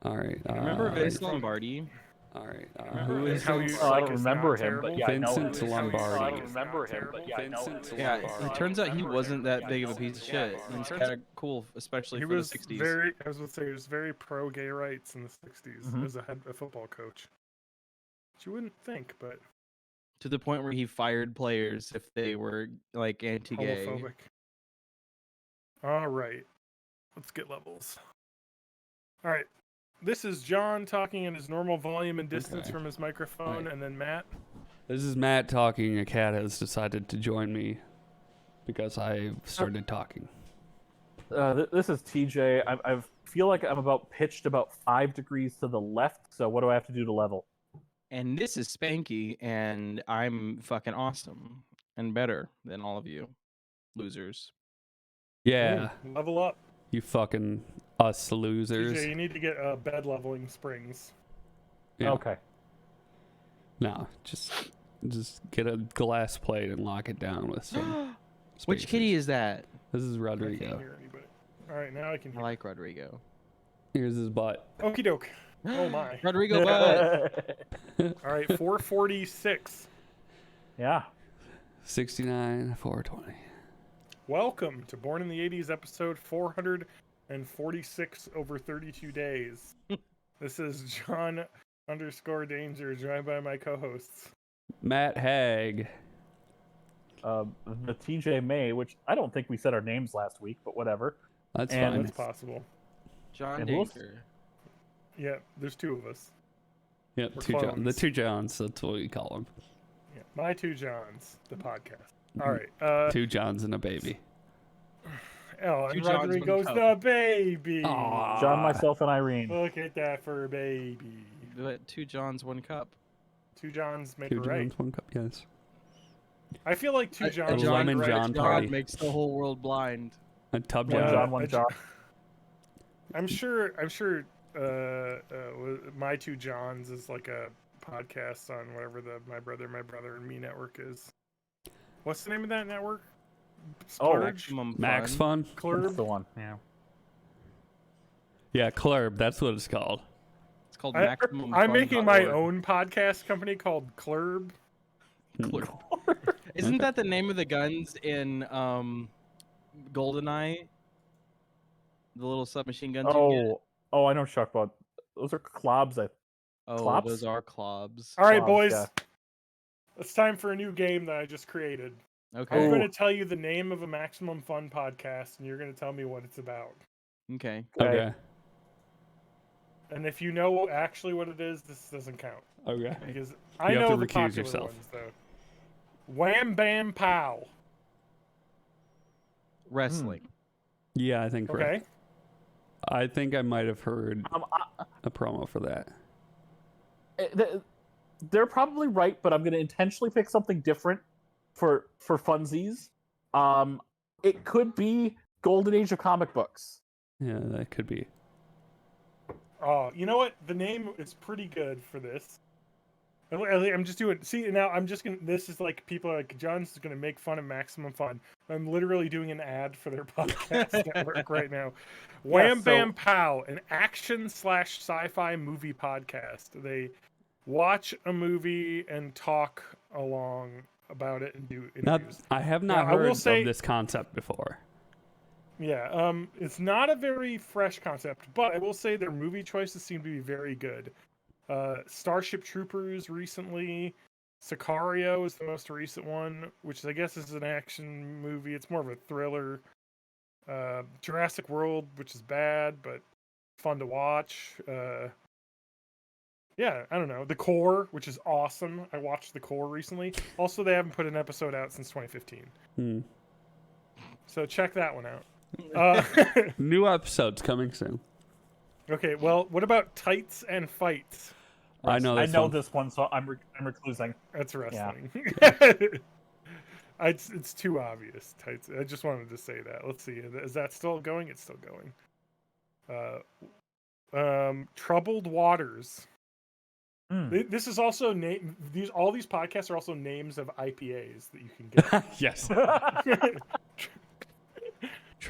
All right. Remember Vince Lombardi? All right. Who is how Vince? he's I like, don't is remember not him, terrible? but yeah, I know Vincent him. Lombardi. I don't remember him, but yeah, I know him. Yeah, it turns out he wasn't that big of a piece of shit. He's kind of cool, especially He for was the 60s. very, I was going to say, he was very pro gay rights in the 60s as a football coach. Which you wouldn't think, but To the point where he fired players if they were like anti-gay. homophobic. All right. Let's get levels. All right. This is John talking in his normal volume and distance Okay. from his microphone, Right. and then Matt. This is Matt talking. A cat has decided to join me because I started talking. This is TJ. I feel like I'm pitched about 5 degrees to the left, so what do I have to do to level? And this is Spanky, and I'm fucking awesome and better than all of you losers. Yeah, Ooh, level up. you fucking us losers. TJ, you need to get bed leveling springs. Yeah. Okay. No, just get a glass plate and lock it down with some. Which kitty is that? This is I can't Rodrigo. hear anybody. All right, now I can I hear. like Rodrigo. Here's his butt. Okie doke. Oh my. Rodrigo butt. All right, 446. Yeah. 69, 420. Welcome to Born in the 80s, episode 446 over 32 days. This is John _Danger, joined by my co-hosts. Matt Hag. The TJ May, which I don't think we said our names last week, but whatever. That's And fine. That's possible. John And we'll- Danger. Yeah, there's two of us. Yep, We're two John, the clones. two Johns. That's what we call them. Yeah, my two Johns, the podcast. All right. Two Johns and a baby. Oh, Two and Johns, one Rodrigo's cup. the baby. Aw. John, myself, and Irene. Look at that for a baby. But 2 Johns, 1 cup. Two Johns make Two it right. Johns, one cup. Yes. I feel like two Johns. John make Lemon right. John John party. makes the whole world blind. A tub One John. John, one I- John. I'm sure. My Two Johns is like a podcast on whatever the My Brother and Me network is. What's the name of that network? Oh, Splurge? Maximum Max fun. Fun. That's Clurb? the one. Yeah. Yeah, Clurb. That's what it's called. It's called Maximum I'm Fun making my .org. own podcast company called Clurb. Isn't that the name of the guns in GoldenEye? The little submachine guns. you get? Oh, I know what you're talking about. Those are clobs. Oh, Clops? those are clobs. All right, Clobs, boys. yeah. It's time for a new game that I just created. Okay. I'm Oh. going to tell you the name of a Maximum Fun podcast, and you're going to tell me what it's about. Okay. Okay. And if you know actually what it is, this doesn't count. Okay. Because I You have know to the recuse popular yourself. ones, though. Wham Bam Pow. Wrestling. Yeah, I think. Okay. I think I might have heard I- a promo for that. They're probably right, but I'm going to intentionally pick something different for funsies. It could be Golden Age of comic books. Yeah, that could be. Oh, you know what? The name is pretty good for this. I'm just doing. See, now I'm just gonna. This is like people are like John's gonna make fun of Maximum Fun. I'm literally doing an ad for their podcast network right now. Wham so- Bam Pow, an action/sci-fi movie podcast. They watch a movie and talk along about it and do Now, interviews. I have not Now, I will heard say- of this concept before. Yeah, it's not a very fresh concept, but I will say their movie choices seem to be very good. Starship Troopers recently, Sicario is the most recent one, which I guess is an action movie. It's more of a thriller. Jurassic World, which is bad but fun to watch. Yeah, I don't know. The Core, which is awesome. I watched The Core recently. Also, they haven't put an episode out since 2015. Hmm. So check that one out. New episodes coming soon. Okay, well, what about Tights and Fights? I know I this know one. this one, so I'm reclusing. That's wrestling. Yeah. It's too obvious. Tights. I just wanted to say that. Let's see. Is that still going? It's still going. Troubled Waters. This is also name. All these podcasts are also names of IPAs that you can get. Yes.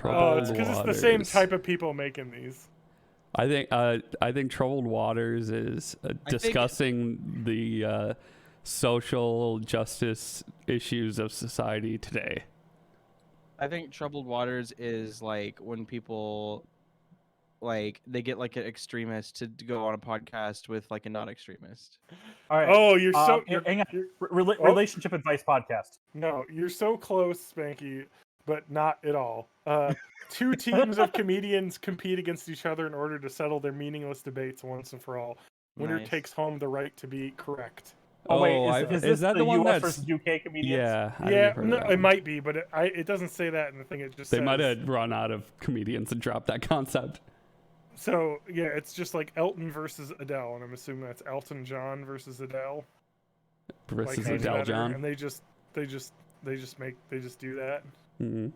Oh, it's because it's the same Waters. type of people making these. I think Troubled Waters is discussing the social justice issues of society today. I think Troubled Waters is like when people like they get like an extremist to go on a podcast with like a non-extremist. All right. Oh, you're so hang on. you're- Relationship advice podcast. no, you're so close, Spanky, but not at all. Two teams of comedians compete against each other in order to settle their meaningless debates once and for all. Winner Nice. takes home the right to be correct. Oh wait, is this that the one US that's versus UK comedians? yeah? I think Yeah, I've heard of no, that it one. might be, but it doesn't say that in the thing. It just They says, might have run out of comedians and dropped that concept. So yeah, it's just like Elton versus Adele, and I'm assuming that's Elton John versus Adele. Versus like who's Adele better, John. and they just do that. Mm-hmm.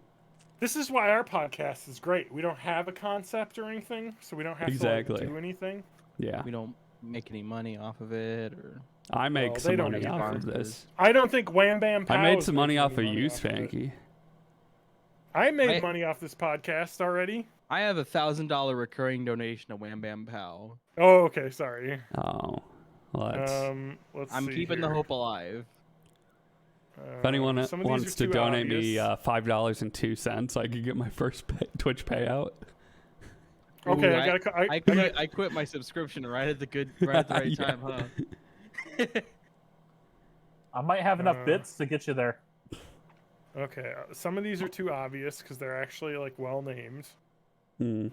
This is why our podcast is great. We don't have a concept or anything, so we don't have to Exactly. like, do anything. Yeah, We don't make any money off of it, or I make Well, some they don't money need off of sponsors. this. I don't think Wham Bam Pow I made is some money making off of any you, of it. Spanky. I made money off this podcast already. I have $1,000 recurring donation to Wham Bam Pow. Oh, okay, sorry. Oh, well, that's, Let's I'm see keeping the here. hope alive. if anyone Some of these wants are to too donate obvious. me $5.02, I could get my first Twitch payout. Okay, Ooh, I gotta. I quit my subscription right at the right Yeah. time, huh? I might have enough Uh, bits to get you there. Okay, some of these are too obvious because they're actually like well named. Hmm.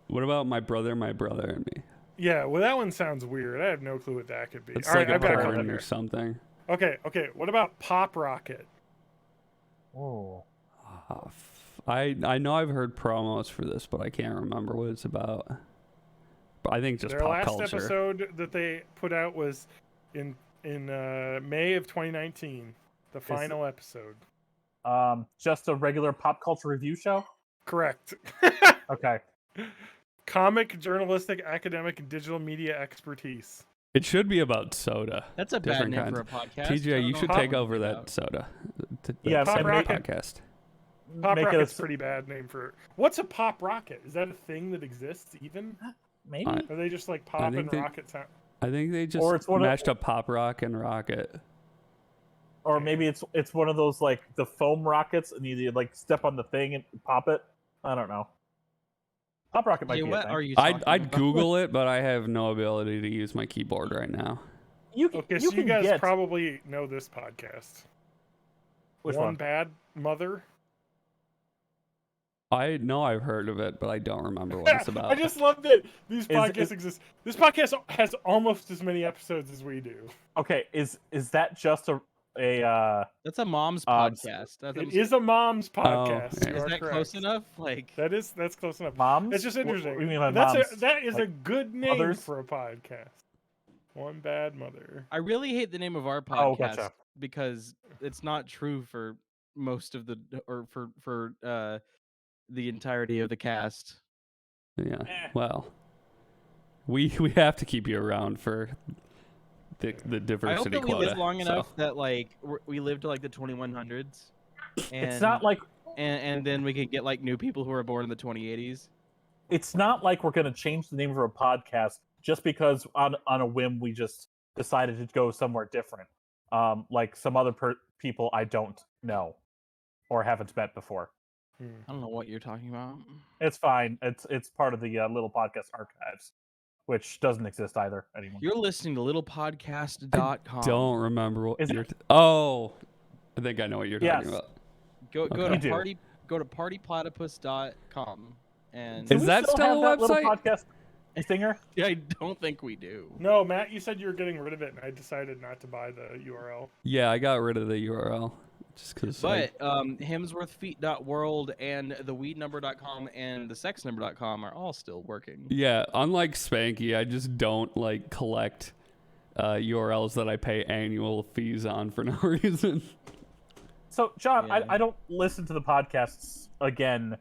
What about my brother, and me? Yeah, well, that one sounds weird. I have no clue what that could be. It's All like right, I've got a a couple porn here. or something. Okay. What about Pop Rocket? Oh. I know I've heard promos for this, but I can't remember what it's about. But I think just Their pop last culture. episode that they put out was in May of 2019. The final episode. Just a regular pop culture review show? Correct. Okay. Comic, journalistic, academic, and digital media expertise. It should be about soda. That's a Different bad name kinds. for a podcast. I TJ, don't you know should what take you're over talking that about. soda. Yeah, Pop Rocket. podcast. Pop Make it Rocket's a- pretty bad name for. What's a Pop Rocket? Is that a thing that exists even? Maybe. I- Are they just like pop think and they- rocket sound? I think they just Or it's one of- mashed up pop rock and rocket. Or maybe it's one of those like the foam rockets and you like step on the thing and pop it. I don't know. Pop rocket might Hey, be a what thing. are you I'd talking about? Google it, but I have no ability to use my keyboard right now. You can, Okay, so you can guys get probably know this podcast. which One one? Bad Mother. I know I've heard of it, but I don't remember what it's about. I just love that these podcasts is- exist. This podcast has almost as many episodes as we do. Okay, is that just a That's a mom's Uh, podcast. That's It is a mom's podcast. yeah. You is are that correct. close enough? Like, That's close enough. moms? It's just interesting. What do you mean by That's moms? that is a Like, good name mothers? for a podcast. One Bad Mother. I really hate the name of our podcast Oh, gotcha. because it's not true for most of the or for the entirety of the cast. Yeah. Eh. Well, we have to keep you around for the I hope diversity that we quota. live long so. enough that like we live to like the 2100s. And, It's not like and then we can get like new people who are born in the 2080s. it's not like we're gonna change the name of our podcast just because on a whim we just decided to go somewhere different. Like some other people I don't know or haven't met before. I don't know what you're talking about. It's fine. It's part of the little podcast archives, which doesn't exist either anymore. You're listening to littlepodcast.com. Don't remember what Is it- you're. Oh, I think I know what you're Yes. talking about. Go Okay. to You do. partyplatypus.com and Do Is we that still still have a that little website? podcast stinger? I don't think we do. No, Matt, you said you were getting rid of it, and I decided not to buy the URL. Yeah, I got rid of the URL just because. But hemsworthfeet.world and theweednumber.com and thesexnumber.com are all still working. Yeah, unlike Spanky, I just don't like collect URLs that I pay annual fees on for no reason. So, John, Yeah. I don't listen to the podcasts again.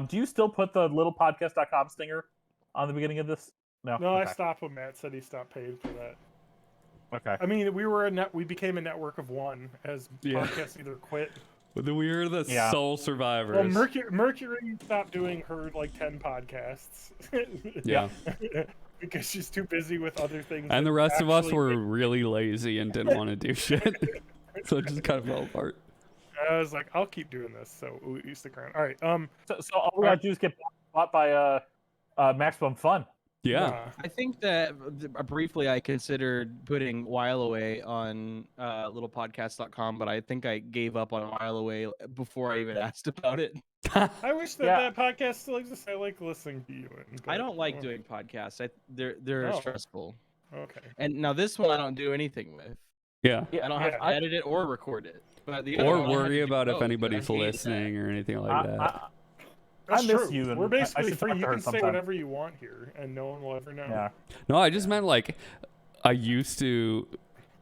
Do you still put the littlepodcast.com stinger on the beginning of this? No. No, I Okay. stopped when Matt said he stopped paying for that. Okay. I mean, we became a network of one as Yeah. podcasts either quit We are the Yeah. sole survivors. Well, Mercury stopped doing her like 10 podcasts. Yeah. Because she's too busy with other things. And that the rest of us actually were really lazy and didn't want to do shit. So it just kind of fell apart. I was like, I'll keep doing this, so we stick around. All right. So all we gotta do is get bought by Maximum Fun. Yeah. nah. I think that briefly I considered putting While Away on littlepodcast.com, but I think I gave up on While Away before I even asked about it. I wish that Yeah. that podcast still exists. I like listening to you. I don't like doing podcasts. They're Oh. stressful. Okay. And now this one I don't do anything with. Yeah. I don't have Yeah. to edit it or record it. But the other Or one, I had worry to do about if both, and I anybody's hated that. listening or anything like that. That's I miss true. you, and We're I basically should free. talk You to her can say sometime. whatever you want here, and no one will ever know. Yeah. No, I just meant like I used to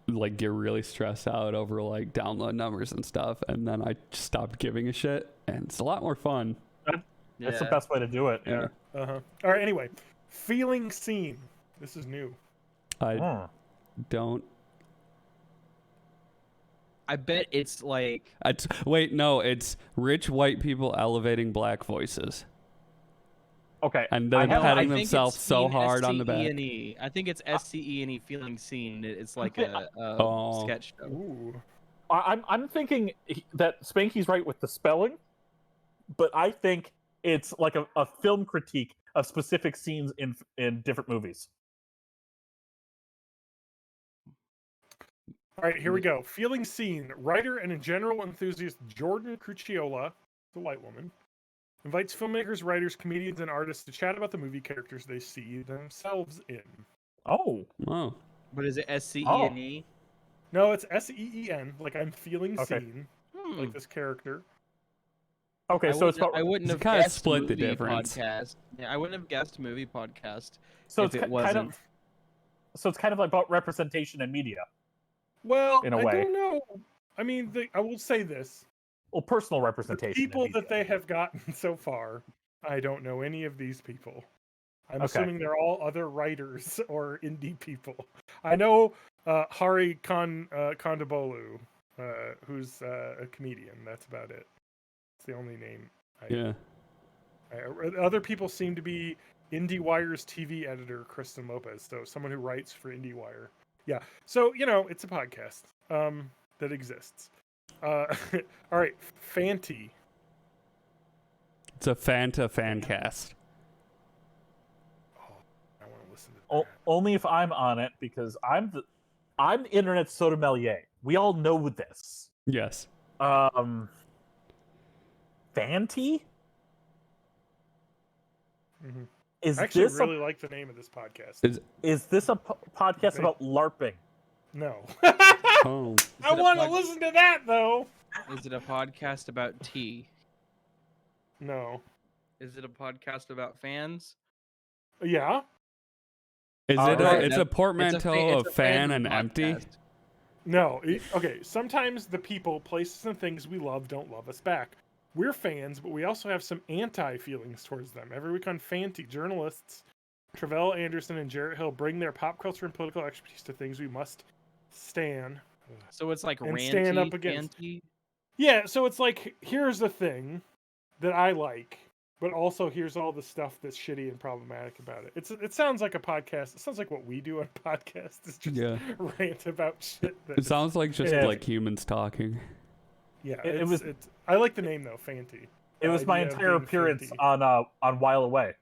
like get really stressed out over like download numbers and stuff, and then I stopped giving a shit, and it's a lot more fun. It's the Yeah. best way to do it. Yeah. All right. Anyway, feeling seen. This is new. I Mm. don't. I bet it's like Wait, no, it's rich white people elevating black voices Okay. and I then have- patting I think themselves it's so seen hard on the back. SCE&E. I think it's SCE&E feeling seen. It's like a Oh. sketch show. Ooh. I'm thinking that Spanky's right with the spelling, but I think it's like a film critique of specific scenes in different movies. All right, here we go. Feeling seen. Writer and general enthusiast Jordan Crucchiola, the white woman, invites filmmakers, writers, comedians, and artists to chat about the movie characters they see themselves in. Oh. Wow. But is it SCE&E? No, it's SEEN, like I'm feeling Okay. seen, Hmm. like this character. Okay, so it's about I wouldn't It's have kinda guessed split the movie difference. podcast. Yeah, I wouldn't have guessed movie podcast so if it's it wasn't. kind of like about representation in media. Well, In a I way. don't know. I mean, I will say this. Well, personal The representation. in people media. that they have gotten so far, I don't know any of these people. I'm Okay. assuming they're all other writers or indie people. I know Hari Kondabolu, who's a comedian. That's about it. It's the only name. Yeah. Other people seem to be IndieWire's TV editor, Kristen Lopez. So someone who writes for IndieWire. Yeah. So, it's a podcast that exists. All right. Fanty. It's a Fanta fan cast. I want to listen to that. Only if I'm on it, because I'm the internet sommelier. We all know this. Yes. Fanty? Mhm. Is I actually this really like the name of this podcast. is this a podcast Okay. about LARPing? No. Oh. I it a want to pod- listen to that, though. Is it a podcast about tea? No. Is it a podcast about fans? Yeah. Is All it right. it's a portmanteau of fan and empty? No. Okay. Sometimes the people, places, and things we love don't love us back. We're fans, but we also have some anti-feelings towards them. Every week on Fanty, journalists Travell Anderson and Jarrett Hill bring their pop culture and political expertise to things we must stand. So it's like And ranty, stand up against. anti? Yeah, so it's like, here's the thing that I like, but also here's all the stuff that's shitty and problematic about it. It sounds like a podcast. It sounds like what we do on podcasts. It's just Yeah. rant about shit. It sounds like just Yeah. like humans talking. Yeah, It was- I like the name though, Fanty. It was The my idea of entire being appearance Fanty. on While Away.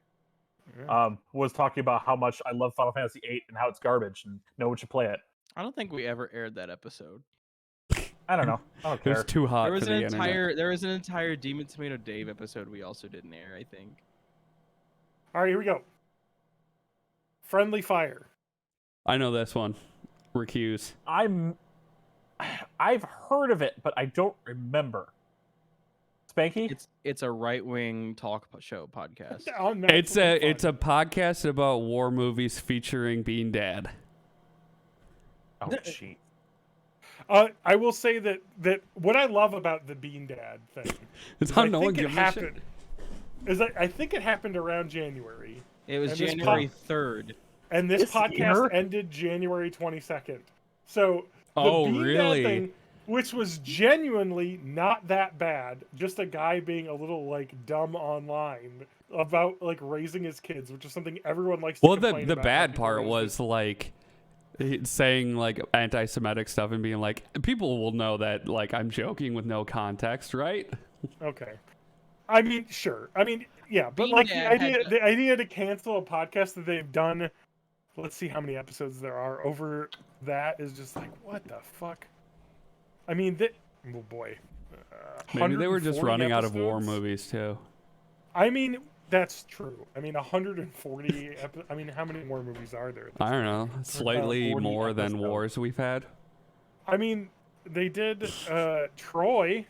Yeah. Was talking about how much I love Final Fantasy VIII and how it's garbage and no one should play it. I don't think we ever aired that episode. I don't know. I don't It was care. too hot There was for the internet. there was an entire Demon Tomato Dave episode we also didn't air, I think. All right, here we go. Friendly Fire. I know this one. Recuse. I've heard of it, but I don't remember. Spanky? It's a right wing talk show podcast. Oh, no, It's gonna a be it's a fun. podcast about war movies featuring Bean Dad. Oh, gee. I will say that what I love about the Bean Dad thing It's is how I no one think it gives a shit. happened. Is that I think it happened around January. It was And this January 3rd. And this This podcast year? ended January 22nd. So the Oh, Bean Dad really? thing, which was genuinely not that bad. Just a guy being a little like dumb online about like raising his kids, which is something everyone likes to Well, complain the about. bad part was like saying like anti-Semitic stuff and being like, people will know that like I'm joking with no context, right? Okay. I mean, sure. I mean, yeah, but Being like Dad the idea to cancel a podcast that they've done, let's see how many episodes there are over that is just like, what the fuck? I mean, oh boy. Maybe they were just 140 running out of war episodes? movies too. I mean, that's true. I mean, 140. I mean, how many more movies are there? I don't know, slightly 40 more than episodes. wars we've had. I mean, they did Troy.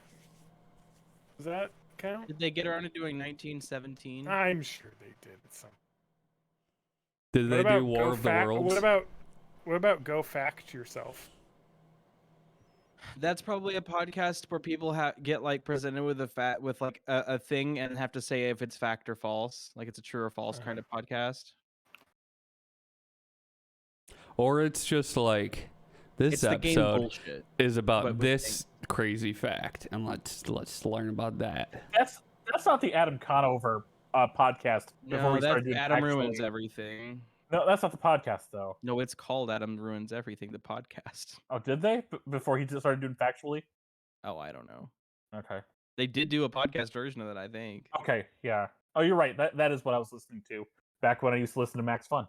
Does that count? Did they get around to doing 1917? I'm sure they did. Did What they about do War of the Worlds? What about Go Fact Yourself? That's probably a podcast where people get like presented with a thing and have to say if it's fact or false, like it's a true or false kind of podcast. Or it's just like this It's the game episode bullshit. is but about with this crazy fact, and let's learn about that. That's not the Adam Conover podcast. Before No, we started that's doing Adam Factually. Ruins Everything. No, that's not the podcast though. No, it's called Adam Ruins Everything, the podcast. Oh, did they? Before he just started doing Factually? Oh, I don't know. Okay. They did do a podcast version of that, I think. Okay, yeah. Oh, you're right. That is what I was listening to back when I used to listen to Max Fun.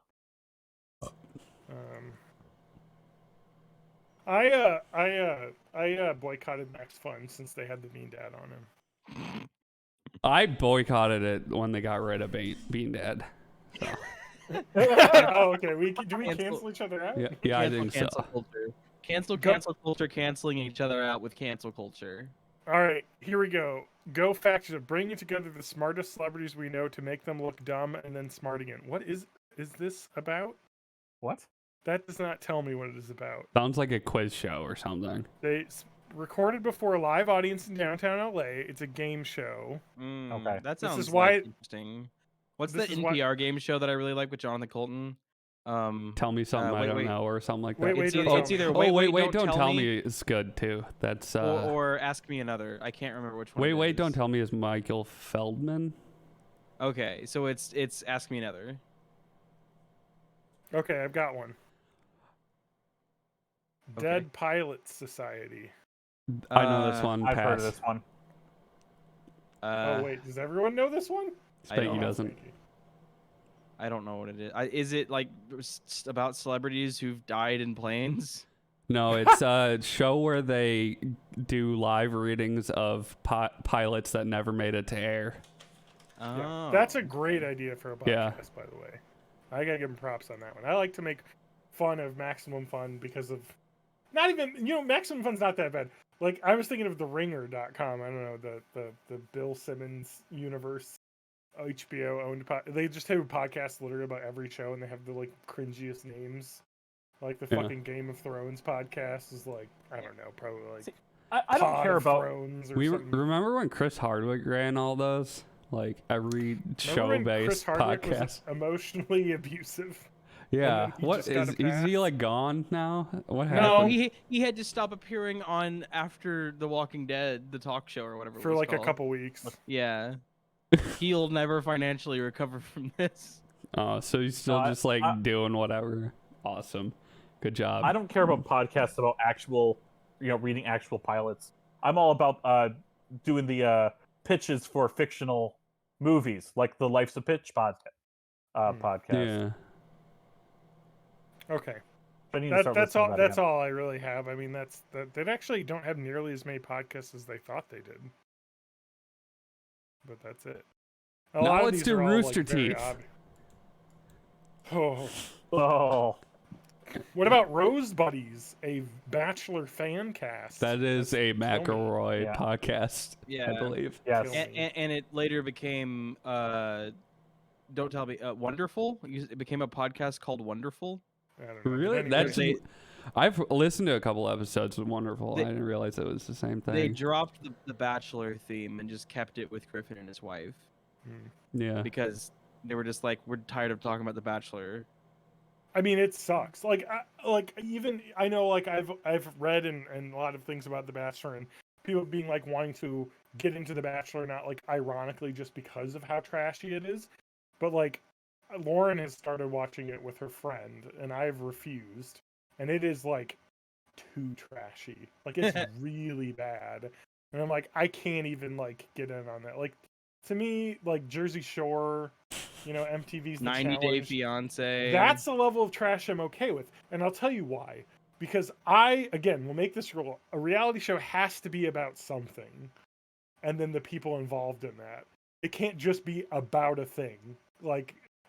I boycotted Max Fun since they had the Bean Dad on him. I boycotted it when they got rid of Bean Dad. So. Oh, okay. Do we Cancel- cancel each other out? Yeah, I think cancel so. culture. Cancel Go- culture, canceling each other out with cancel culture. All right, here we go. Go Fact Yourself. Bringing together the smartest celebrities we know to make them look dumb and then smart again. What is this about? What? That does not tell me what it is about. Sounds like a quiz show or something. They recorded before a live audience in downtown LA. It's a game show. Okay. That This sounds is why- interesting. What's this the is why- NPR game show that I really like with Jonathan Colton? Tell me something I don't know or something like that. Wait, It's, don't either, tell it's me. either Oh, wait, don't tell me is good too. That's or ask me another. I can't remember which one. wait, it don't is. tell me is Michael Feldman. Okay, so it's ask me another. Okay, I've got one. Okay. Dead Pilots Society. I know this one. I've heard of Pass. this one. Oh wait, does everyone know this one? I don't Spanky know. doesn't. I don't know what it is. Is it like about celebrities who've died in planes? No, it's a show where they do live readings of pilots that never made it to air. Oh, Yeah. That's a great idea for a podcast, Yeah. by the way. I gotta give him props on that one. I like to make fun of Maximum Fun because of not even Maximum Fun's not that bad. Like I was thinking of TheRinger.com. I don't know the Bill Simmons universe, HBO owned. They just have a podcast literally about every show, and they have the like cringiest names. Like the Yeah. fucking Game of Thrones podcast is like I don't know, probably like See, I don't Pod care of about. Thrones or We something. remember when Chris Hardwick ran all those, like every Remember when Chris show-based Hardwick was podcast. emotionally abusive? Yeah, then he what just got is a he pass? like gone now? What No, happened? he had to stop appearing on after The Walking Dead, the talk show or whatever. For it was like a called. couple weeks. Yeah, he'll never financially recover from this. Oh, so he's still No, just like doing whatever. Awesome, good job. I don't care about podcasts about actual, reading actual pilots. I'm all about doing the pitches for fictional movies, like the Life's a Pitch podcast. Yeah. Okay, I need to start that's listening all. to that That's again. all I really have. I mean, they actually don't have nearly as many podcasts as they thought they did. But that's it. A Now lot of let's these do are all, Rooster like, very Teeth. Oh, Oh, what about Rose Buddies, a Bachelor fan cast? That is a Kill me. McElroy Yeah. podcast, Yeah. I believe. yes. Kill And it later became don't tell me Wonderful. It became a podcast called Wonderful. I don't know. Really? But That's anyways, I've listened to a couple episodes of Wonderful. They- I didn't realize it was the same They thing. dropped the Bachelor theme and just kept it with Griffin and his wife Yeah. because they were just like, we're tired of talking about the Bachelor. I mean, it sucks. Like, even I know, like I've read and a lot of things about The Bachelor and people being like wanting to get into The Bachelor, not like ironically just because of how trashy it is, but like Lauren has started watching it with her friend, and I've refused, and it is like too trashy. Like it's really bad, and I'm like I can't even like get in on that. Like to me, like Jersey Shore. MTV's The 90 Day Challenge. Fiance. That's the level of trash I'm okay with. And I'll tell you why. Because I, again, will make this rule. A reality show has to be about something. And then the people involved in that. It can't just be about a thing.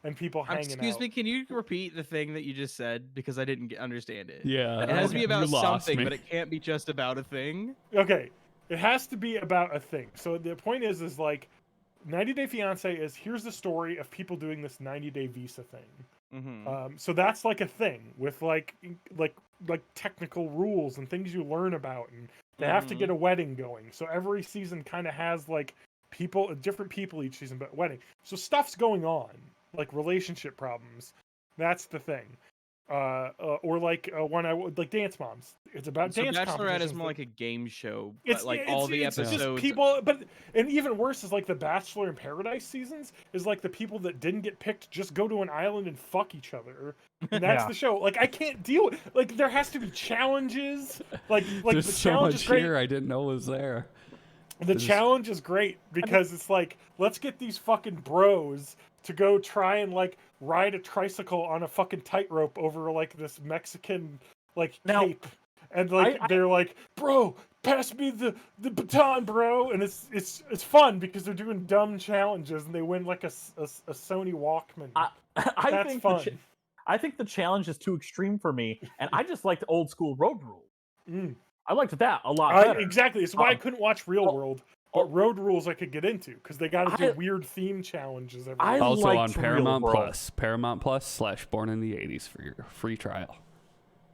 And people hanging out. Excuse me, can you repeat the thing that you just said? Because I didn't understand it. Yeah. It has to be you about lost something, me. but it can't be just about a thing. Okay. It has to be about a thing. So the point is like, 90 Day Fiance is here's the story of people doing this 90-day visa thing. Mm-hmm. So that's like a thing with like technical rules and things you learn about, and they have to get a wedding going. So every season kind of has like different people each season, but wedding. So stuff's going on, like relationship problems. That's the thing. Or like like Dance Moms. It's about So dance Bachelorette competitions. is more like a game show, It's but like all the it's episodes. just people, and even worse is like the Bachelor in Paradise seasons is like the people that didn't get picked just go to an island and fuck each other. And that's Yeah. the show. Like I can't deal with like there has to be challenges. Like There's the so challenge much is great. here I didn't know was there. The challenge is great because it's like let's get these fucking bros to go try and like ride a tricycle on a fucking tightrope over like this Mexican cape, and like they're like, bro, pass me the baton, bro, and it's fun because they're doing dumb challenges and they win like a Sony Walkman. That's fun. I think the challenge is too extreme for me, and I just liked old school road rules. I liked that a lot better. Exactly. It's why I couldn't watch Real World. But Road Rules I could get into because they got to do weird theme challenges every week. Also on liked Paramount Real World. Plus, Paramount Plus / Born in the 80s for your free trial.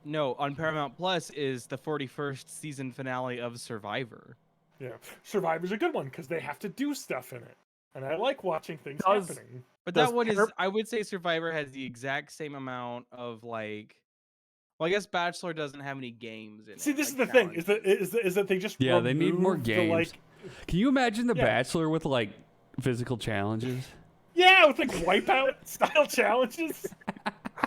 No, on Paramount Plus is the 41st season finale of Survivor. Yeah, Survivor's a good one because they have to do stuff in it, and I like watching things happening. But that one is, I would say Survivor has the exact same amount of like. Well, I guess Bachelor doesn't have any games in it. See, this is the thing: is that they just they need more removed the, games. Can you imagine The Bachelor with like physical challenges? Yeah, with like Wipeout style challenges.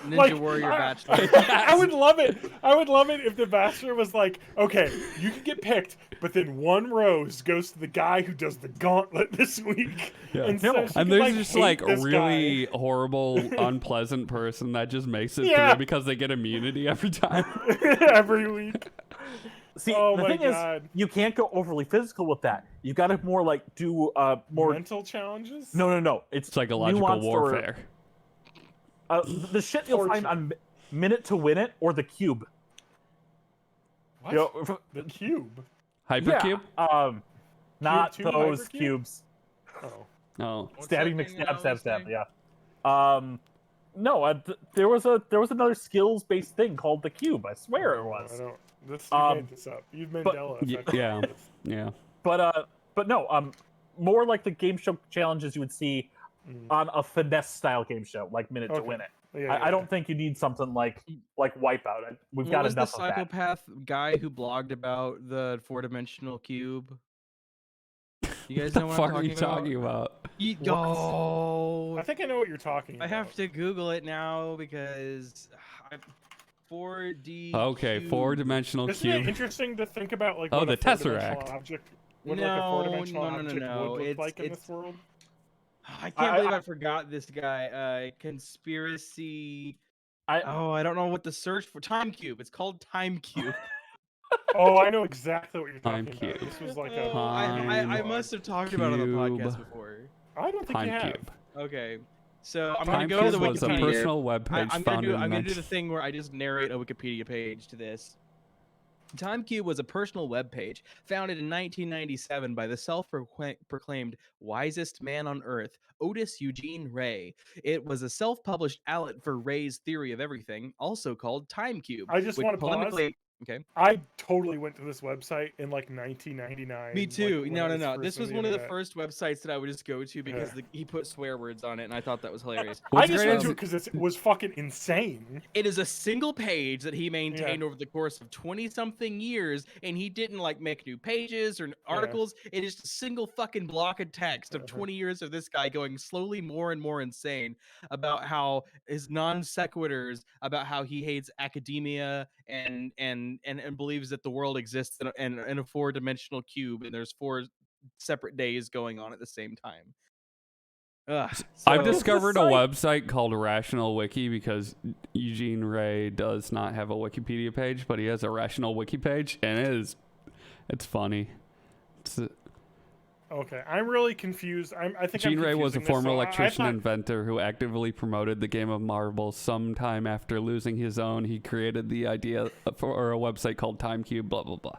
Ninja Warrior Bachelor. I would love it. I would love it if The Bachelor was like, okay, you can get picked, but then one rose goes to the guy who does the gauntlet this week. Yeah. And, so she And can, there's just hate like a this really guy. horrible, unpleasant person that just makes it Yeah. through because they get immunity every time. every week. See, Oh the my thing God. is, you can't go overly physical with that. You got to more like do more Mental challenges? No. It's Psychological nuanced or- warfare. the shit you'll find on Minute to Win It or The Cube. What? You know, The cube? Hypercube? Yeah, not Two those Hypercube? cubes. Oh. Oh. Stabbing that thing that I McStab, was stab, saying? yeah. No, there was another skills based thing called The Cube. I swear it was. I don't. You made this up. You've Mandela effect. Yeah. Yeah. But no, more like the game show challenges you would see on a finesse style game show, like Minute to Win It. Yeah, I don't think you need something like Wipeout. We've got enough the of that. psychopath guy who blogged about the 4-dimensional cube? You guys know what I'm What are you talking about? Oh, I think I know what you're talking I about. have to Google it now because 4D. Okay, cube. 4-dimensional Isn't it cube. interesting to think about like Oh, what the a four-dimensional Tesseract. object, what No, like a four-dimensional no. object would look like in It's- this world? I can't believe I forgot this guy. Conspiracy. I don't know what to search for. Time Cube. It's called Time Cube. Oh, I know exactly what you're Time talking about. cube. This was like Oh, a. I must have talked about it on the podcast Cube. before. I don't think Time you have. cube. Okay, so I'm Time gonna go to cube the was a Wikipedia. personal web page I'm found in gonna do the thing where I just narrate a Wikipedia page to this. TimeCube was a personal web page founded in 1997 by the self-proclaimed wisest man on Earth, Otis Eugene Ray. It was a self-published outlet for Ray's theory of everything, also called TimeCube. I just which want to pause. Okay. I totally went to this website in like 1999. Me too. Like, No. This was one of the first websites that I would just go to because Yeah. he put swear words on it, and I thought that was hilarious. I What's just great went is to it because it was fucking insane. It is a single page that he maintained over the course of 20-something years, and he didn't like make new pages or articles. It is a single fucking block of text of 20 years of this guy going slowly more and more insane about how his non sequiturs, about how he hates academia and believes that the world exists in a 4-dimensional cube, and there's 4 separate days going on at the same time. I've discovered a website called Rational Wiki because Eugene Ray does not have a Wikipedia page, but he has a Rational Wiki page, and it's funny. Okay, I'm really confused. I think Gene Ray was a confusing this, former so electrician I inventor who actively promoted the game of marbles. Sometime after losing his own, he created the idea for a website called TimeCube, blah, blah, blah.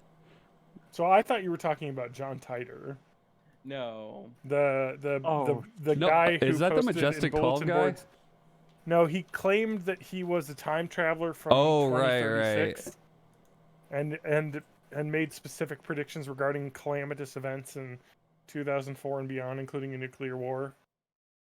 So I thought you were talking about John Titor. No. The No, guy who is that the posted in Majestic 12 bulletin guy? boards. No, he claimed that he was a time traveler from Oh, 2036 and made specific predictions regarding calamitous events in 2004 and beyond, including a nuclear war.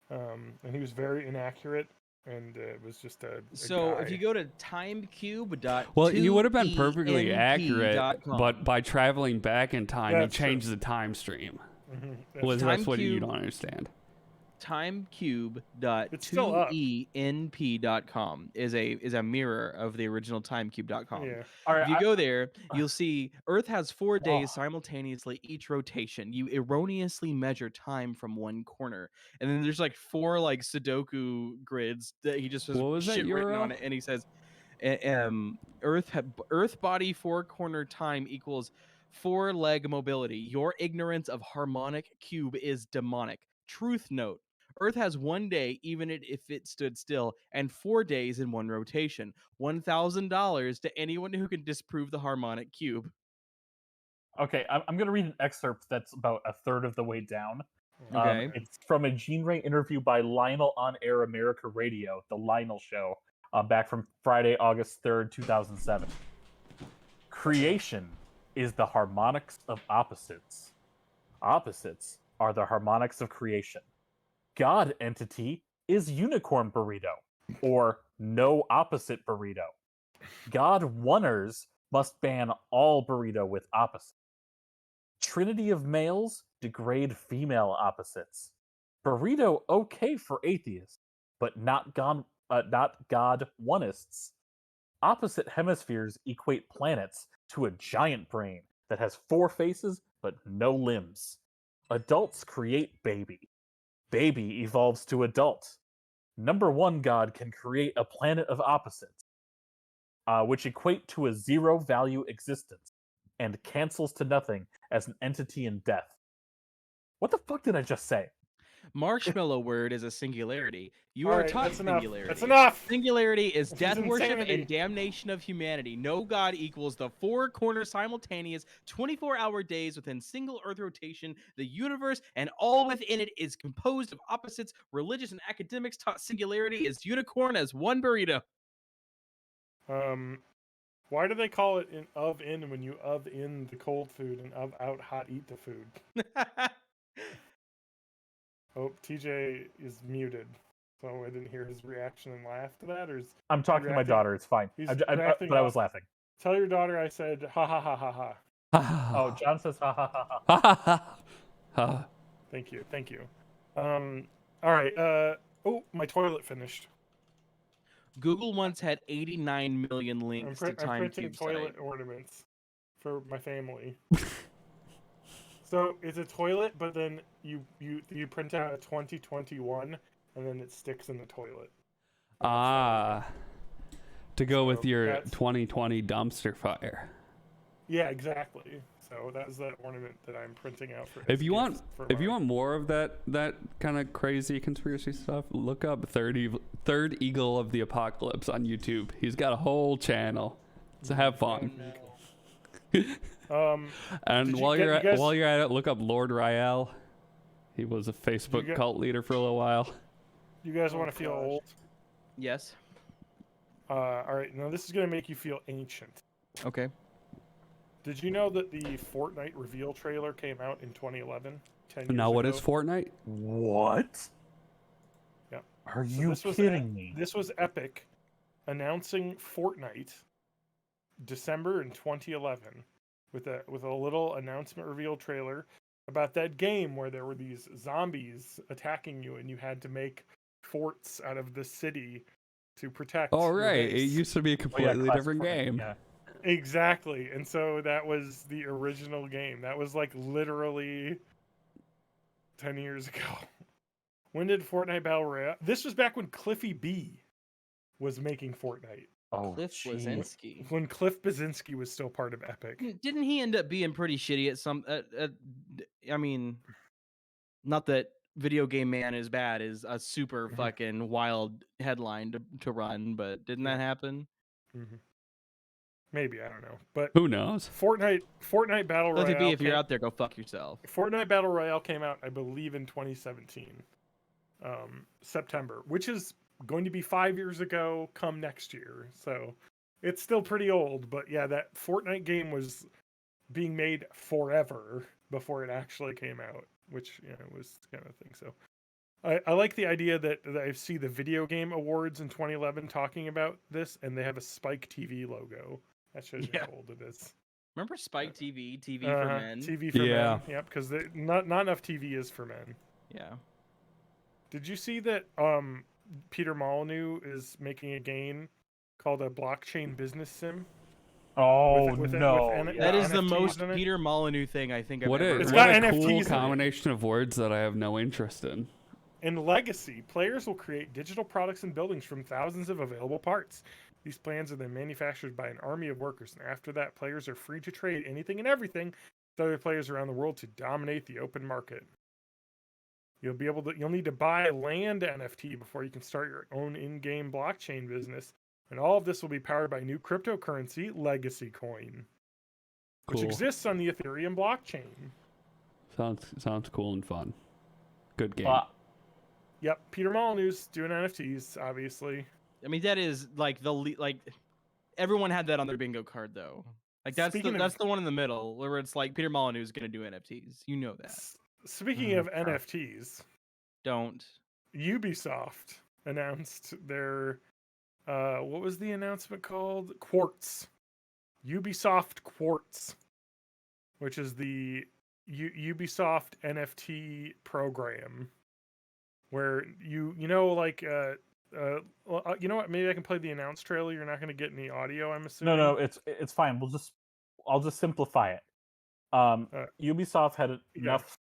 And he was very inaccurate, and it was just a So guy. if you go to timecube.2 Well, he would have been perfectly accurate, .com. but by traveling back in time, That's he changed the time stream. That's That's what you Timecube- don't understand. timecube.2enp.com is a mirror of the original timecube.com. Yeah. All right, If you go there, you'll see Earth has 4 days simultaneously each rotation. You erroneously measure time from one corner, and then there's like 4 like Sudoku grids that he just has What was that shit written URL? on it, and he says, Earth body 4-corner time equals 4-leg mobility. Your ignorance of harmonic cube is demonic. Truth note. Earth has 1 day, even if it stood still, and 4 days in one rotation. $1,000 to anyone who can disprove the harmonic cube. Okay, I'm going to read an excerpt that's about a third of the way down. Okay. It's from a Gene Ray interview by Lionel on Air America Radio, The Lionel Show, back from Friday, August 3rd, 2007. Creation is the harmonics of opposites. Opposites are the harmonics of creation. God entity is unicorn burrito, or no opposite burrito. God oneers must ban all burrito with opposites. Trinity of males degrade female opposites. Burrito okay for atheists, but not God oneists. Opposite hemispheres equate planets to a giant brain that has 4 faces but no limbs. Adults create baby. Baby evolves to adult. Number 1 God can create a planet of opposites, which equate to a 0-value existence, and cancels to nothing as an entity in death. What the fuck did I just say? Marshmallow word is a singularity. You All are right, taught that's enough. singularity. That's enough. Singularity is This death is worship insanity. and damnation of humanity. No God equals the 4-corner simultaneous 24-hour days within single Earth rotation. The universe and all within it is composed of opposites. Religious and academics taught singularity is unicorn as one burrito. Why do they call it in when you in the cold food and out hot eat the food? Oh, TJ is muted, so I didn't hear his reaction and laugh to that. Or I'm talking to my daughter. It's fine. But I was laughing. Tell your daughter I said ha ha ha ha ha. Oh, John says ha ha ha ha. Ha. Thank you. All right. Oh, my toilet finished. Google once had 89 million links to I'm printing TimeCube toilet site. ornaments for my family. So it's a toilet, but then you print out a 2021, and then it sticks in the toilet. To go with So your that's- 2020 dumpster fire. Yeah, exactly. So that's that ornament that I'm printing out for. If you want more of that kind of crazy conspiracy stuff, look up Third Eagle of the Apocalypse on YouTube. He's got a whole channel. So have fun. And while you're at it, look up Lord Rael. He was a Facebook cult leader for a little while. You guys want to feel old? Yes. All right. Now this is gonna make you feel ancient. Okay. Did you know that the Fortnite reveal trailer came out in 2011? 10 years Now, what ago? is Fortnite? What? Yeah. Are So you this was kidding me? This was Epic announcing Fortnite December in 2011 with a little announcement reveal trailer about that game where there were these zombies attacking you and you had to make forts out of the city to protect Oh, your right. It base. used to be a completely classic different Fortnite, game. Yeah. Exactly. And so that was the original game. That was like literally 10 years ago. When did Fortnite Battle Royale? This was back when Cliffy B was making Fortnite. Oh, Cliff jeez. Blazinski. When Cliff Blazinski was still part of Epic. Didn't he end up being pretty shitty at some? I mean, not that Video Game Man is bad is a super fucking wild headline to run, but didn't that happen? Mm-hmm. Maybe, I don't know. But Who knows? Fortnite Battle Cliffy B, Royale. if you're out there, go fuck yourself. Fortnite Battle Royale came out, I believe, in 2017, September, which is going to be 5 years ago come next year. So it's still pretty old, but yeah, that Fortnite game was being made forever before it actually came out, which was kind of a thing. So I like the idea that I see the Video Game Awards in 2011 talking about this, and they have a Spike TV logo. That shows you how old it is. Remember Spike TV, TV for men? TV for Yeah. men. Yep, because not enough TV is for men. Yeah. Did you see that Peter Molyneux is making a game called a blockchain business sim? Oh, With no. That is the NFTs most in it? Peter Molyneux thing I think I've What ever a, It's heard. what got a NFTs in cool it. combination of words that I have no interest in. In Legacy, players will create digital products and buildings from thousands of available parts. These plans are then manufactured by an army of workers, and after that, players are free to trade anything and everything with other players around the world to dominate the open market. You'll need to buy land NFT before you can start your own in-game blockchain business, and all of this will be powered by new cryptocurrency, Legacy Coin, which Cool. exists on the Ethereum blockchain. Sounds cool and fun. Good game. Yep, Peter Molyneux's doing NFTs, obviously. I mean, that is like like everyone had that on their bingo card though. Like that's the one in the middle where it's like Peter Molyneux is gonna do NFTs. You know that. Speaking of NFTs, Don't. Ubisoft announced their what was the announcement called? Quartz. Ubisoft Quartz, which is the Ubisoft NFT program, where you know what? Maybe I can play the announce trailer. You're not going to get any audio, I'm assuming. No, it's fine. I'll just simplify it. Ubisoft had enough.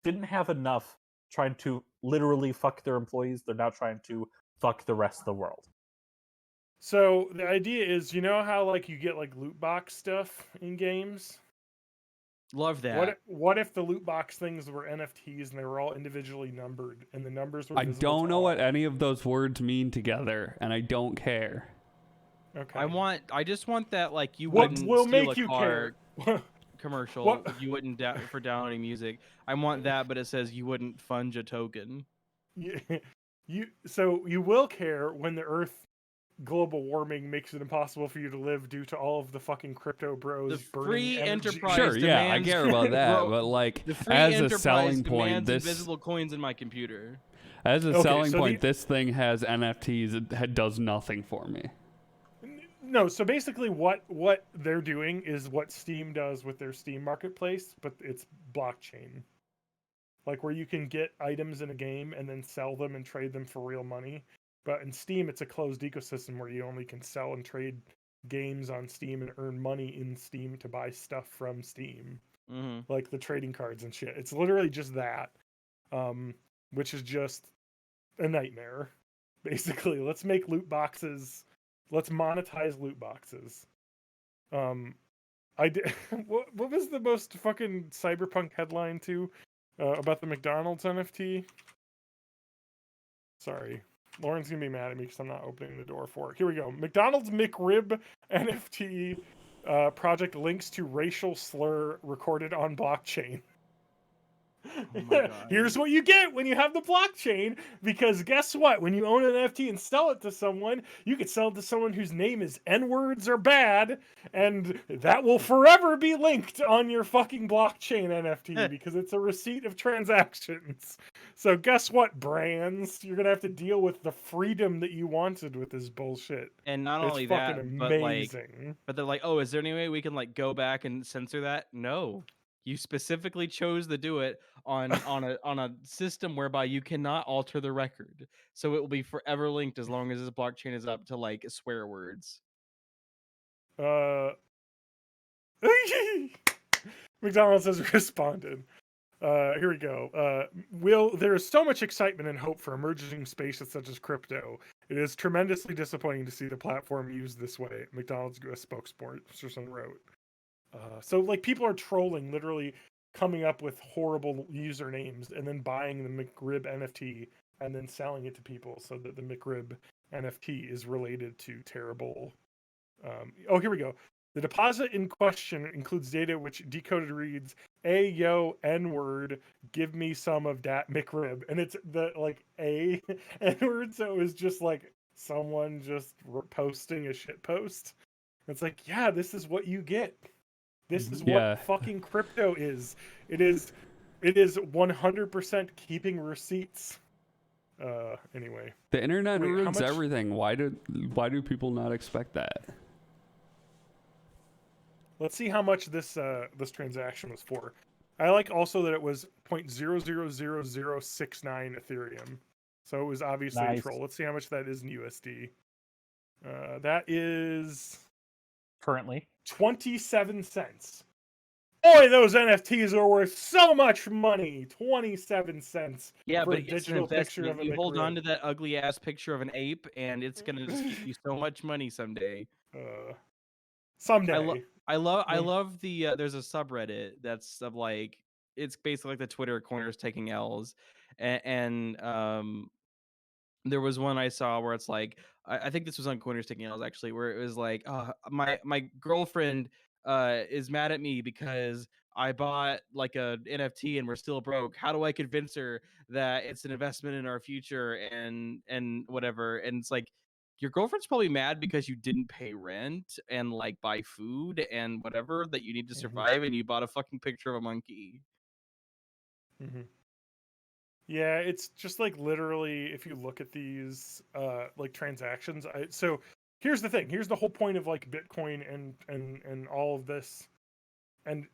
Didn't have enough trying to literally fuck their employees. They're now trying to fuck the rest of the world. So the idea is, you know how like you get like loot box stuff in games? Love that. What if the loot box things were NFTs and they were all individually numbered and the numbers were I visible don't to know all? what any of those words mean together, and I don't care. Okay. I just want that like you What wouldn't will steal make a you car care? commercial. What- You wouldn't for downloading music. I want that, but it says you wouldn't fund a token. So you will care when the Earth global warming makes it impossible for you to live due to all of the fucking crypto bros The burning free energy. enterprise Sure, yeah, I demands- care about that, Bro, but like The free as a enterprise selling point, demands this invisible coins in my computer. as a Okay, selling so point, this thing has NFTs. It does nothing for me. No, so basically what they're doing is what Steam does with their Steam marketplace, but it's blockchain. Like where you can get items in a game and then sell them and trade them for real money. But in Steam, it's a closed ecosystem where you only can sell and trade games on Steam and earn money in Steam to buy stuff from Steam. Mm-hmm. Like the trading cards and shit. It's literally just that, which is just a nightmare. Basically, let's make loot boxes. Let's monetize loot boxes. I did. What was the most fucking cyberpunk headline too about the McDonald's NFT? Sorry, Lauren's gonna be mad at me because I'm not opening the door for it. Here we go. McDonald's McRib NFT project links to racial slur recorded on blockchain. Oh my God. Here's what you get when you have the blockchain, because guess what? When you own an NFT and sell it to someone, you could sell it to someone whose name is N-words or bad, and that will forever be linked on your fucking blockchain NFT because it's a receipt of transactions. So guess what, brands? You're gonna have to deal with the freedom that you wanted with this bullshit. And not It's only fucking that, amazing. but they're like, oh, is there any way we can like go back and censor that? No. You specifically chose to do it on a system whereby you cannot alter the record. So it will be forever linked as long as this blockchain is up to like swear words. McDonald's has responded. Here we go. There is so much excitement and hope for emerging spaces such as crypto. It is tremendously disappointing to see the platform used this way. McDonald's spokesperson wrote. So like people are trolling, literally coming up with horrible usernames and then buying the McRib NFT and then selling it to people so that the McRib NFT is related to terrible. Here we go. The deposit in question includes data which decoded reads "A yo N-word, give me some of that McRib," and it's the like A N-word, so it was just like someone just posting a shit post. It's like, yeah, this is what you get. This is what fucking crypto is. It is 100% keeping receipts. Anyway. The internet ruins everything. Why do people not expect that? Let's see how much this transaction was for. I like also that it was 0.000069 Ethereum. So it was obviously a troll. Let's see how much that is in USD. That is currently 27 cents. Boy, those NFTs are worth so much money. 27 cents. Yeah, for but a digital it's an picture of investment. a You hold McRib. on to that ugly ass picture of an ape, and it's gonna just give you so much money someday. Someday. I love the there's a subreddit that's of like it's basically like the Twitter corners taking L's, and there was one I saw where it's like I think this was on Corners Taking L's actually, where it was like, my girlfriend is mad at me because I bought like a NFT and we're still broke. How do I convince her that it's an investment in our future and whatever? And it's like your girlfriend's probably mad because you didn't pay rent and like buy food and whatever that you need to survive, and you bought a fucking picture of a monkey. Mm-hmm. Yeah, it's just like literally if you look at these like transactions. So here's the thing. Here's the whole point of like Bitcoin and all of this and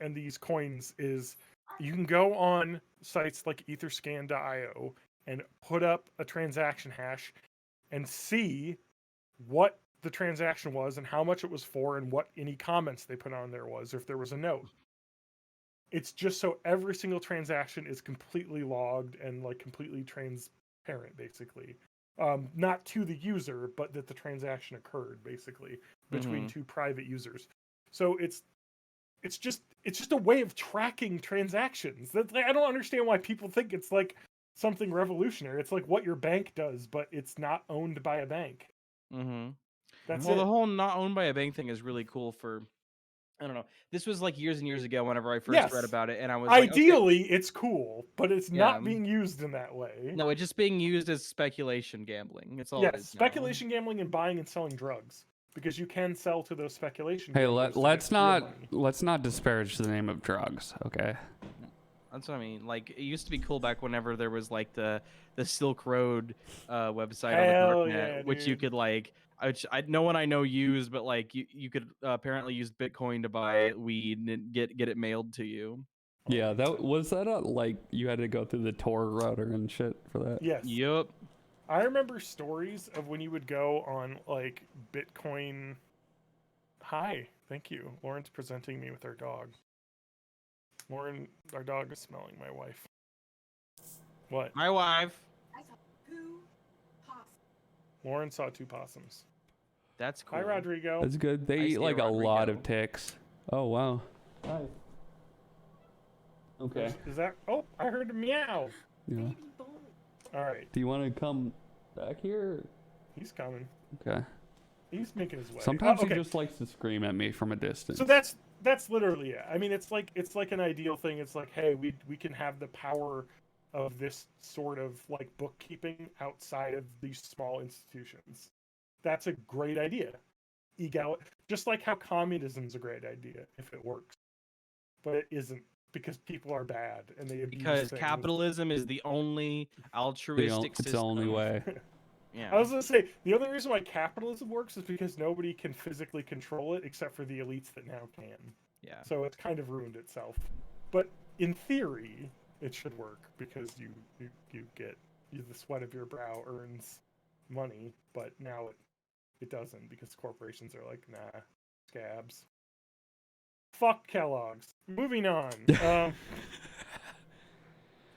these coins is you can go on sites like etherscan.io and put up a transaction hash and see what the transaction was and how much it was for and what any comments they put on there was, or if there was a note. It's just so every single transaction is completely logged and like completely transparent, basically. Not to the user, but that the transaction occurred basically between two private users. So it's just a way of tracking transactions. That I don't understand why people think it's like something revolutionary. It's like what your bank does, but it's not owned by a bank. Mm-hmm. That's well, it. the whole not owned by a bank thing is really cool for. I don't know. This was like years and years ago whenever I first read about it, and I was ideally like, okay. It's cool, but it's not being used in that way. No, it's just being used as speculation gambling. It's all. Yes, speculation gambling and buying and selling drugs, because you can sell to those speculation. Hey, let's not disparage the name of drugs, okay? That's what I mean. Like it used to be cool back whenever there was like the Silk Road website on the darknet, which you could like. No one I know used, but like you could apparently use Bitcoin to buy weed and get it mailed to you. Yeah, that like you had to go through the Tor router and shit for that. Yes. Yep. I remember stories of when you would go on like Bitcoin. Hi, thank you. Lauren's presenting me with our dog. Lauren, our dog is smelling my wife. What? My wife. I saw 2 possums. Lauren saw 2 possums. That's cool. Hi, Rodrigo. That's good. They eat like a lot of ticks. Oh, wow. Hi. Okay. Is that... Oh, I heard a meow. Yeah. All right. Do you want to come back here? He's coming. Okay. He's making his way. Sometimes okay. he just likes to scream at me from a distance. So that's literally it. I mean, it's like an ideal thing. It's like, hey, we can have the power of this sort of like bookkeeping outside of these small institutions. That's a great idea. Just like how communism's a great idea if it works, but it isn't because people are bad and they abuse Because things. capitalism is the only altruistic it's the system. only way. Yeah. I was gonna say the only reason why capitalism works is because nobody can physically control it except for the elites that now can. Yeah. So it's kind of ruined itself. But in theory, it should work because you get the sweat of your brow earns money, but now it doesn't because corporations are like, nah, scabs. Fuck Kellogg's. Moving on.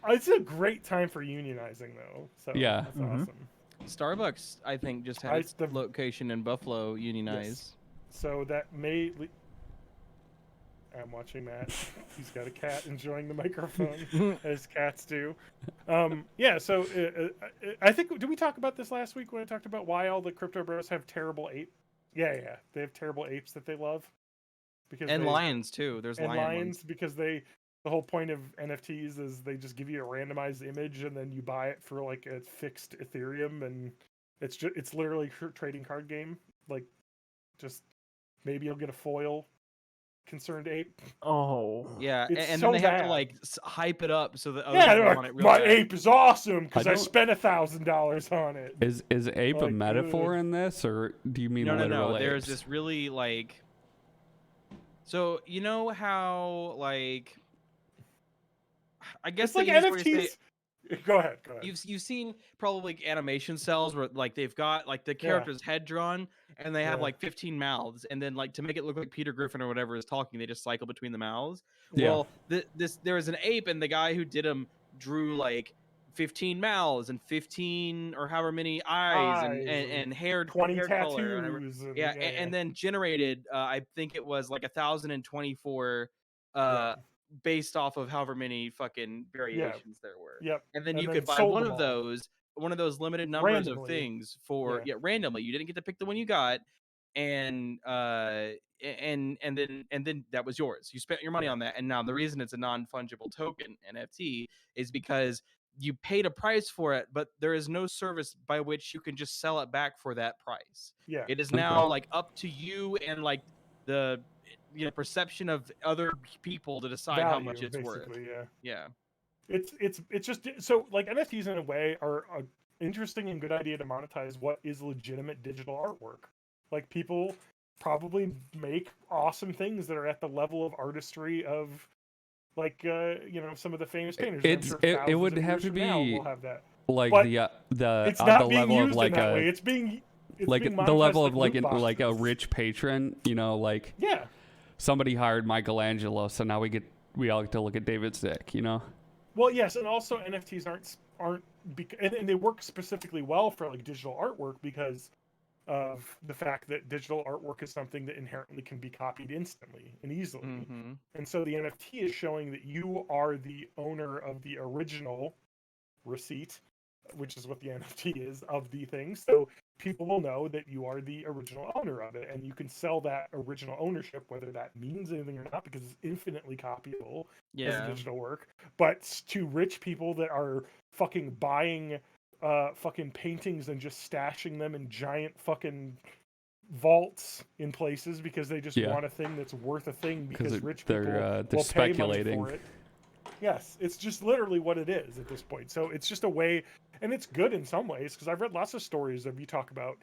It's a great time for unionizing though. So Yeah. that's awesome. Starbucks, I think, just had its location in Buffalo unionized. So that may. I'm watching Matt. He's got a cat enjoying the microphone, as cats do. Yeah. So I think did we talk about this last week when I talked about why all the crypto bros have terrible ape? Yeah. They have terrible apes that they love. And lions too. There's lions ones. because the whole point of NFTs is they just give you a randomized image and then you buy it for like a fixed Ethereum, and it's literally a trading card game. Like, just maybe you'll get a foil concerned ape. Oh. Yeah, and so then they have to bad. like hype it up so that other Yeah, people they're want it like, real my bad. ape is awesome because I don't- spent $1,000 on it. Is ape a Like, metaphor in this, or do you mean literal No. There's apes? this really like. So you know how like. I guess It's like they use where you say- NFTs. Go ahead. You've seen probably like animation cells where like they've got like the character's head drawn and they have Yeah. like 15 mouths, and then like to make it look like Peter Griffin or whatever is talking, they just cycle between the mouths. Yeah. Well, there was an ape, and the guy who did him drew like 15 mouths and 15 or however many eyes and hair 20 hair color or whatever. tattoos. Yeah, and then generated I think it was like 1,024 based off of however many fucking variations there were. Yep. And then And you then could buy sold one them of all. those limited numbers of Randomly. things for randomly. You didn't get to pick the one you got, and then that was yours. You spent your money on that. And now the reason it's a non-fungible token NFT is because you paid a price for it, but there is no service by which you can just sell it back for that price. Yeah. It is now like up to you and like the perception of other people to decide how much it's worth. Yeah. It's just so like NFTs in a way are an interesting and good idea to monetize what is legitimate digital artwork. Like, people probably make awesome things that are at the level of artistry of like some of the famous painters. It would have to be we'll have that. like But the it's not being level used of like in that a way. It's being the monetized level of like loot like a boxes. rich patron, like Yeah. somebody hired Michelangelo, so now we all get to look at David's dick, Well, yes, and also NFTs aren't and they work specifically well for like digital artwork because of the fact that digital artwork is something that inherently can be copied instantly and easily. Mm-hmm. And so the NFT is showing that you are the owner of the original receipt, which is what the NFT is, of the thing. So people will know that you are the original owner of it, and you can sell that original ownership, whether that means anything or not, because it's infinitely copyable as a digital work. But to rich people that are fucking buying fucking paintings and just stashing them in giant fucking vaults in places because they just want a thing that's worth a thing because rich people they're will speculating. pay money for it. Yes, it's just literally what it is at this point. So it's just a way, and it's good in some ways because I've read lots of stories of you talk about,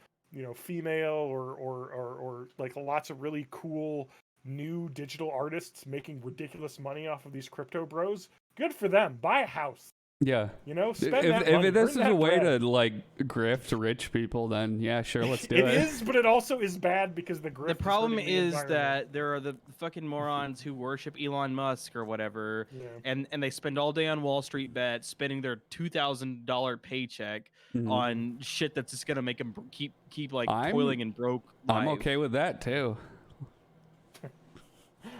female or like lots of really cool new digital artists making ridiculous money off of these crypto bros. Good for them. Buy a house. Yeah. Spend that money. If this Earn is that a way bread. to like grift rich people, then yeah, sure, let's do it. It is, but it also is bad because the grift. The problem hurting the is environment. that there are the fucking morons who worship Elon Musk or whatever, and they spend all day on Wall Street bets, spending their $2,000 paycheck on shit that's just gonna make them keep like toiling and broke. I'm okay with that too.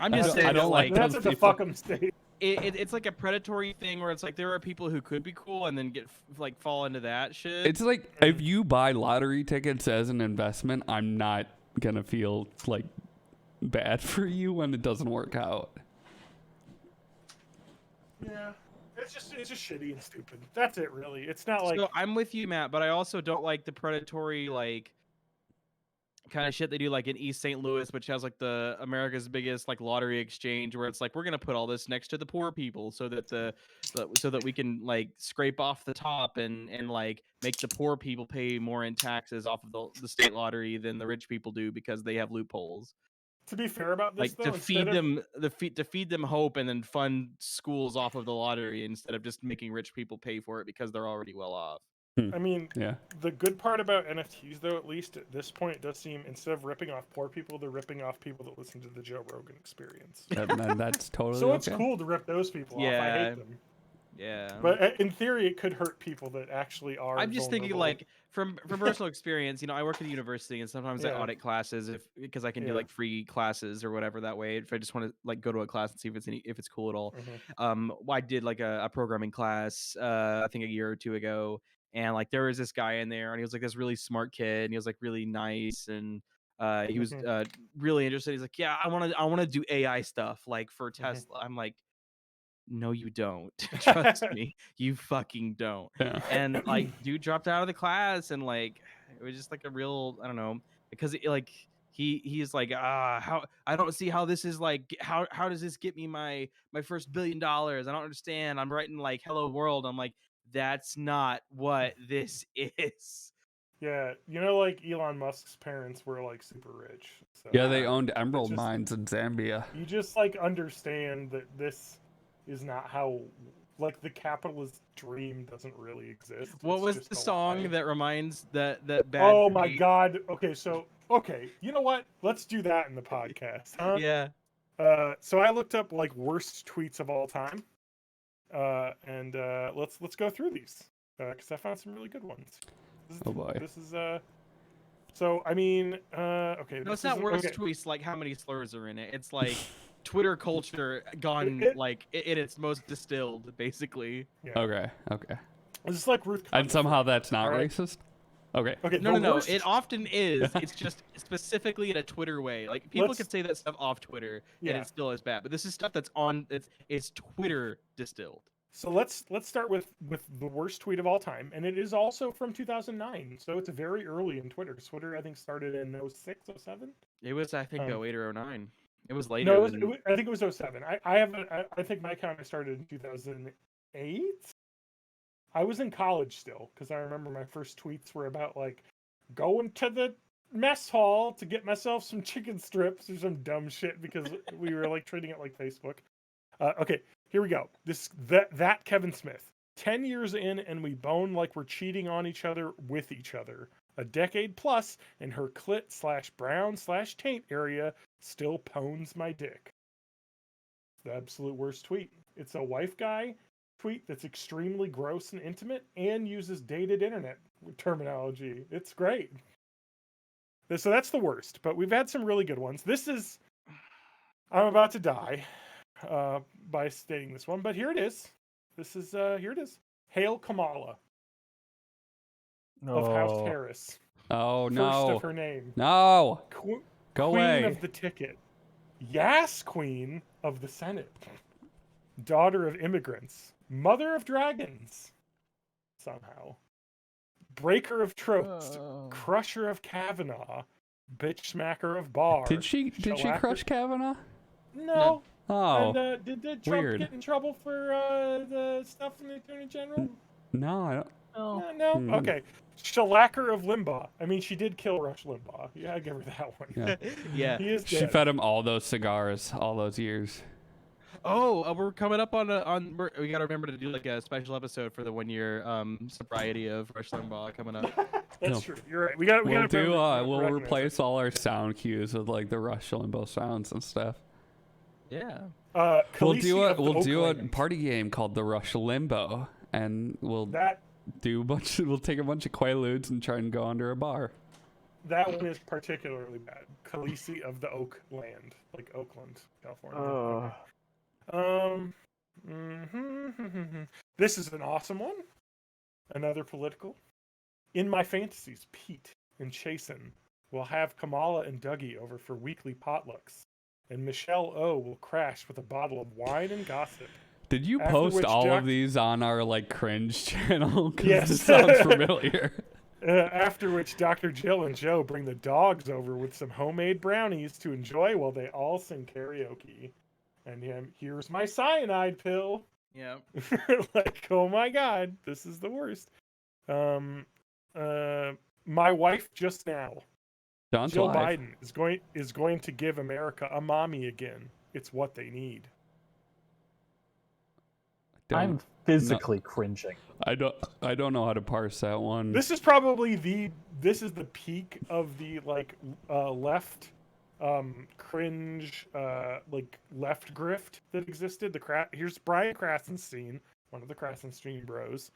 I'm just saying I don't like that's those at the people. fuck 'em state. it's like a predatory thing where it's like there are people who could be cool and then get like fall into that shit. It's like if you buy lottery tickets as an investment, I'm not gonna feel like bad for you when it doesn't work out. Yeah, it's just shitty and stupid. That's it, really. It's not like So I'm with you, Matt, but I also don't like the predatory like kind of shit they do like in East St. Louis, which has like the America's biggest like lottery exchange, where it's like we're gonna put all this next to the poor people so that so that we can like scrape off the top and like make the poor people pay more in taxes off of the state lottery than the rich people do because they have loopholes. to be fair about this Like though. to feed them to feed them hope and then fund schools off of the lottery instead of just making rich people pay for it because they're already well off. I mean, Yeah. the good part about NFTs, though, at least at this point, it does seem instead of ripping off poor people, they're ripping off people that listen to the Joe Rogan Experience. And that's totally So it's okay. cool to rip those people off. I Yeah. hate them. Yeah. But in theory, it could hurt people that actually are. I'm just thinking vulnerable. like from personal experience, you know, I work at a university and sometimes I Yeah. audit classes because I can do Yeah. like free classes or whatever that way. If I just want to like go to a class and see if it's cool at all. Mhm. I did like a programming class I think a year or two ago, and like there was this guy in there and he was like this really smart kid and he was like really nice and he was really interested. He's like, yeah, I want to do AI stuff like for Tesla. I'm like, no, you don't. Trust me, you fucking don't. Yeah. And like, dude dropped out of the class, and like, it was just like a real, I don't know, because like he's like, how I don't see how this is like, how does this get me my first $1 billion? I don't understand. I'm writing like hello world. I'm like, that's not what this is. Yeah, you know, like Elon Musk's parents were like super rich. So Yeah, they owned emerald just- mines in Zambia. You just like understand that this is not how, like, the capitalist dream doesn't really exist. What It's was just the a song lie. that reminds that bad? Oh my beat? god. Okay, you know what? Let's do that in the podcast, huh? Yeah. So I looked up like worst tweets of all time, and let's go through these because I found some really good ones. Oh boy. This is So I mean, okay. No, it's this not isn't- worst okay. tweets like how many slurs are in it. It's like Twitter culture gone like in its most distilled, basically. Yeah. Okay. Okay. This is like Ruth. And Connor's somehow tweet. that's not Alright. racist. Okay. Okay. No, the no. worst- It often is. It's just specifically in a Twitter way. Like people Let's- can say that stuff off Twitter, and Yeah. it still is bad. But this is stuff that's on. It's Twitter distilled. So let's start with the worst tweet of all time, and it is also from 2009. So it's very early in Twitter. Twitter, I think, started in 06, 07. It was, I think, Um, 08 or 09. It was later. No, than- I think it was 07. I think my account started in 2008. I was in college still because I remember my first tweets were about like going to the mess hall to get myself some chicken strips or some dumb shit because we were like treating it like Facebook. Okay, here we go. That Kevin Smith. 10 years in and we bone like we're cheating on each other with each other. A decade plus and her clit/brown/taint area still pones my dick. The absolute worst tweet. It's a wife guy tweet that's extremely gross and intimate and uses dated internet terminology. It's great. So that's the worst, but we've had some really good ones. This is, I'm about to die by stating this one, but here it is. Here it is. Hail Kamala of House Harris. Oh First no. of her name. No. Qu- Go Queen away. of the ticket. Yas Queen of the Senate. Daughter of immigrants. Mother of dragons. Somehow. Breaker of tropes. Crusher of Kavanaugh. Bitch smacker of Barr. Did she Shellacker- crush Kavanaugh? No. Oh. And did Trump weird. get in trouble for the stuff from the Attorney General? No, I don't. No. Hmm. Okay. Shellacker of Limbaugh. I mean, she did kill Rush Limbaugh. Yeah, I give her that one. Yeah. yeah. He is She dead. fed him all those cigars all those years. Oh, we're coming up on we gotta remember to do like a special episode for the 1 year sobriety of Rush Limbaugh coming up. That's No. true. You're right. We got. We'll do. We'll recognize replace all our sound cues with like the Rush Limbaugh sounds and stuff. Yeah. it. We'll Khaleesi do of the a Oakland. party game called the Rush Limbo, and we'll That we'll take a bunch of Quaaludes and try and go under a bar. that one is particularly bad. Khaleesi of the Oakland, like Oakland, California. This is an awesome one. Another political. In my fantasies, Pete and Chasen will have Kamala and Dougie over for weekly potlucks, and Michelle O will crash with a bottle of wine and gossip. Did you After post which all Doc- of these on our like cringe channel? Because Yes. this sounds familiar. After which Dr. Jill and Joe bring the dogs over with some homemade brownies to enjoy while they all sing karaoke. And here's my cyanide pill. Yeah. Like, oh my god, this is the worst. My wife just now. John's Jill live. Biden is going to give America a mommy again. It's what they need. I'm physically cringing. I don't know how to parse that one. This is probably the peak of the left cringe left grift that existed. Here's Brian Krasenstein, one of the Krasenstein bros.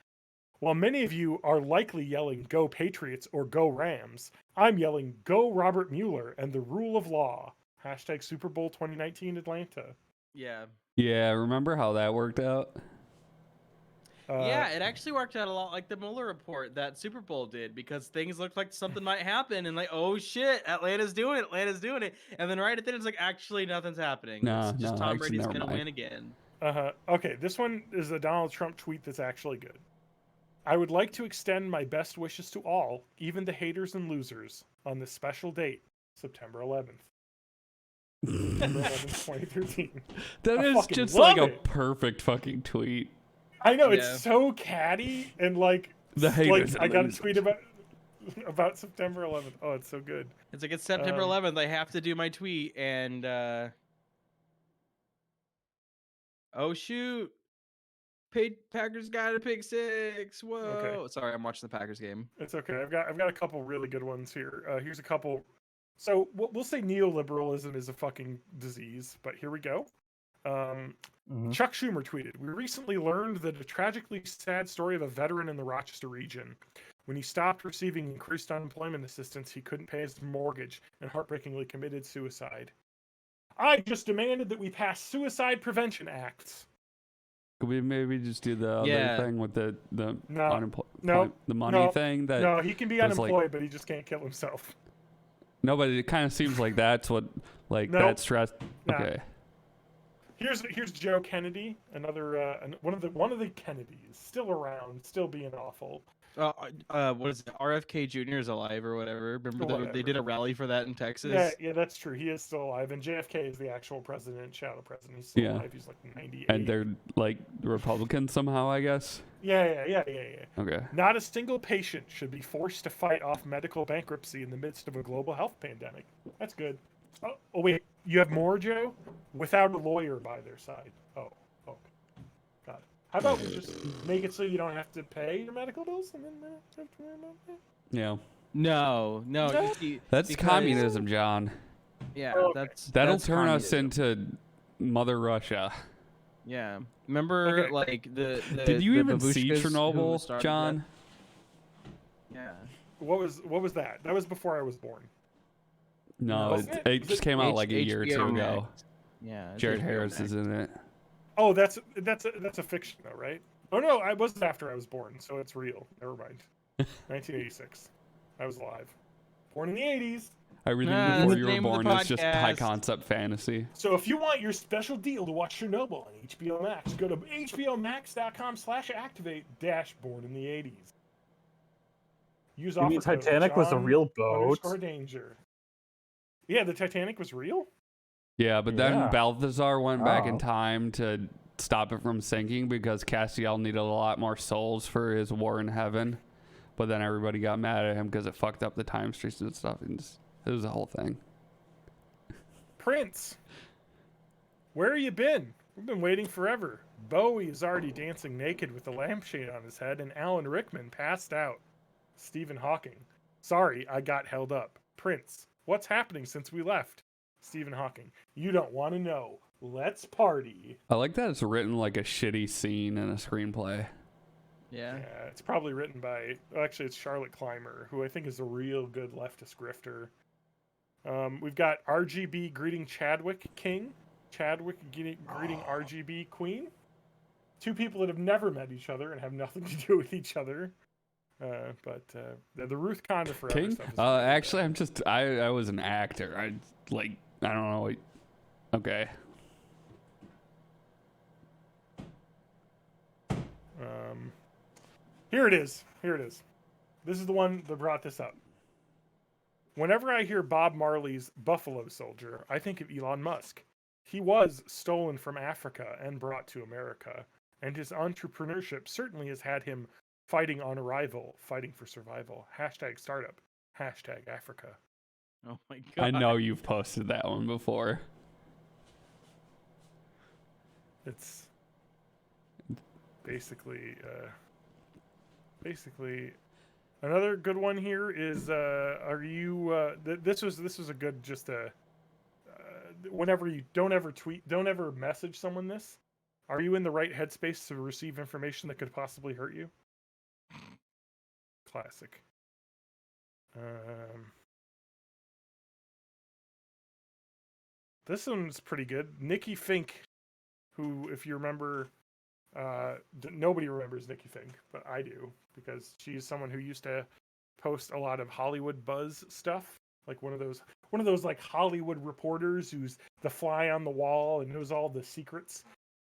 While many of you are likely yelling "Go Patriots" or "Go Rams," I'm yelling "Go Robert Mueller and the rule of law." Hashtag Super Bowl 2019 Atlanta. Yeah. Yeah, remember how that worked out? Yeah, it actually worked out a lot like the Mueller report that Super Bowl did, because things looked like something might happen, and like, oh shit, Atlanta's doing it, and then right at the end it's like, actually nothing's happening. No, It's just no, Tom actually, Brady's never gonna mind. win again. Okay, this one is a Donald Trump tweet that's actually good. I would like to extend my best wishes to all, even the haters and losers, on this special date, September 11th. September 11th, 2013. That I is fucking just love like a it. perfect fucking tweet. I know, Yeah. it's so catty, and The haters I and got a losers. tweet about September 11th. Oh, it's so good. It's like, it's September 11th, I have to do my tweet, and oh shoot, Packers got a pick six. Whoa. Okay. Sorry, I'm watching the Packers game. It's okay. I've got a couple really good ones here. Here's a couple. So we'll say neoliberalism is a fucking disease, but here we go. Chuck Schumer tweeted, "We recently learned that a tragically sad story of a veteran in the Rochester region. When he stopped receiving increased unemployment assistance, he couldn't pay his mortgage and heartbreakingly committed suicide. I just demanded that we pass suicide prevention acts." Could we maybe just do the Yeah. other thing with the No, the money thing? That No, he can be was like- unemployed, but he just can't kill himself. no, but it kind of seems like that's what like Nope. that stress. Nah. Okay, Here's Joe Kennedy, another one of the Kennedys, still around, still being awful. What is it? RFK Jr. is alive or whatever. Remember they Whatever. did a rally for that in Texas? Yeah, that's true. He is still alive, and JFK is the actual president, shadow president. He's still Yeah. alive. He's like 98. and they're like Republicans somehow, I guess. Yeah. Okay. Not a single patient should be forced to fight off medical bankruptcy in the midst of a global health pandemic. That's good. Oh wait, you have more, Joe? Without a lawyer by their side. Oh, okay. Got it. How about we just make it so you don't have to pay your medical bills and then have to worry about that? Yeah, No. You see, that's because- communism, John. Yeah, Oh, okay. That'll that's turn us communism. into Mother Russia. Yeah. Remember, Okay. like the Did you the even see babushkas who Chernobyl, started John? that? Yeah. What was that? That was before I was born. No, Wasn't it it? just came out like a year or two HBO ago. Max. Yeah. it's Jared HBO Harris Max. is in it. Oh, that's a fiction though, right? Oh no, I wasn't after I was born, so it's real. Never mind. 1986. I was alive. Born in the 80s. Everything Nah, before that's you the were name of the born is just high podcast. concept fantasy. So if you want your special deal to watch Chernobyl on HBO Max, go to hbomax.com/activate-born in the 80s. Use You mean offer code Titanic was a real boat? _danger. Yeah, the Titanic was real? Yeah, but then Yeah. Balthazar went back in Oh. time to stop it from sinking because Castiel needed a lot more souls for his war in heaven. But then everybody got mad at him because it fucked up the time streams and stuff. And it was a whole thing. Prince, where you been? We've been waiting forever. Bowie is already dancing naked with a lampshade on his head, and Alan Rickman passed out. Stephen Hawking, sorry, I got held up. Prince, what's happening since we left? Stephen Hawking, you don't want to know. Let's party. I like that it's written like a shitty scene in a screenplay. Yeah. Yeah, it's probably written by, actually, it's Charlotte Clymer, who I think is a real good leftist grifter. We've got RGB greeting Chadwick King, Chadwick greeting RGB Queen. two people that have never met each other and have nothing to do with each other. But the Ruth Conda Forever King? stuff is Actually, I was an actor. I don't know. Okay. Here it is. This is the one that brought this up. Whenever I hear Bob Marley's Buffalo Soldier, I think of Elon Musk. He was stolen from Africa and brought to America, and his entrepreneurship certainly has had him fighting on arrival, fighting for survival. # startup. # Africa. Oh my god. I know you've posted that one before. It's basically another good one here is are you this was a good just whenever you don't ever message someone this. Are you in the right headspace to receive information that could possibly hurt you? Classic. This one's pretty good. Nikki Fink, who, if you remember, nobody remembers Nikki Fink, but I do, because she's someone who used to post a lot of Hollywood buzz stuff, like one of those like Hollywood reporters who's the fly on the wall and knows all the secrets.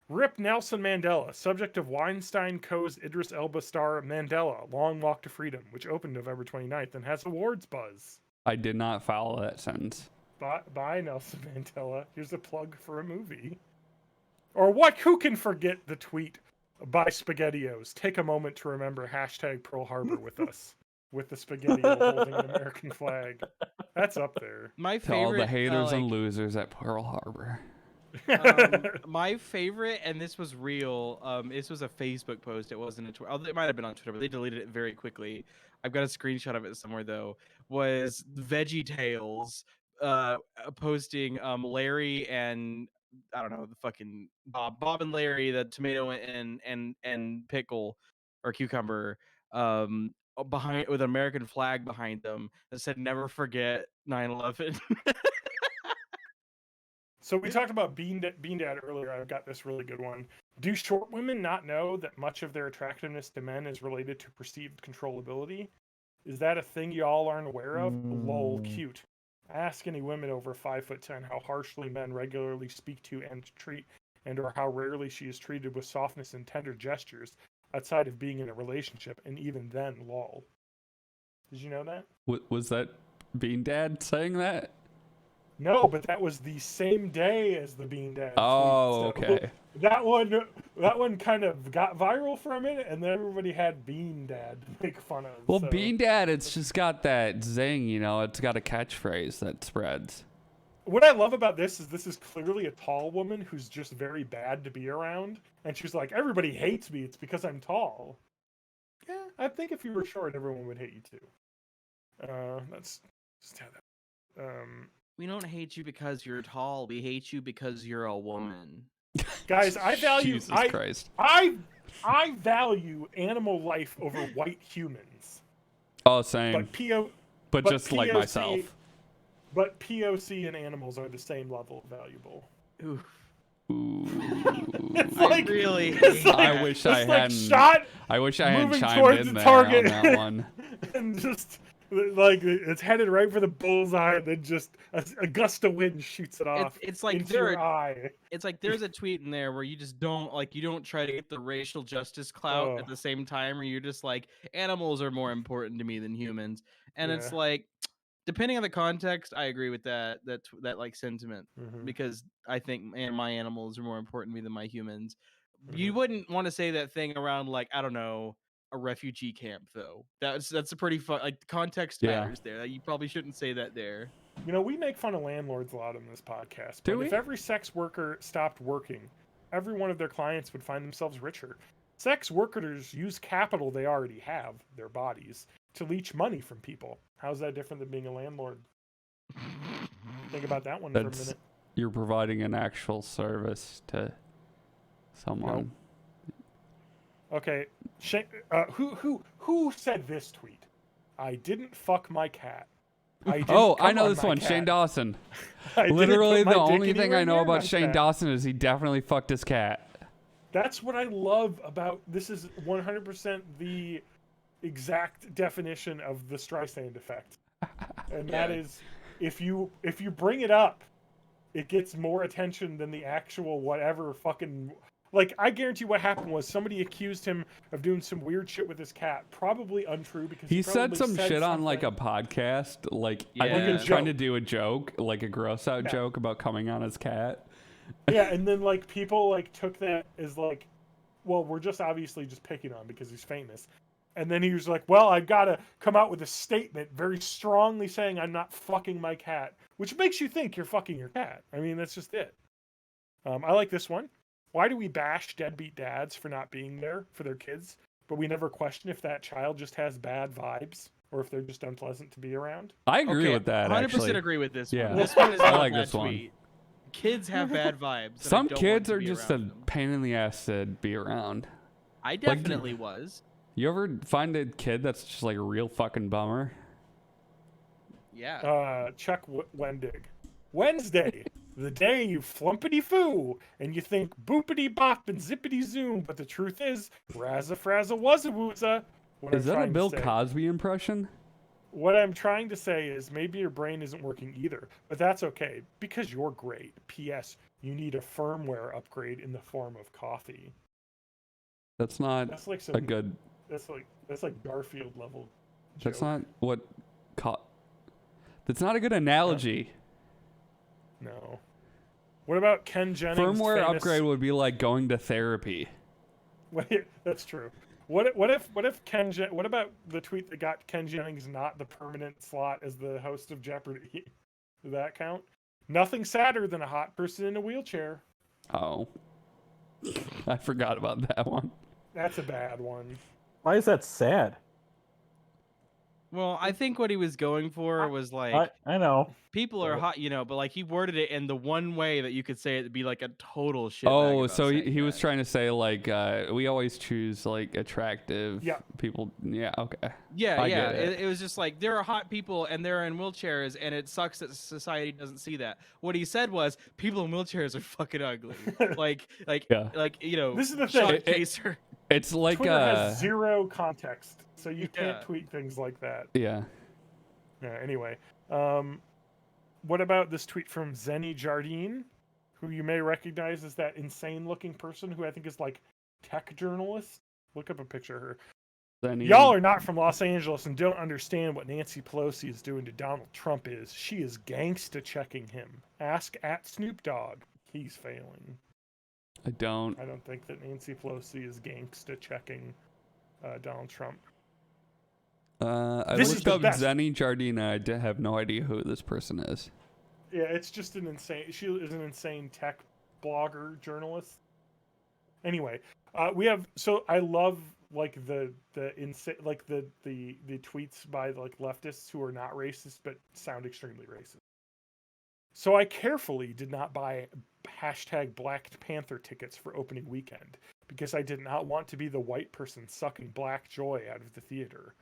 Rip Nelson Mandela, subject of Weinstein Co.'s Idris Elba star Mandela, Long Walk to Freedom, which opened November 29th and has awards buzz. I did not follow that sentence. Bye, Nelson Mandela. Here's a plug for a movie. Or what? Who can forget the tweet by SpaghettiOs? Take a moment to remember # Pearl Harbor with us. With the SpaghettiO holding an American flag. That's up there. My To all favorite, the haters and losers at Pearl Harbor. my favorite, and this was real. This was a Facebook post. It wasn't a Twitter. It might have been on Twitter, but they deleted it very quickly. I've got a screenshot of it somewhere though. Was Veggie Tales posting Larry and I don't know the fucking Bob and Larry, the tomato and pickle or cucumber behind with an American flag behind them that said "Never forget 9/11." So we talked about Bean Dad earlier. I've got this really good one. Do short women not know that much of their attractiveness to men is related to perceived controllability? Is that a thing y'all aren't aware of? Lol, cute. Ask any women over 5'10" how harshly men regularly speak to and treat, or how rarely she is treated with softness and tender gestures outside of being in a relationship, and even then, lol. Did you know that? Was that Bean Dad saying that? No, but that was the same day as the Bean Dad. Oh, tweet, so okay. That one kind of got viral for a minute, and then everybody had Bean Dad to make fun of. Well, so. Bean Dad, it's just got that zing, you know. It's got a catchphrase that spreads. What I love about this is clearly a tall woman who's just very bad to be around, and she's like, everybody hates me. It's because I'm tall. Yeah, I think if you were short, everyone would hate you too. That's just how that. We don't hate you because you're tall. We hate you because you're a woman. Guys, I value Jesus Christ. I value animal life over white humans. Oh, same. But just like POC myself. But POC and animals are the same level of valuable. Ooh. Ooh. It's like really. It's like, I wish I hadn't. Shot I wish I hadn't moving chimed towards in the there target. on that one. And just like it's headed right for the bullseye, and then just a gust of wind shoots it off. It's like into your eye. It's like there's a tweet in there where you just don't try to get the racial justice clout at the same time, where you're just like, animals are more important to me than humans, and it's like, depending on the context, I agree with that like sentiment, because I think my animals are more important to me than my humans. You wouldn't want to say that thing around, like, I don't know, a refugee camp though. That's a pretty fun, like, context matters there. You probably shouldn't say that there. You know, we make fun of landlords a lot on this podcast. Do but we? If every sex worker stopped working, every one of their clients would find themselves richer. Sex workers use capital they already have, their bodies, to leech money from people. How's that different than being a landlord? Think about that one for a minute. You're providing an actual service to someone. Okay, who said this tweet? I didn't fuck my cat. I know this one. Cat. Shane Dawson. I Literally, didn't put the my dick only thing anywhere I know near about my Shane cat. Dawson is he definitely fucked his cat. That's what I love about this. Is 100% the exact definition of the Streisand effect, and that is if you bring it up, it gets more attention than the actual whatever fucking. Like, I guarantee what happened was somebody accused him of doing some weird shit with his cat. Probably untrue because He said probably some shit on like a something. podcast. Like I Yeah. think he was Like a trying to joke. do a joke, like a gross out Yeah. joke about coming on his cat. Yeah, and then like people like took that as like, well, we're just obviously just picking on him because he's famous. And then he was like, well, I've got to come out with a statement very strongly saying I'm not fucking my cat, which makes you think you're fucking your cat. I mean, that's just it. I like this one. Why do we bash deadbeat dads for not being there for their kids, but we never question if that child just has bad vibes or if they're just unpleasant to be around? I agree with that. 100% Actually, agree with this Yeah. one. This one is I not like that this one. tweet. Kids have bad vibes. and I some don't want kids to are be just a around them. pain in the ass to be around. I definitely was. You ever find a kid that's just like a real fucking bummer? Yeah. Chuck Wendig. Wednesday, the day you flumpity foo, and you think boopity bop and zippity zoom, but the truth is, razza frazza wazza wooza. Is that a Bill Cosby impression? What I'm trying to say is maybe your brain isn't working either, but that's okay because you're great. P.S. You need a firmware upgrade in the form of coffee. That's not That's like a good. That's like Garfield level. That's joke. not what. That's not a good analogy. No. What about Ken Jennings? Firmware famous... upgrade would be like going to therapy. Wait, that's true. What if Ken? What about the tweet that got Ken Jennings not the permanent slot as the host of Jeopardy? Does that count? Nothing sadder than a hot person in a wheelchair. Oh, I forgot about that one. That's a bad one. Why is that sad? Well, I think what he was going for was like I know. people are hot, but like he worded it in the one way that you could say it to be like a total shit. Oh, so he was trying to say like we always choose like attractive Yeah. people. Yeah, okay. Yeah, I yeah. get it. It was just like there are hot people and they're in wheelchairs, and it sucks that society doesn't see that. What he said was people in wheelchairs are fucking ugly. Yeah. This is the Sean thing. Kaser. It's like Twitter has zero context, so you can't Yeah. tweet things like that. yeah. Anyway, what about this tweet from Zenny Jardine, who you may recognize as that insane-looking person who I think is like tech journalist? Look up a picture of her. Then Y'all are not from Los Angeles and don't understand what Nancy Pelosi is doing to Donald Trump is. She is gangsta checking him. Ask at Snoop Dogg. He's failing. I don't. I don't think that Nancy Pelosi is gangsta checking Donald Trump. I This is looked the up best. Zenny Jardina. I have no idea who this person is. Yeah, it's just an insane. She is an insane tech blogger journalist. Anyway, we have. So I love like the insane like the tweets by like leftists who are not racist but sound extremely racist. So I carefully did not buy hashtag Black Panther tickets for opening weekend because I did not want to be the white person sucking black joy out of the theater.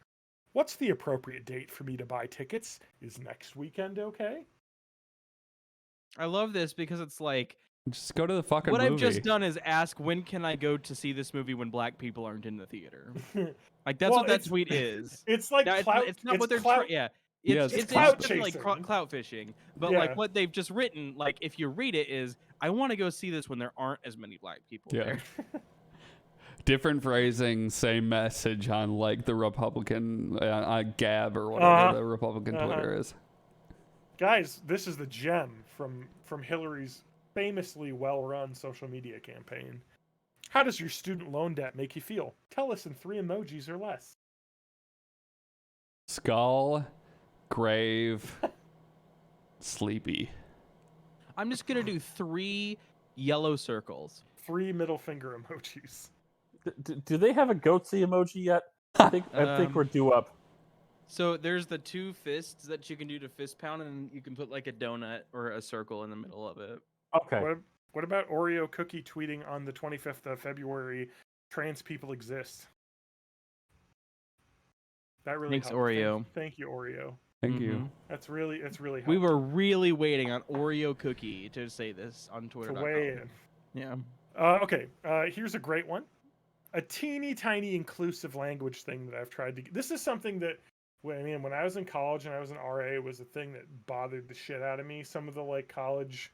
What's the appropriate date for me to buy tickets? Is next weekend okay? I love this because it's like Just go to the fucking what movie. I've just done is ask when can I go to see this movie when black people aren't in the theater. Like that's Well, what that it's- tweet is. It's like Now, clout. it's not what they're clout. yeah. Yes. It's It's clout definitely like chasing. clout fishing, but Yeah. like what they've just written, like if you read it, is I want to go see this when there aren't as many black people Yeah. there. Different phrasing, same message on like the Republican Gab or whatever the Republican Twitter is. Guys, this is the gem from Hillary's famously well-run social media campaign. How does your student loan debt make you feel? Tell us in 3 emojis or less. Skull, grave, sleepy. I'm just gonna do 3 yellow circles. 3 middle finger emojis. Do they have a goatsy emoji yet? I think we're due up. So there's the 2 fists that you can do to fist pound, and you can put like a donut or a circle in the middle of it. Okay. What about Oreo Cookie tweeting on the 25th of February, trans people exist? That really Thanks, helped. Oreo. Thank you, Oreo. Thank you. Mhm. It's really helped. We were really waiting on Oreo Cookie to say this on to Twitter.com. weigh in. Yeah. Okay, here's a great one. A teeny tiny inclusive language thing that I've tried to. This is something that, when I was in college and I was an RA, it was a thing that bothered the shit out of me. Some of the like college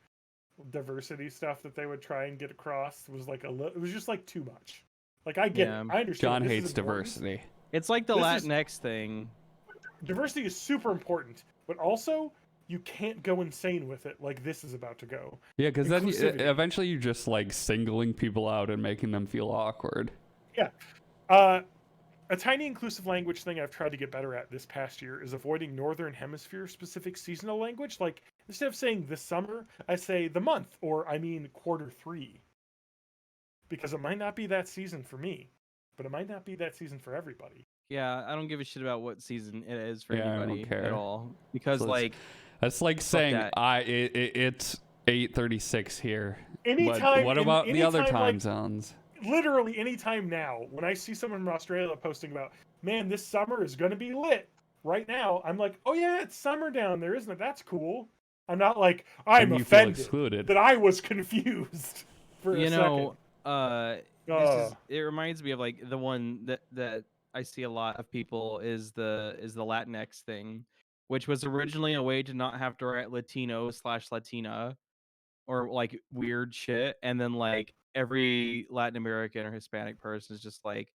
diversity stuff that they would try and get across was like it was just like too much. Like I get Yeah. it, I understand. John this is hates important. diversity. It's like the This is- Latinx thing. Diversity is super important, but also you can't go insane with it like this is about to go. Yeah, because then Inclusivity. eventually you're just like singling people out and making them feel awkward. Yeah. A tiny inclusive language thing I've tried to get better at this past year is avoiding Northern Hemisphere specific seasonal language. Like, instead of saying the summer, I say the month, or I mean Q3. Because it might not be that season for me, but it might not be that season for everybody. Yeah, I don't give a shit about what season it is for Yeah, I don't anybody care. at all. Because So like, That's like saying that. it's 8:36 here. But Anytime, what about the other anytime, time like, zones? literally anytime now, when I see someone from Australia posting about, man, this summer is going to be lit right now, I'm like, oh yeah, it's summer down there, isn't it? That's cool. I'm not like, I'm And you feel offended excluded. that I was confused for you a know, second. it reminds me of like the one that I see a lot of people is the Latinx thing, which was originally a way to not have to write Latino/Latina or like weird shit, and then like every Latin American or Hispanic person is just like,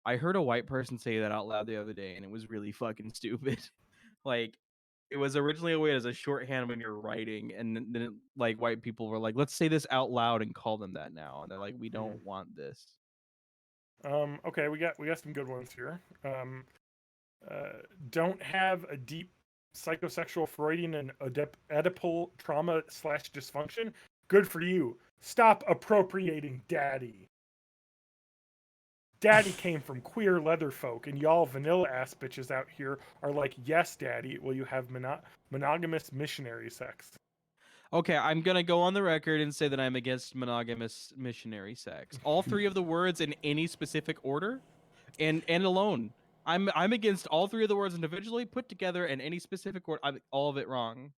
I heard a white person say that out loud the other day, and it was really fucking stupid. Like, it was originally a way as a shorthand when you're writing, and then like white people were like, let's say this out loud and call them that now, and they're like, we don't want this. Okay, we got some good ones here. Don't have a deep psychosexual Freudian and Oedipal trauma / dysfunction. Good for you. Stop appropriating daddy. Daddy came from queer leather folk, and y'all vanilla ass bitches out here are like, yes, daddy, will you have monogamous missionary sex? Okay, I'm gonna go on the record and say that I'm against monogamous missionary sex. All three of the words in any specific order, and alone. I'm against all three of the words individually, put together, in any specific word. I'm all of it wrong.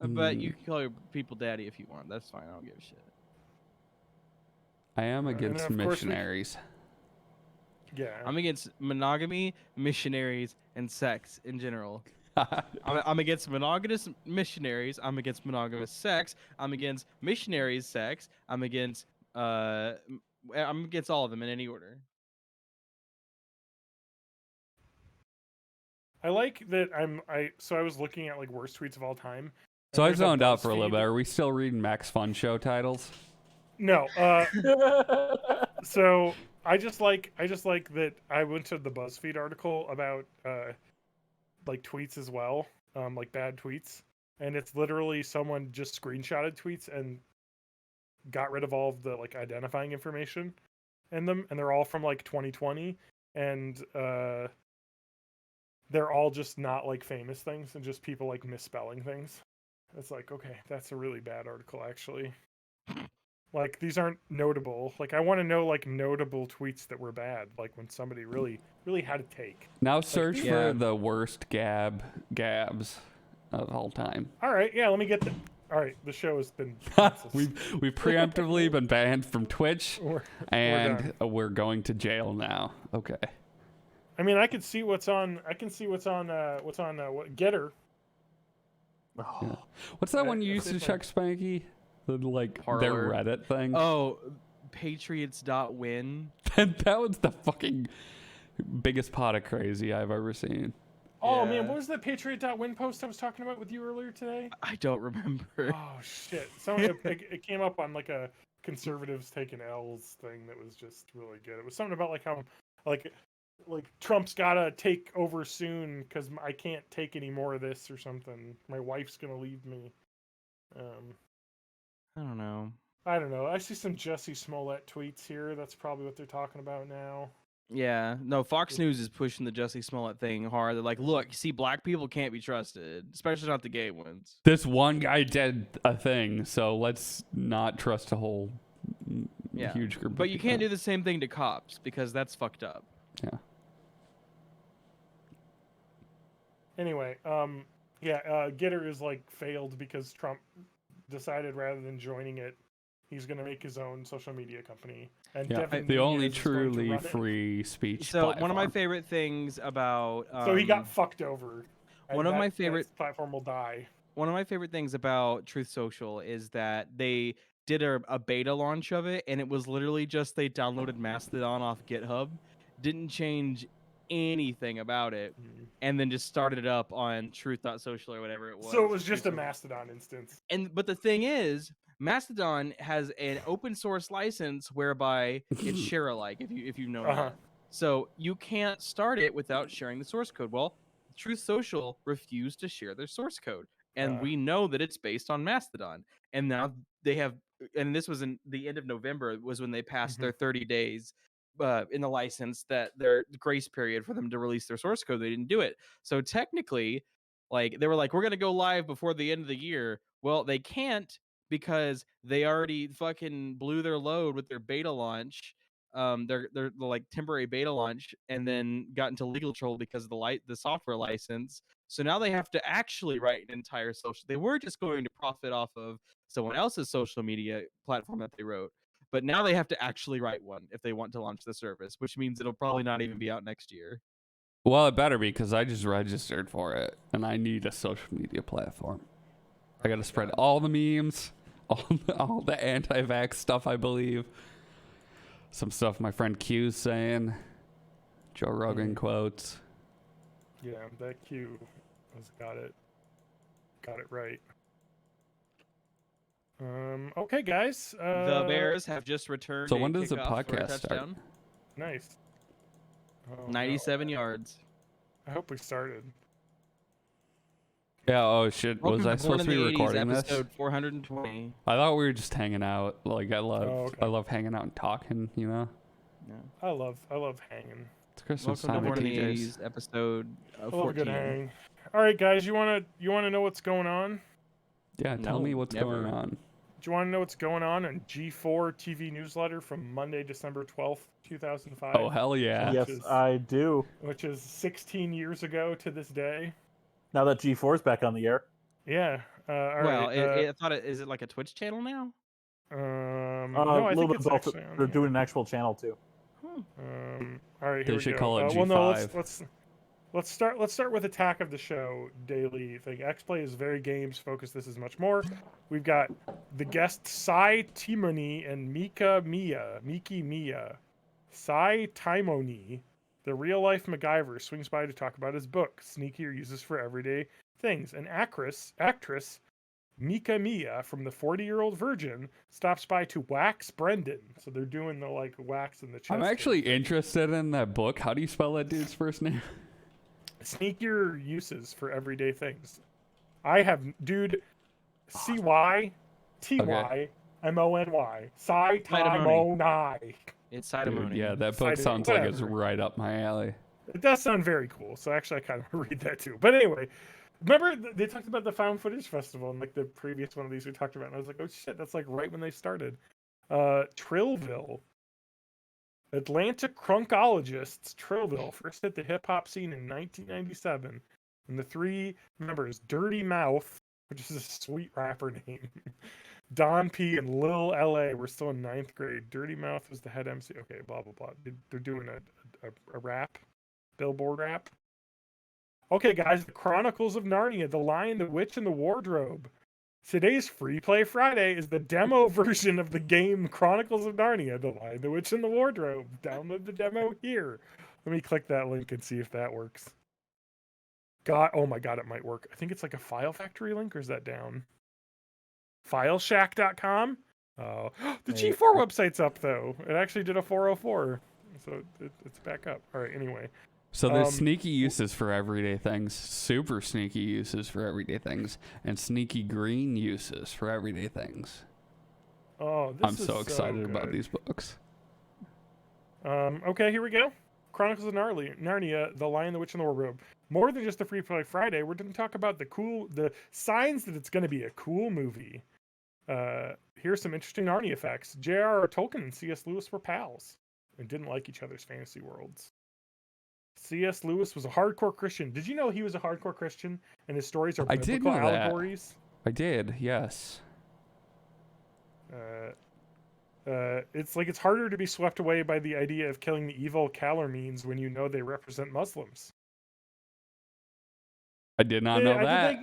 But you can call your people daddy if you want. That's fine. I don't give a shit. I am and against of course we- missionaries. Yeah. I'm against monogamy, missionaries, and sex in general. I'm against monogamous missionaries. I'm against monogamous sex. I'm against missionaries sex. I'm against all of them in any order. I like that I was looking at like worst tweets of all time. So and I there's a zoned out for a little BuzzFeed- bit. Are we still reading Max Fun Show titles? No. So I just like that I went to the BuzzFeed article about like tweets as well, like bad tweets, and it's literally someone just screenshotted tweets and got rid of all of the like identifying information in them, and they're all from like 2020, and they're all just not like famous things and just people like misspelling things. It's like, okay, that's a really bad article actually. Like, these aren't notable. Like, I want to know like notable tweets that were bad, like when somebody really had a take. Now search Yeah. for the worst gabs of all time. All right, yeah, let me get the. All right, the show has been. We've preemptively been banned from Twitch, We're and we're going to jail now. Okay. I mean, I can see what's on. I can see what's on. What Getter. Yeah. What's that one you used to it's check, Spanky? The, like their Parler. Reddit thing. Oh, Patriots.win. That was the fucking biggest pot of crazy I've ever seen. Oh Yeah. man, what was the Patriot.win post I was talking about with you earlier today? I don't remember. Oh shit! It came up on like a conservatives taking L's thing that was just really good. It was something about like how like Trump's gotta take over soon because I can't take any more of this or something. My wife's gonna leave me. I don't know. I don't know. I see some Jussie Smollett tweets here. That's probably what they're talking about now. Yeah, no, Fox News is pushing the Jussie Smollett thing hard. They're like, look, you see, black people can't be trusted, especially not the gay ones. This one guy did a thing, so let's not trust a whole huge group. But you can't do the same thing to cops because that's fucked up. Yeah. Anyway, Getter is like failed because Trump decided rather than joining it He's going to make his own social media company. And Yeah, Devin the only Nunes is going to truly run it. free speech. Yeah, platform. Devin The only Nunes is going to truly run it. free speech. So one of my platform. favorite things about So he got fucked over. one and of my that favorite platform will die. one of my favorite things about Truth Social is that they did a beta launch of it, and it was literally just they downloaded Mastodon off GitHub, didn't change anything about it, and then just started it up on Truth.social or whatever it was. So it was just a Truth Social. Mastodon instance. But the thing is, Mastodon has an open source license whereby it's share alike, if you know that. So you can't start it without sharing the source code. Well, Truth Social refused to share their source code, and we know that it's based on Mastodon. And now they have, and this was in the end of November was when they passed their 30 days in the license, that their grace period for them to release their source code. They didn't do it. So technically, like they were like, we're gonna go live before the end of the year. Well, they can't because they already fucking blew their load with their beta launch, their like temporary beta launch, and then got into legal trouble because of the software license. So now they have to actually write an entire social. They were just going to profit off of someone else's social media platform that they wrote, but now they have to actually write one if they want to launch the service, which means it'll probably not even be out next year. Well, it better be, because I just registered for it, and I need a social media platform. I got to spread all the memes, all the anti-vax stuff, I believe. Some stuff my friend Q's saying. Joe Rogan quotes. Yeah, that Q has got it right. Okay, guys. The Bears have just returned. So a when does the kickoff for a podcast start? touchdown. Nice. Oh, 97 yards. I hope we started. Yeah, oh shit. Was I supposed to be recording this? Episode 420. I thought we were just hanging out. Like, I love okay. I love hanging out and talking, you know? Yeah. I love hanging. It's Christmas Welcome to time Born at in the DJ's. 80s, episode I love a good 14. hang. All right, guys, you wanna know what's going on? Yeah, tell No, me what's never. going on. Do you want to know what's going on G4 TV newsletter from Monday, December 12th, 2005? Oh, hell yeah. Yes, I do. Which is 16 years ago to this day. Now that G4 is back on the air. Yeah. All Well, right. I thought is it like a Twitch channel now? No, I think it's actually on They're here. doing an actual channel too. All right, here They we should go. call it Well, no, G5. let's start with Attack of the Show daily thing. X-Play is very games focused. This is much more. We've got the guests Cy Timony and Miki Mia. Cy Timony, the real life MacGyver, swings by to talk about his book, Sneakier Uses for Everyday Things. And actress Mika Mia from the 40-Year-Old Virgin stops by to wax Brendan. So they're doing the like wax in the chest. I'm actually interested in that book. How do you spell that dude's first name? Sneakier Uses for Everyday Things. I have, dude, CYTYMONY. Cy-Timony. It's Dude, Cytomony. yeah, that book sounds like it's right up my alley. It does sound very cool. So actually, I kind of want to read that too. But anyway, remember they talked about the Found Footage Festival and like the previous one of these we talked about, and I was like, oh shit, that's like right when they started. Trillville. Atlanta Crunkologists, Trillville, first hit the hip hop scene in 1997. And the three members, Dirty Mouth, which is a sweet rapper name, Don P, and Lil LA were still in 9th grade. Dirty Mouth was the head MC. Okay, blah, blah, blah. They're doing a rap, billboard rap. Okay, guys, the Chronicles of Narnia, The Lion, the Witch, and the Wardrobe. Today's Free Play Friday is the demo version of the game Chronicles of Narnia, The Lion, the Witch, and the Wardrobe. Download the demo here. Let me click that link and see if that works. Oh my god, it might work. I think it's like a File Factory link, or is that down? Fileshack.com? Oh, the G4 website's up, though. It actually did a 404, so it's back up. All right, anyway. So there's sneaky uses for everyday things, super sneaky uses for everyday things, and sneaky green uses for everyday things. Oh, I'm so excited about these books. Okay, here we go. Chronicles of Narnia, The Lion, the Witch, and the Wardrobe. More than just a Free Play Friday, we're going to talk about the signs that it's going to be a cool movie. Here's some interesting Narnia facts. J.R.R. Tolkien and C.S. Lewis were pals and didn't like each other's fantasy worlds. C.S. Lewis was a hardcore Christian. Did you know he was a hardcore Christian and his stories are biblical allegories? I did, yes. It's like it's harder to be swept away by the idea of killing the evil Calormenes when you know they represent Muslims. I did not know that.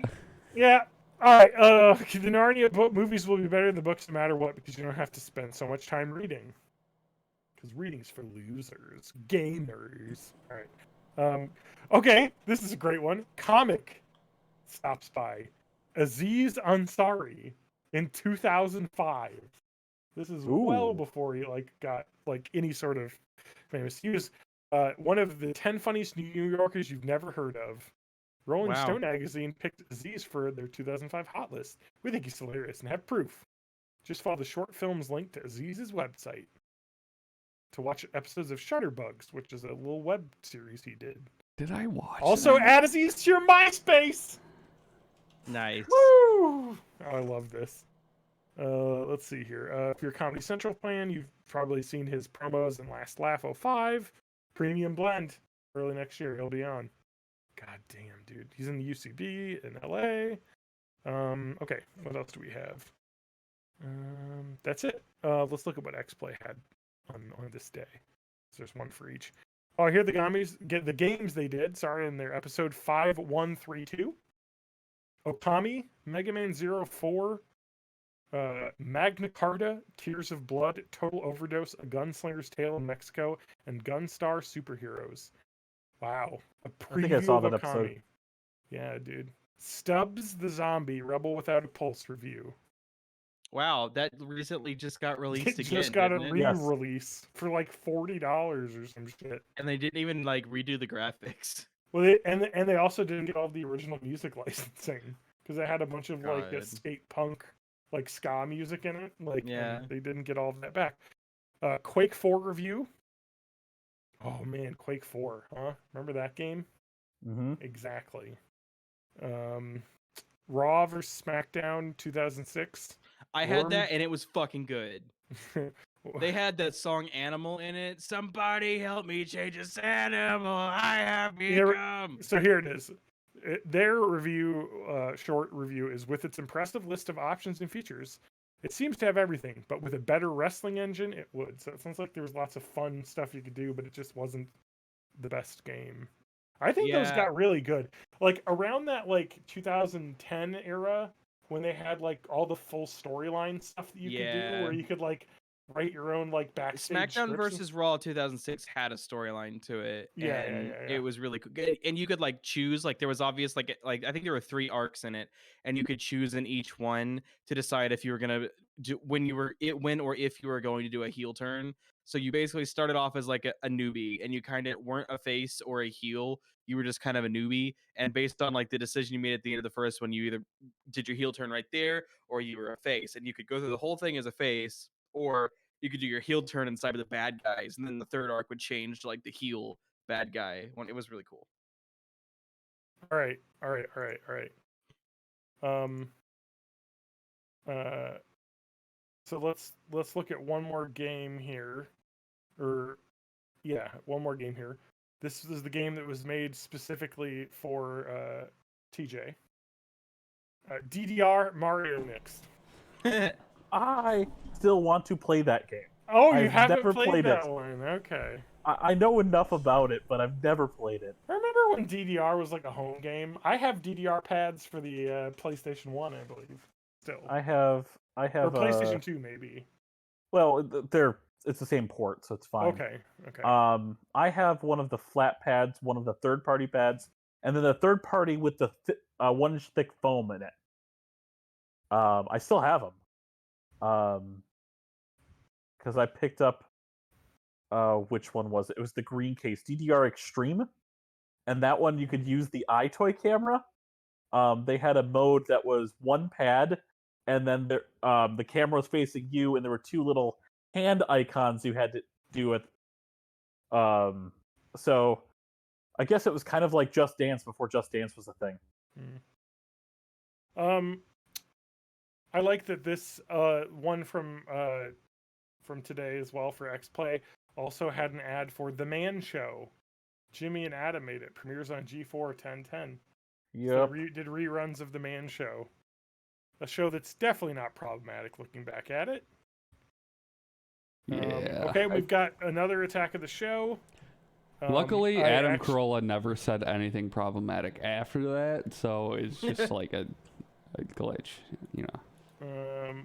Yeah. All right. The Narnia movies will be better than the books no matter what because you don't have to spend so much time reading. Because reading's for losers, gamers. All right. Okay, this is a great one. Comic stops by. Aziz Ansari in 2005. This is well Ooh. before he got any sort of famous. He was one of the 10 funniest New Yorkers you've never heard of. Rolling Wow. Stone magazine picked Aziz for their 2005 hot list. We think he's hilarious and have proof. Just follow the short films link to Aziz's website to watch episodes of Shutterbugs, which is a little web series he did. Did I watch Also, that? add Aziz to your MySpace. Nice. Woo! Oh, I love this. Let's see here. For your Comedy Central plan, you've probably seen his promos in Last Laugh 05. Premium Blend. Early next year, he'll be on. God damn, dude. He's in the UCB in LA. Okay, what else do we have? That's it. Let's look at what XPlay had on this day. So there's one for each. Oh, here get the games they did. Sorry, in their episode 5132. Okami, Mega Man 04, Magna Carta, Tears of Blood, Total Overdose, A Gunslinger's Tale in Mexico, and Gunstar Superheroes. Wow. A preview I think I saw of that Okami. episode. Yeah, dude. Stubbs the Zombie, Rebel Without a Pulse review. Wow, that recently just got released It again. just got a didn't it? Yes. re-release for like $40 or some shit. And they didn't even redo the graphics. Well, they also didn't get all the original music licensing because it had a bunch of God. skate punk, ska music in it. Yeah. And they didn't get all of that back. Quake 4 review. Oh man, Quake 4, huh? Remember that game? Mm-hmm. Exactly. Raw vs. Smackdown 2006. I had Worm- that and it was fucking good. They had that song Animal in it. Somebody help me change this animal I have become. So here it is. Their review, short review, is with its impressive list of options and features. It seems to have everything, but with a better wrestling engine, it would. So it sounds like there was lots of fun stuff you could do, but it just wasn't the best game. I think those Yeah. got really good. Around that 2010 era, when they had all the full storyline stuff that you could do, Yeah. where you could write your own backstage SmackDown scripts and- versus Raw 2006 had a storyline to it. Yeah, and yeah. It was really cool. And you could choose, there was obvious, I think there were 3 arcs in it, and you could choose in each one to decide if you were going to do, when or if you were going to do a heel turn. So you basically started off as a newbie, and you kind of weren't a face or a heel. You were just kind of a newbie. And based on the decision you made at the end of the first one, you either did your heel turn right there or you were a face. And you could go through the whole thing as a face, or you could do your heel turn inside of the bad guys, and then the third arc would change to the heel bad guy. It was really cool. All right. So let's look at one more game here, one more game here. This is the game that was made specifically for TJ. DDR Mario Mix. I still want to play that game. Oh, you I've haven't never played that it. one. Okay. I know enough about it, but I've never played it. I remember when DDR was a home game. I have DDR pads for the PlayStation 1, I believe. Still. I have or PlayStation 2 maybe. Well, it's the same port, so it's fine. Okay. I have one of the flat pads, one of the third-party pads, and then the third party with the 1-inch thick foam in it. I still have them. Because I picked up, which one was it? It was the green case, DDR Extreme, and that one you could use the iToy camera. They had a mode that was one pad, and then the camera was facing you, and there were 2 little hand icons you had to do it. So I guess it was kind of like Just Dance before Just Dance was a thing. I like that this one from today as well for XPlay also had an ad for The Man Show. Jimmy and Adam made it. Premieres on G4 1010. Yep. So did reruns of The Man Show. A show that's definitely not problematic looking back at it. Yeah. Okay, we've got another attack of the show. Luckily, I Adam actu- Carolla never said anything problematic after that, so it's just like a glitch, you know.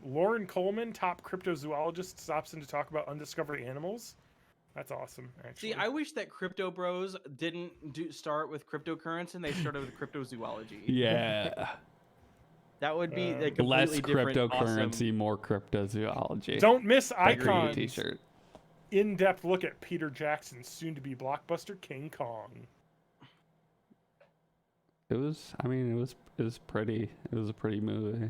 Lauren Coleman, top cryptozoologist, stops in to talk about undiscovered animals. That's awesome, actually. See, I wish that Crypto Bros didn't start with cryptocurrency and they started with cryptozoology. Yeah. That would be a Less completely different, cryptocurrency, awesome... more cryptozoology. Don't miss That could be a Icons. t-shirt. In-depth look at Peter Jackson's soon-to-be blockbuster King Kong. It was pretty. It was a pretty movie.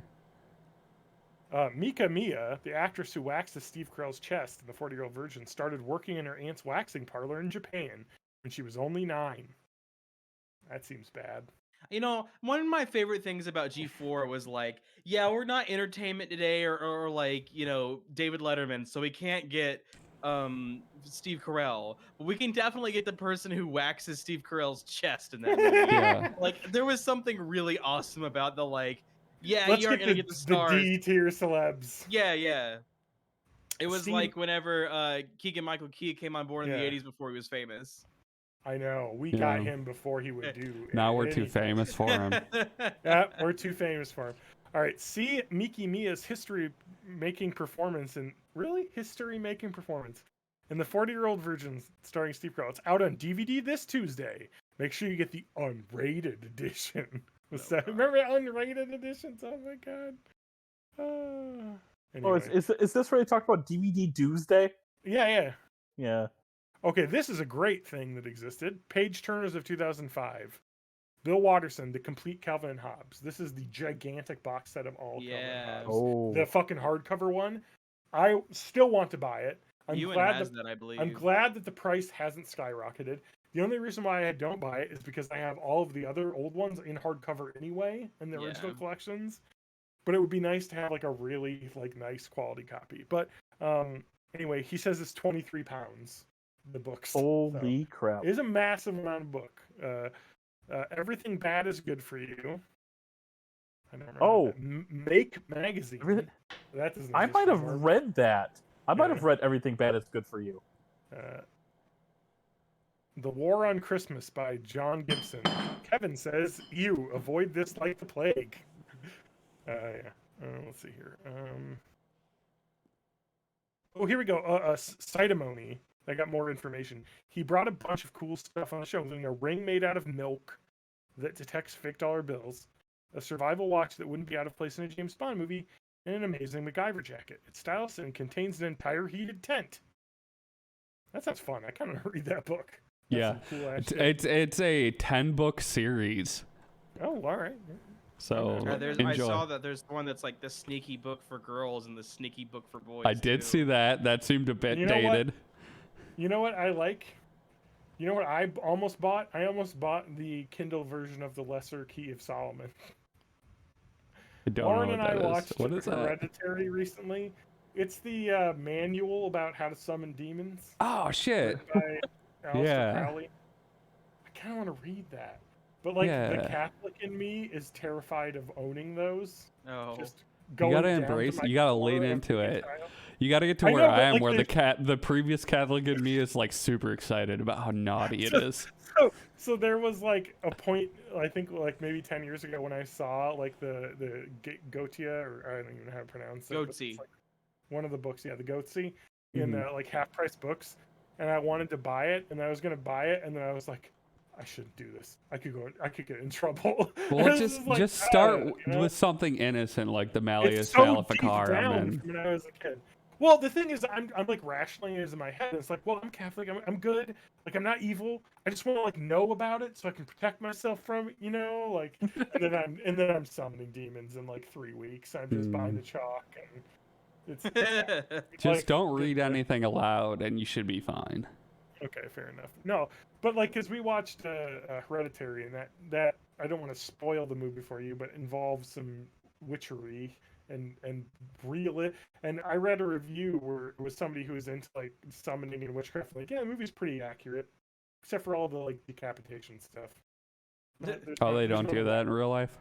Mika Mia, the actress who waxed Steve Carell's chest in The 40-Year-Old Virgin, started working in her aunt's waxing parlor in Japan when she was only 9. That seems bad. You know, one of my favorite things about G4 was like, yeah, we're not Entertainment Today or like, you know, David Letterman, so we can't get Steve Carell, but we can definitely get the person who waxes Steve Carell's chest in that movie. Yeah. Like, there was something really awesome about the like, yeah, Let's you aren't gonna get the stars. D tier celebs. Yeah. It was Steve- like whenever Keegan Michael Key came on board in the 80s before he was famous. I know. We got him before he would do. Now we're too anything. famous for him. Yeah, we're too famous for him. All right, see Miki Mia's history-making performance in history-making performance in The 40-Year-Old Virgin starring Steve Carell. It's out on DVD this Tuesday. Make sure you get the unrated edition. Remember unrated editions? Oh my god. Anyway. Oh, is this where they talk about DVD Doomsday? Yeah. Yeah. Okay, this is a great thing that existed. Page Turners of 2005. Bill Watterson, The Complete Calvin and Hobbes. This is the gigantic box set of all Calvin and Hobbes. Oh. The fucking hardcover one. I still want to buy it. I'm glad that, I believe. I'm glad that the price hasn't skyrocketed. The only reason why I don't buy it is because I have all of the other old ones in hardcover anyway, in the original collections. But it would be nice to have like a really nice quality copy. But anyway, he says it's 23 pounds. The books. Holy crap! It is a massive amount of book. Everything Bad is Good for You. I don't remember. Make Magazine. That doesn't. I might have read that. I might have read Everything Bad is Good for You. The War on Christmas by John Gibson. Kevin says, "You avoid this like the plague." Let's see here. Here we go. Cytomony. I got more information. He brought a bunch of cool stuff on the show, including a ring made out of milk that detects fake dollar bills, a survival watch that wouldn't be out of place in a James Bond movie, and an amazing MacGyver jacket. It's stylish and contains an entire heated tent. That sounds fun. I kind of want to read that book. That's Yeah, cool it's a 10-book series. Oh, all right. So I saw that there's one that's like the sneaky book for girls and the sneaky book for boys. I did see that. That seemed a bit dated. You know what I like? You know what I almost bought? I almost bought the Kindle version of The Lesser Key of Solomon. I don't Lauren know what and I that watched is. What is that? Hereditary recently. It's the manual about how to summon demons. Oh shit! By Aleister Crowley. I kind of want to read that, but the Catholic in me is terrified of owning those. No. You gotta embrace. You gotta lean into it. You gotta get to where I am, where the previous Catholic in me is super excited about how naughty it is. So there was a point, I think maybe 10 years ago, when I saw the Goetia, or I don't even know how to pronounce it. Goatsy. One of the books, the Goatsy, in half price books, and I wanted to buy it, and I was gonna buy it, and then I was like, I shouldn't do this. I could get in trouble. Well, just start with something innocent like the Malleus Maleficarum. When I was a kid. Well, the thing is, I'm rationalizing it in my head. It's well, I'm Catholic. I'm good. I'm not evil. I just want to know about it so I can protect myself from it. and then I'm summoning demons in 3 weeks. I'm just buying the chalk and it's just don't read anything aloud, and you should be fine. Okay, fair enough. No, but because we watched Hereditary, and that I don't want to spoil the movie for you, but involves some witchery and real it. And I read a review where it was somebody who was into summoning and witchcraft. The movie's pretty accurate, except for all the decapitation stuff. Oh, they don't do that in real life?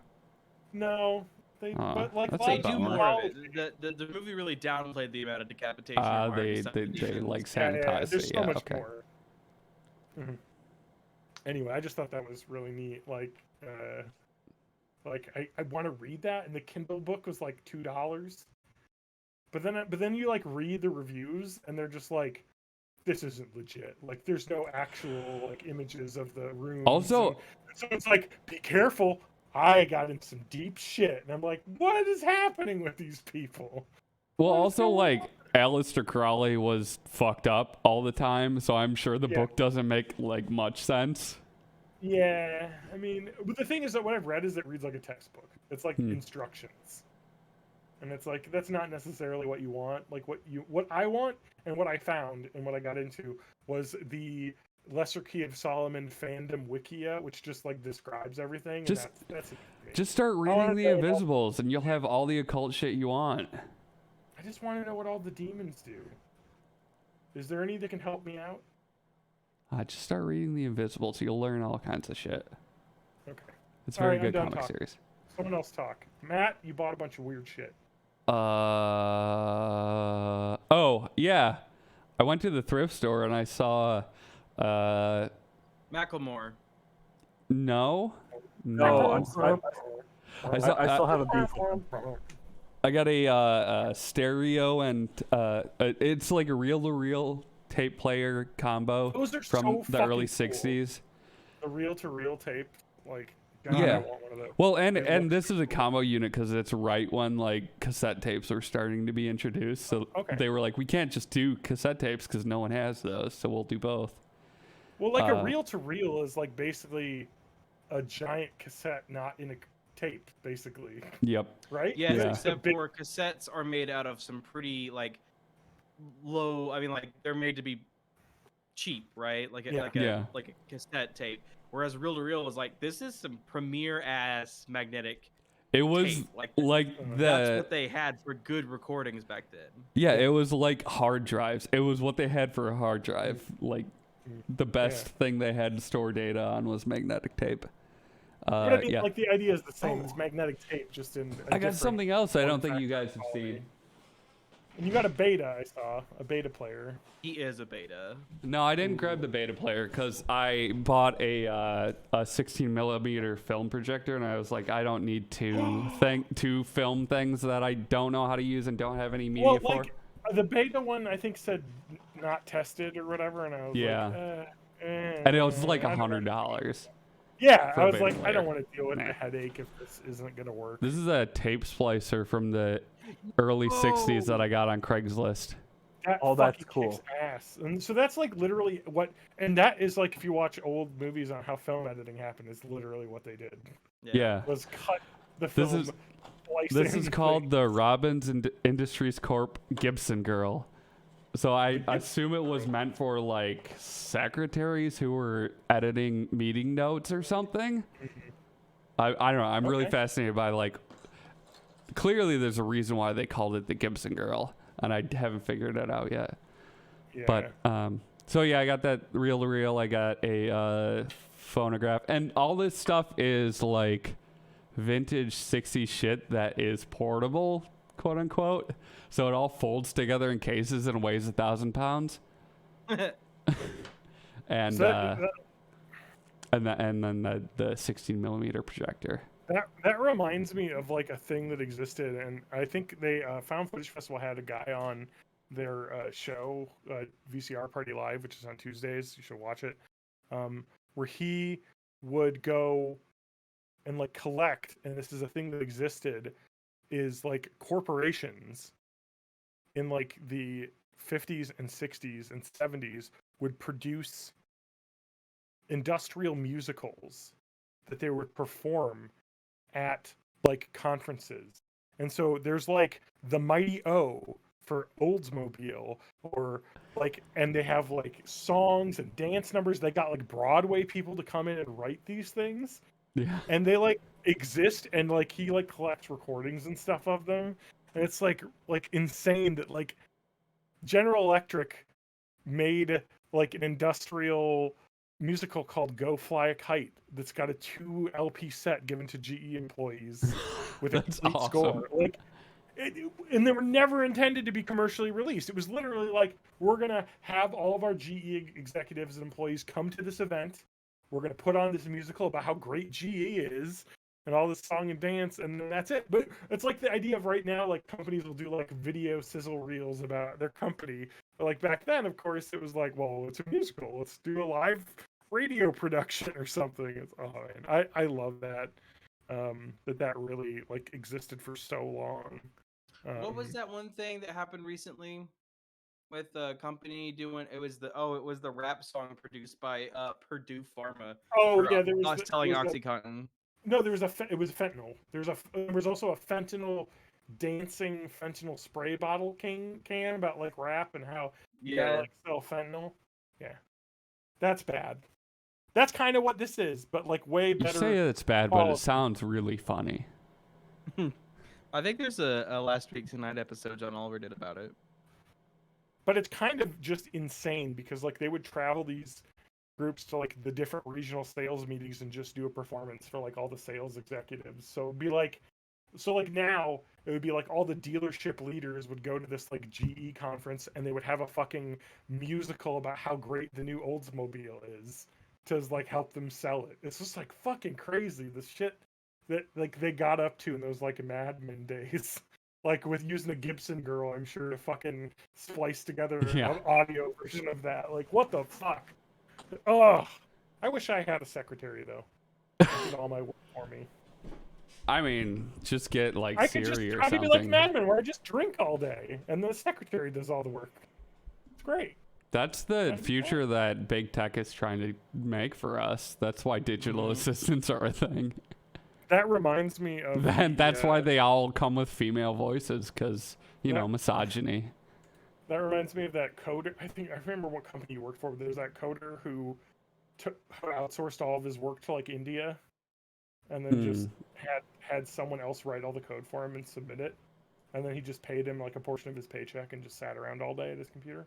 No, But like that's They a do bummer. more of it. The movie really downplayed the amount of decapitation. required They in some conditions. like yeah, sanitized there's it. so Yeah, much okay. more. Anyway, I just thought that was really neat. I want to read that, and the Kindle book was like $2. But then you like read the reviews, and they're just like, this isn't legit. Like, there's no actual like images of the rooms. Also, and so it's like, be careful. I got in some deep shit, and I'm like, what is happening with these people? well, What is also going like on? Aleister Crowley was fucked up all the time, so I'm sure the Yeah. book doesn't make like much sense. Yeah, I mean, but the thing is that what I've read is it reads like a textbook. It's like instructions, and it's like that's not necessarily what you want. Like what I want and what I found and what I got into was the Lesser Key of Solomon fandom wikia, which just like describes everything. And Just- that's it for me. Just start wanna reading the know what all- Invisibles, and you'll have all the occult shit you want. I just want to know what all the demons do. Is there any that can help me out? Just start reading the Invisibles. You'll learn all kinds of shit. Okay, It's a All very right, I'm good done comic talking. series. someone else talk. Matt, you bought a bunch of weird shit. Oh yeah, I went to the thrift store and I saw Macklemore. no. No, I still have a beef with him. I got a stereo and it's like a reel-to-reel tape player combo Those are from so the early fucking cool. 60s. The reel-to-reel tape, like, God, Yeah. I want one of those. Well, It and looks this is a cool. combo unit because it's right when like cassette tapes were starting to be introduced. So Okay. they were like, we can't just do cassette tapes because no one has those, so we'll do both. Well, like a reel-to-reel is like basically a giant cassette, not in a tape, basically, Yep. right? Yes, Yeah. except big- for cassettes are made out of some pretty like low. I mean, like they're made to be cheap, right? Like Yeah. like a cassette tape. Whereas reel to reel was like this is some premier ass magnetic It was tape. Like that's the what they had for good recordings back then. yeah, it was like hard drives. It was what they had for a hard drive. Like the best thing they had to store data on was magnetic tape. But I mean, Yeah. like the idea is the same. It's magnetic tape, just in. I got something else I don't think you guys have quality. seen. And you got a beta. I saw a beta player. He is a beta. No, I didn't grab the beta player because I bought a 16 millimeter film projector, and I was like, I don't need to film things that I don't know how to use and don't have any media Well, for. like the beta one, I think said not tested or whatever, and I was Yeah. like, And it was like I don't know. $100. Yeah, for I a was beta like, I don't player. want to deal with Nah. the headache if this isn't gonna work. This is a tape splicer from the early 60s that I got on Craigslist. That Oh, that's fucking cool. kicks ass. And so that's like literally what, and that is like if you watch old movies on how film editing happened, is literally what they did. Yeah. Was cut the This film. is- slice This it is and called the Robbins Industries Corp Gibson Girl. So I assume it was meant for like secretaries who were editing meeting notes or something. I don't know. I'm really Okay. fascinated by like clearly there's a reason why they called it the Gibson Girl, and I haven't figured it out yet. Yeah. But so yeah, I got that reel to reel. I got a phonograph, and all this stuff is like vintage 60s shit that is portable, quote unquote. So it all folds together in cases and weighs 1,000 pounds. And So and then the 16 millimeter projector. that reminds me of like a thing that existed, and I think they Found Footage Festival had a guy on their show, VCR Party Live, which is on Tuesdays. You should watch it. Where he would go and like collect, and this is a thing that existed, is like corporations in like the 50s and 60s and 70s would produce industrial musicals that they would perform at like conferences. And so there's like the Mighty O for Oldsmobile, or like, and they have like songs and dance numbers. They got like Broadway people to come in and write these things, Yeah. and they like exist, and like he like collects recordings and stuff of them. And it's like insane that like General Electric made like an industrial musical called "Go Fly a Kite" that's got a 2 LP set given to GE employees with a That's complete awesome. score. Like, and they were never intended to be commercially released. It was literally like, we're gonna have all of our GE executives and employees come to this event. We're gonna put on this musical about how great GE is, and all this song and dance, and then that's it. But it's like the idea of right now, like companies will do like video sizzle reels about their company. But like back then, of course, it was like, well, it's a musical. Let's do a live radio production or something. It's, oh man, I love that. That really like existed for so long. What was that one thing that happened recently with the company doing? It was the rap song produced by Purdue Pharma. Oh for, yeah, there was us the, selling was the- OxyContin. no, there was it was fentanyl. There was also a fentanyl dancing fentanyl spray bottle can about like rap and how you gotta Yeah, like sell fentanyl. Yeah, that's bad. That's kind of what this is, but like way You better. say it's bad, but it quality. sounds really funny. I think there's a Last Week Tonight episode John Oliver did about it. But it's kind of just insane because like they would travel these groups to like the different regional sales meetings and just do a performance for like all the sales executives. So it'd be like, now it would be like all the dealership leaders would go to this like GE conference and they would have a fucking musical about how great the new Oldsmobile is to like help them sell it. It's just like fucking crazy, the shit that like they got up to in those like Mad Men days. Like with using a Gibson Girl, I'm sure, to fucking splice together Yeah. an audio version of that. Like, what the fuck? Oh, I wish I had a secretary though. That did all my work for me. I mean, just get like I could just Siri or I could something. be like Mad Men, where I just drink all day, and the secretary does all the work. It's great. That's the That'd be future that big tech is trying to make for us. That's why digital assistants are a thing. That reminds me of. That's why they all come with female voices, because, Yeah. misogyny. That reminds me of that coder. I remember what company he worked for, but there's that coder who outsourced all of his work to like India, and then just had someone else write all the code for him and submit it, and then he just paid him like a portion of his paycheck and just sat around all day at his computer.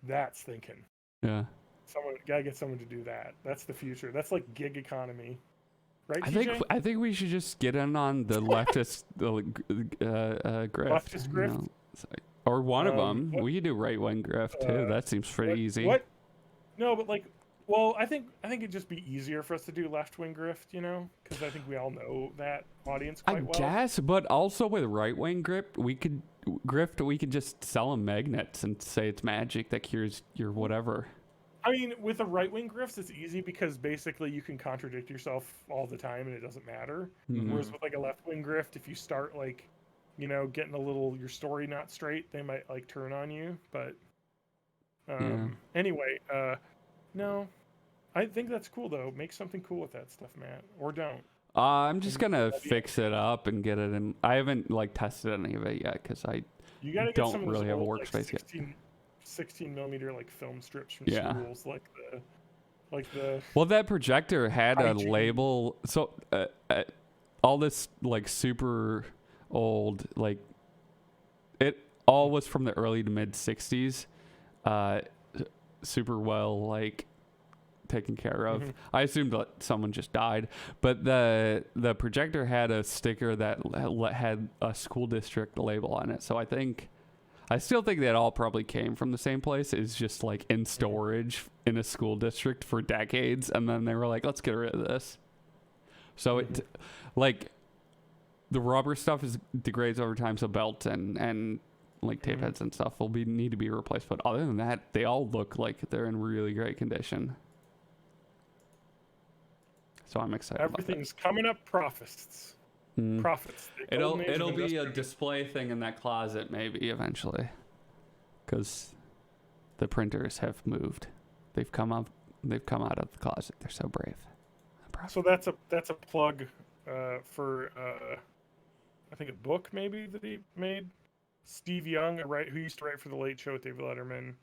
That's thinking. Yeah. Gotta get someone to do that. That's the future. That's like gig economy, right? I think we should just get in on the leftist grift. Leftist grift? Or one of them. what- We could do right wing grift too. That seems pretty easy. What? No, but like, well, I think it'd just be easier for us to do left wing grift, because I think we all know that audience I quite well. guess, but also with right wing grift, we could just sell them magnets and say it's magic that cures your whatever. I mean, with a right wing grift, it's easy because basically you can contradict yourself all the time and it doesn't matter. Mhm. Whereas with like a left wing grift, if you start like, getting a little your story not straight, they might like turn on you. But anyway, no, I think that's cool though. Make something cool with that stuff, Matt, or don't. I'm just gonna fix it up and get it in. I haven't like tested any of it yet because I You gotta get don't some of those really have a old, workspace yet. 16 millimeter like film strips from Yeah. schools, like the. Well, that projector had a Hygiene. label. So all this like super old, like it all was from the early to mid 60s. Super well like taken care of. I assumed that someone just died, but the projector had a sticker that had a school district label on it. So I still think that all probably came from the same place. It's just like in storage in a school district for decades, and then they were like, let's get rid of this. So it like the rubber stuff degrades over time, so belts and like tape heads and stuff will need to be replaced. But other than that, they all look like they're in really great condition. So I'm excited. Everything's coming up. Profits. Profits. The golden age of It'll be a industrial- display thing in that closet maybe eventually, because the printers have moved. They've come out of the closet. They're so brave. So that's a plug for I think a book maybe that he made. Steve Young, who used to write for The Late Show with David Letterman,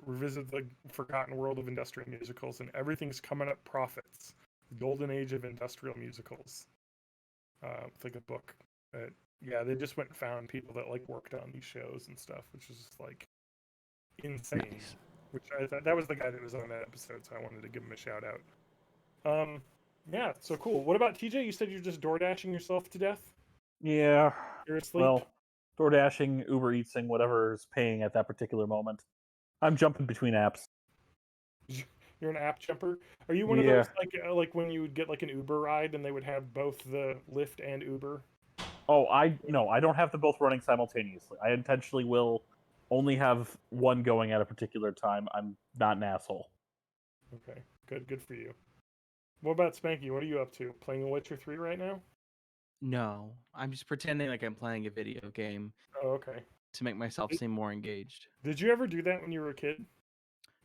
revisited the forgotten world of industrial musicals, and everything's coming up. Profits, the golden age of industrial musicals. It's like a book. They just went and found people that like worked on these shows and stuff, which is just like insane. Nice. which I thought that was the guy that was on that episode, so I wanted to give him a shout out. Yeah, so cool. What about TJ? You said you're just door dashing yourself to death. Yeah. You're asleep. Well, door dashing, Uber Eatsing, whatever's paying at that particular moment. I'm jumping between apps. You're an app jumper. Are you one of those like when you would get like an Uber ride and they would have both the Lyft and Uber? Oh, no, I don't have them both running simultaneously. I intentionally will only have one going at a particular time. I'm not an asshole. Okay, good for you. What about Spanky? What are you up to? Playing The Witcher 3 right now? No, I'm just pretending like I'm playing a video game Oh, okay. to make myself seem more engaged. Did you ever do that when you were a kid?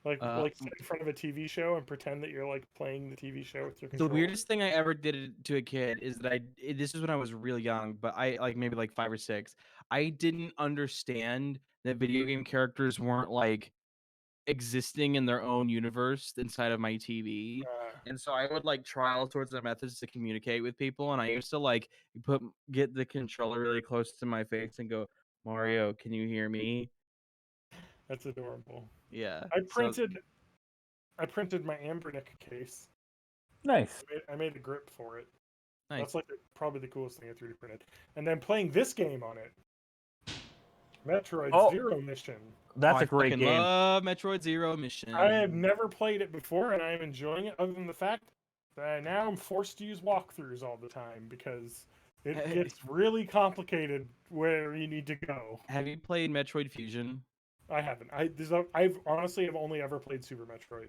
Like Uh, sit in front of a TV show and pretend that you're like playing the TV show with your The controller? weirdest thing I ever did to a kid is that this is when I was real young, but I like maybe like 5 or 6. I didn't understand that video game characters weren't like existing in their own universe inside of my TV. And so I would like try all sorts of methods to communicate with people, and I used to like get the controller really close to my face and go, "Mario, can you hear me?" That's adorable. Yeah. I So printed my Ambernick case. Nice. I made a grip for it. nice. That's like probably the coolest thing I 3D printed. And then playing this game on it, Metroid Zero Mission. That's I a great fucking game. love Metroid Zero Mission. I have never played it before, and I am enjoying it. Other than the fact that now I'm forced to use walkthroughs all the time because it gets really complicated where you need to go. Have you played Metroid Fusion? I haven't. I've honestly have only ever played Super Metroid.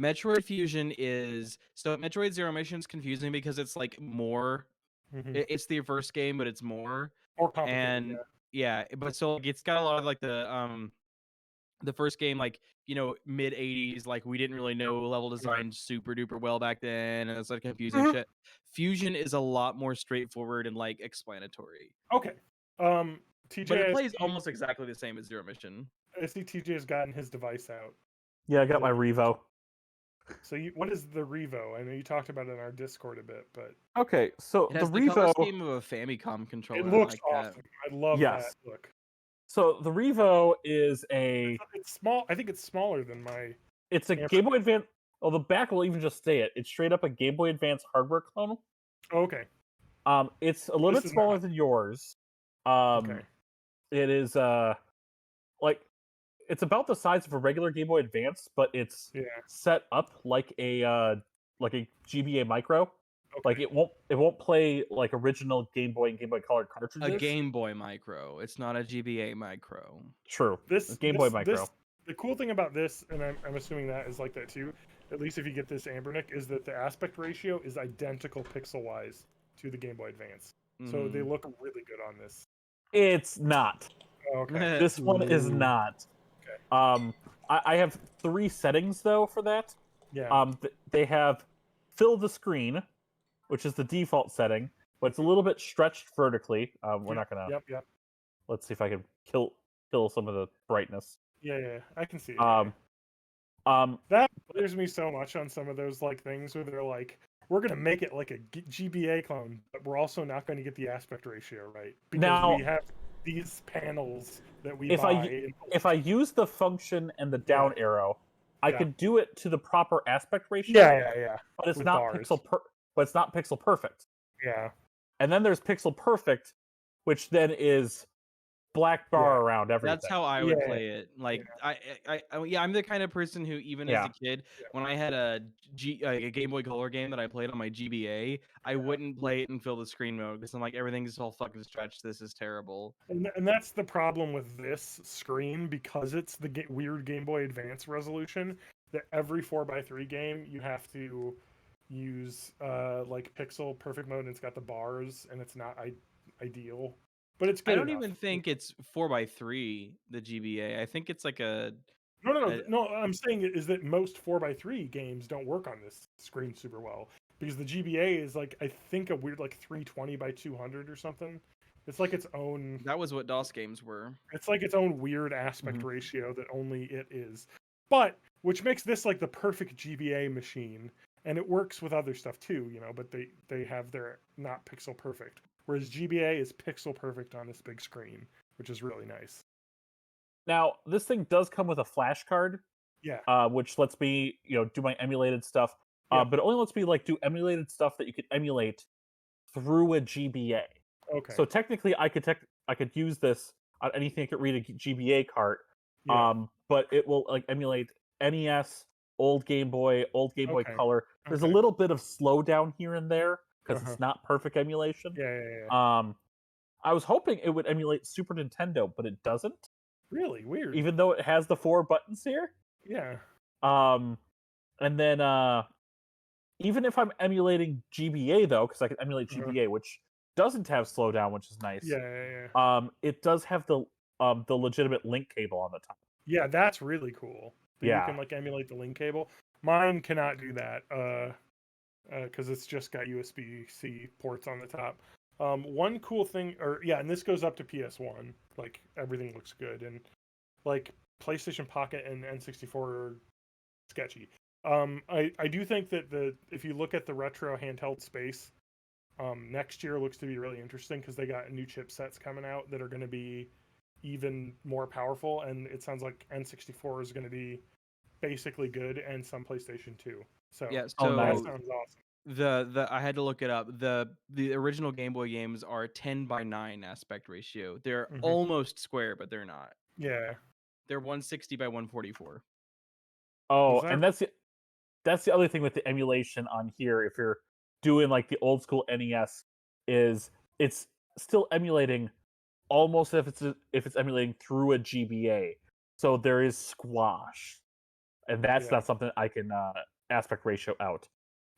Metroid Fusion is so Metroid Zero Mission is confusing because it's like more. It's the first game, but it's more complicated. and yeah, but so like, it's got a lot of like the first game, like, you know, mid 80s, like we didn't really know level design super duper well back then, and it's like confusing shit. Fusion is a lot more straightforward and like explanatory. Okay. TJ, But it plays almost exactly the same as Zero Mission. I see TJ has gotten his device out. Yeah, I got my Revo. So what is the Revo? I know you talked about it in our Discord a bit, but Okay, so It has the the color Revo. scheme of a Famicom controller. it looks like awesome. that. I love Yes. that look. So the Revo is It's small. I think it's smaller than my. it's a Yeah. Game Boy Advance. Oh, the back will even just say it. It's straight up a Game Boy Advance hardware clone. Oh, okay. It's a little This bit is smaller not. than yours. Okay. It is like it's about the size of a regular Game Boy Advance, but it's Yeah. set up like a GBA Micro. Okay. Like it won't play like original Game Boy and Game Boy Color cartridges. A Game Boy Micro. It's not a GBA Micro. True. This Game Boy Micro. The cool thing about this, and I'm assuming that is like that too, at least if you get this Ambernick, is that the aspect ratio is identical pixel-wise to the Game Boy Advance. So they look really good on this. It's not. Oh, okay. This one is not. Okay. I have 3 settings though for that. Yeah. They have fill the screen, which is the default setting, but it's a little bit stretched vertically. We're not gonna. Yep. Let's see if I can kill some of the brightness. Yeah. I can see it. That bothers me so much on some of those like things where they're like, we're gonna make it like a GBA clone, but we're also not going to get the aspect ratio right because Now- we have these panels that we if buy. if I use the function and the down arrow, I Yeah. could do it to the proper aspect ratio. Yeah. But it's with not bars. but it's not pixel perfect. Yeah. And then there's pixel perfect, which then is black bar Yeah. around everything. That's how I would Yeah. play it. Like I'm the kind of person who even as Yeah. a kid, when I had a Game Boy Color game that I played on my GBA, I wouldn't play it in fill the screen mode because I'm like everything's all fucking stretched. This is terrible. And that's the problem with this screen because it's the weird Game Boy Advance resolution. That every 4x3 game you have to use like pixel perfect mode, and it's got the bars, and it's not ideal. But it's good. I don't enough. even think it's 4x3 the GBA. I think it's like a No. I'm saying is that most 4x3 games don't work on this screen super well because the GBA is like I think a weird like 320 by 200 or something. It's like its own. that was what DOS games were. It's like its own weird aspect ratio that only it is. But which makes this like the perfect GBA machine, and it works with other stuff too, but they have their not pixel perfect. Whereas GBA is pixel perfect on this big screen, which is really nice. Now, this thing does come with a flash card, Yeah. which lets me, do my emulated stuff. Yeah. But it only lets me do emulated stuff that you can emulate through a GBA. Okay. So technically, I could use this on anything that could read a GBA cart. Yeah. But it will emulate NES, old Game Boy Okay. Color. There's a Okay. little bit of slowdown here and there because Uh-huh. it's not perfect emulation. Yeah. I was hoping it would emulate Super Nintendo, but it doesn't. Really weird. Even though it has the 4 buttons here. Yeah. And then even if I'm emulating GBA though, because I can emulate GBA, which doesn't have slowdown, which is nice. Yeah. It does have the legitimate link cable on the top. Yeah, that's really cool. That Yeah. You can emulate the link cable. Mine cannot do that because it's just got USB-C ports on the top. One cool thing, and this goes up to PS1. Like everything looks good, and like PlayStation Pocket and N64 are sketchy. I do think that if you look at the retro handheld space, next year looks to be really interesting because they got new chipsets coming out that are going to be even more powerful, and it sounds like N64 is going to be basically good, and some PlayStation 2. So Yeah, that so nice. sounds awesome. the I had to look it up. The original Game Boy games are 10:9 aspect ratio. They're almost square, but they're not. Yeah. They're 160 by 144. Oh, that- and that's the other thing with the emulation on here. If you're doing like the old school NES, is it's still emulating almost if it's emulating through a GBA. So there is squash, and that's not something I can aspect ratio out.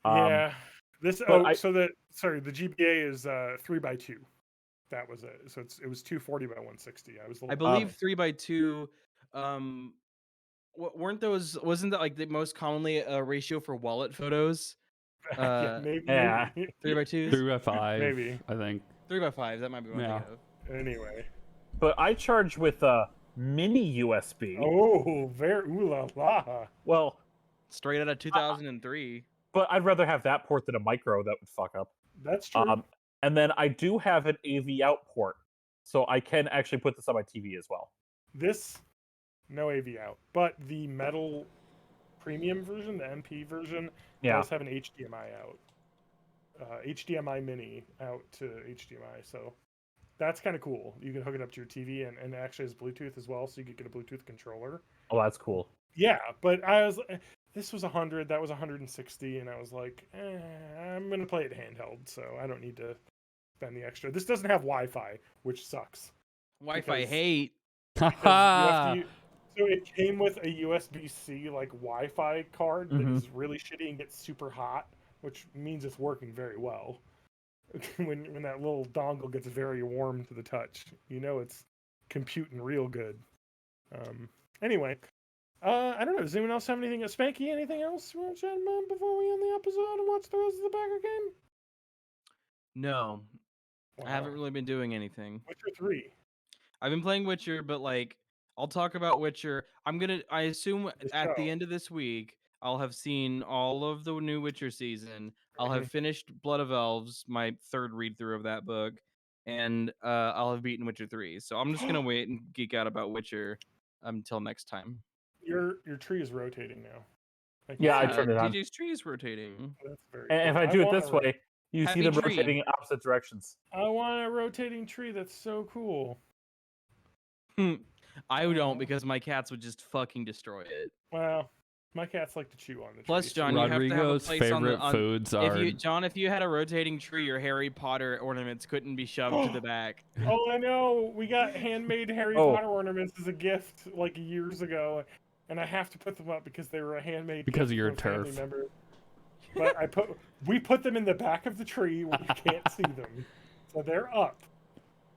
Yeah. This but the GBA is 3x2. That was it. So it was 240 by 160. I believe 3x2. Wasn't that like the most commonly a ratio for wallet photos? maybe. 3x2s. 3x5. Maybe. I think 3x5. That might be one. Yeah. Anyway. But I charge with a mini USB. Oh, very ooh la la. Well, Straight out of 2003. but I'd rather have that port than a micro that would fuck up. That's true. And then I do have an AV out port, so I can actually put this on my TV as well. No AV out, but the metal premium version, the MP version, does have an HDMI out. HDMI mini out to HDMI, so that's kind of cool. You can hook it up to your TV and it actually has Bluetooth as well, so you could get a Bluetooth controller. Oh, that's cool. Yeah, but this was 100, that was 160, and I was like, I'm gonna play it handheld, so I don't need to spend the extra. This doesn't have Wi-Fi, which sucks. Wi-Fi hate. So it came with a USB-C Wi-Fi card that is really shitty and gets super hot, which means it's working very well. when that little dongle gets very warm to the touch, it's computing real good. Anyway, I don't know. Does anyone else have anything? Spanky, anything else you want to chat about before we end the episode and watch the rest of the Packer game? No, Wow. I haven't really been doing anything. Witcher 3. I've been playing Witcher, but I'll talk about Witcher. I assume at the end of this week, I'll have seen all of the new Witcher season. I'll have finished Blood of Elves, my third read through of that book, and I'll have beaten Witcher 3. So I'm just gonna wait and geek out about Witcher until next time. Your tree is rotating now. I turned it on. DJ's tree is rotating. That's very And cool. if I do it this way, you see them tree. rotating in opposite directions. I want a rotating tree. That's so cool. I don't, because my cats would just fucking destroy it. Well, my cats like to chew on the tree. Plus, John, Rodrigo's you have to have a place favorite foods are. John, if you had a rotating tree, your Harry Potter ornaments couldn't be shoved to the back. Oh, I know. We got handmade Harry Potter ornaments as a gift years ago, and I have to put them up because they were a handmade. Because of your gift from a family turf. member. But we put them in the back of the tree where you can't see them, so they're up.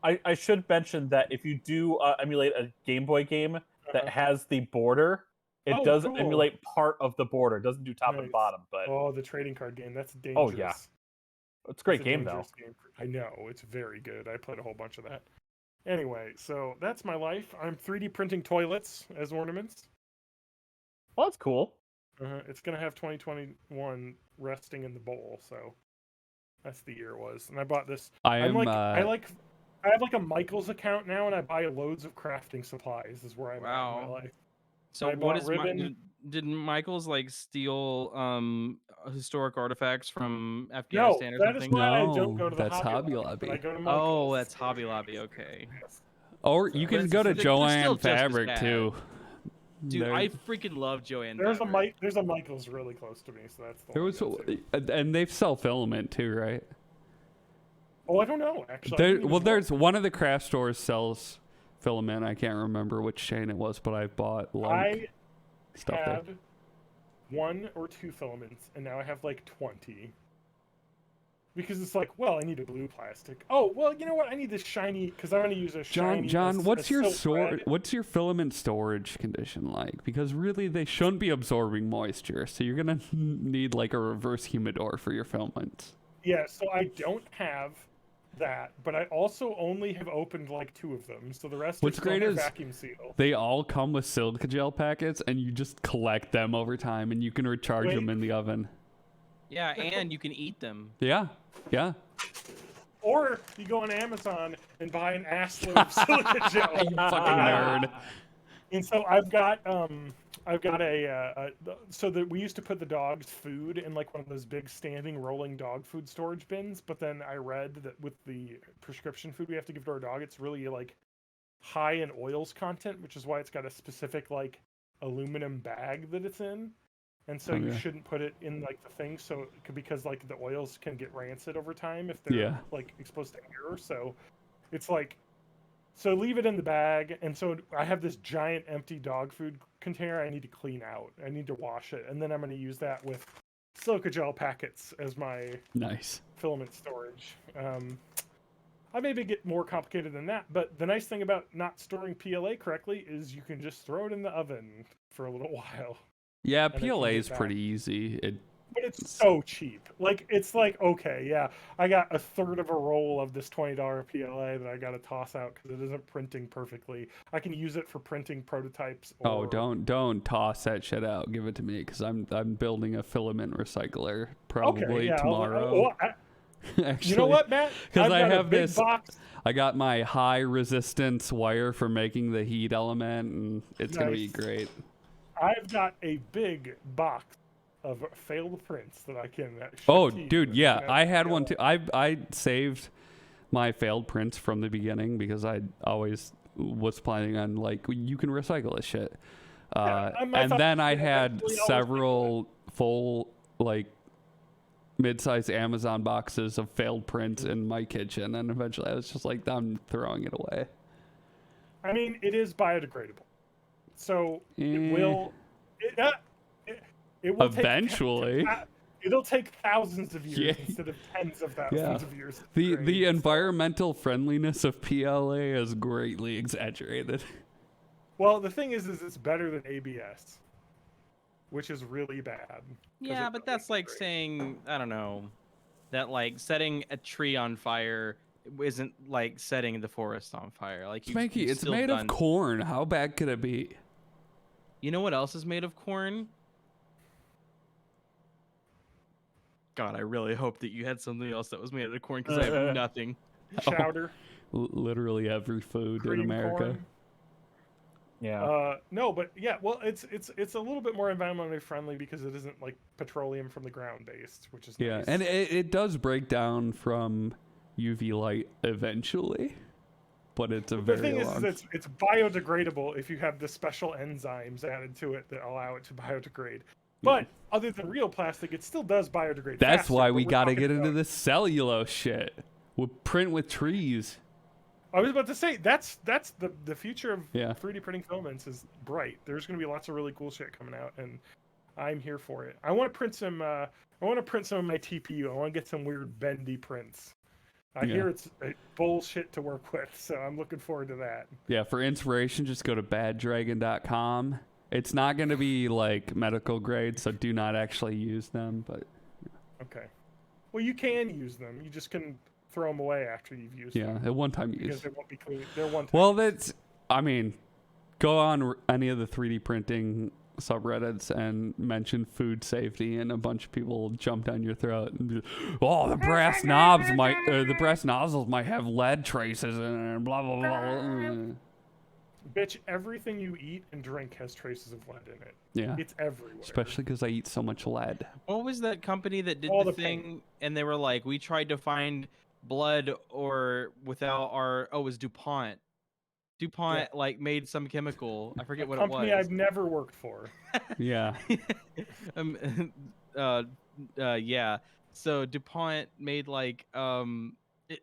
I should mention that if you do emulate a Game Boy game that has the border, it does emulate part of the border. It doesn't do top and bottom, but the trading card game, that's dangerous. Oh yeah, it's a great game though. I know, it's very good. I played a whole bunch of that. Anyway, so that's my life. I'm 3D printing toilets as ornaments. Well, that's cool. It's gonna have 2021 resting in the bowl, so that's the year it was. And I bought this. I have a Michaels account now, and I buy loads of crafting supplies. Is where I'm at in my life. So I what bought is ribbon. did Michael's like steal historic artifacts from No, Afghanistan or that is something? why I don't No, go to the that's Hobby Hobby Lobby. But I Lobby. go to Oh, Michael's. that's Hobby Lobby. Okay. Yes. Or you But can it's- go to they're still Joanne just as Fabric bad. too. Dude, There- I freaking love Joanne. There's Fabric. a Michael's really close to me, so that's the there one was, I go to. and they sell filament too, right? Oh, I don't know actually. I There, didn't even well, look. there's one of the craft stores sells filament. I can't remember which chain it was, but I bought I like stuff there. had 1 or 2 filaments, and now I have like 20. Because it's like, well, I need a blue plastic. Oh, well, you know what? I need this shiny because I'm going to use a shiny. John, what's your silk red. what's your filament storage condition like? Because really, they shouldn't be absorbing moisture, so you're gonna need like a reverse humidor for your filaments. Yeah, so I don't have that, but I also only have opened like 2 of them. So the rest What's are still great in is vacuum seal. they all come with silica gel packets, and you just collect them over time, and you can recharge them Wait. in the oven. Yeah, and you can eat them. Yeah, yeah. Or you go on Amazon and buy an ass load of silica gel. You fucking nerd. And so I've got so that we used to put the dog's food in like one of those big standing rolling dog food storage bins, but then I read that with the prescription food we have to give to our dog, it's really like high in oils content, which is why it's got a specific like aluminum bag that it's in. And so you Okay. shouldn't put it in like the thing, so because like the oils can get rancid over time if they're Yeah. like exposed to air. So it's like, so leave it in the bag. And so I have this giant empty dog food container I need to clean out. I need to wash it, and then I'm going to use that with silica gel packets as my Nice. filament storage. I maybe get more complicated than that, but the nice thing about not storing PLA correctly is you can just throw it in the oven for a little while. Yeah, then PLA get is back. pretty easy. But it's so cheap. Like, it's like, okay, yeah, I got a third of a roll of this $20 PLA that I got to toss out because it isn't printing perfectly. I can use it for printing prototypes. Oh, Or, don't toss that shit out. Give it to me because I'm building a filament recycler probably yeah, tomorrow. Actually, you know what, Matt? Because I've I got a have big this. box. I got my high resistance wire for making the heat element, and it's gonna be Nice. great. I've got a big box of failed prints that I can. Ship Oh, to you dude, if yeah, you have I had one PLA. too. I saved my failed prints from the beginning because I always was planning on like you can recycle this shit. I And thought then I you could had eventually always several full like mid-sized Amazon boxes of failed prints in my kitchen, and eventually I was just like, I'm throwing it away. I mean, it is biodegradable, so Eh. it will. It will Eventually. It'll take thousands of years Yeah. instead of tens of thousands Yeah. of years. to The degrade, so- environmental friendliness of PLA is greatly exaggerated. Well, the thing is it's better than ABS, which is really bad. 'cause Yeah, it but doesn't that's like degrade. saying, I don't know, that like setting a tree on fire isn't like setting the forest on fire. Like Spanky, you've it's still made of done- corn. How bad could it be? You know what else is made of corn? God, I really hope that you had something else that was made out of corn because I have nothing. Chowder, Literally every food in cream America. corn. Yeah. No, but yeah, well, it's a little bit more environmentally friendly because it isn't like petroleum from the ground based, which is Yeah, nice. and it does break down from UV light eventually, but it's a The very thing long. is it's biodegradable if you have the special enzymes added to it that allow it to biodegrade. But other than real plastic, it still does biodegrade. That's faster, why but we we're got to talking get into about- this cellulose shit. We'll print with trees. I was about to say that's the future of Yeah. 3D printing filaments is bright. There's going to be lots of really cool shit coming out, and I'm here for it. I want to print some. I want to print some of my TPU. I want to get some weird bendy prints. I Yeah. hear it's bullshit to work with, so I'm looking forward to that. Yeah, for inspiration, just go to baddragon.com. It's not going to be like medical grade, so do not actually use them. But Okay. Well, you can use them. You just can throw them away after you've used yeah, them at one time because use. they won't be clean. They're one time. Well, that's. I mean, go on any of the 3D printing subreddits and mention food safety, and a bunch of people will jump down your throat and be, oh, the brass nozzles might have lead traces in it, and blah blah blah. Bitch, everything you eat and drink has traces of lead in it. Yeah. It's everywhere. Especially because I eat so much lead. What was that company that did All the the thing paint. and they were like, we tried to find blood or without our it was DuPont. DuPont like made some chemical. I forget a what company it was. I've never worked for. Yeah. um, yeah. So DuPont made like it,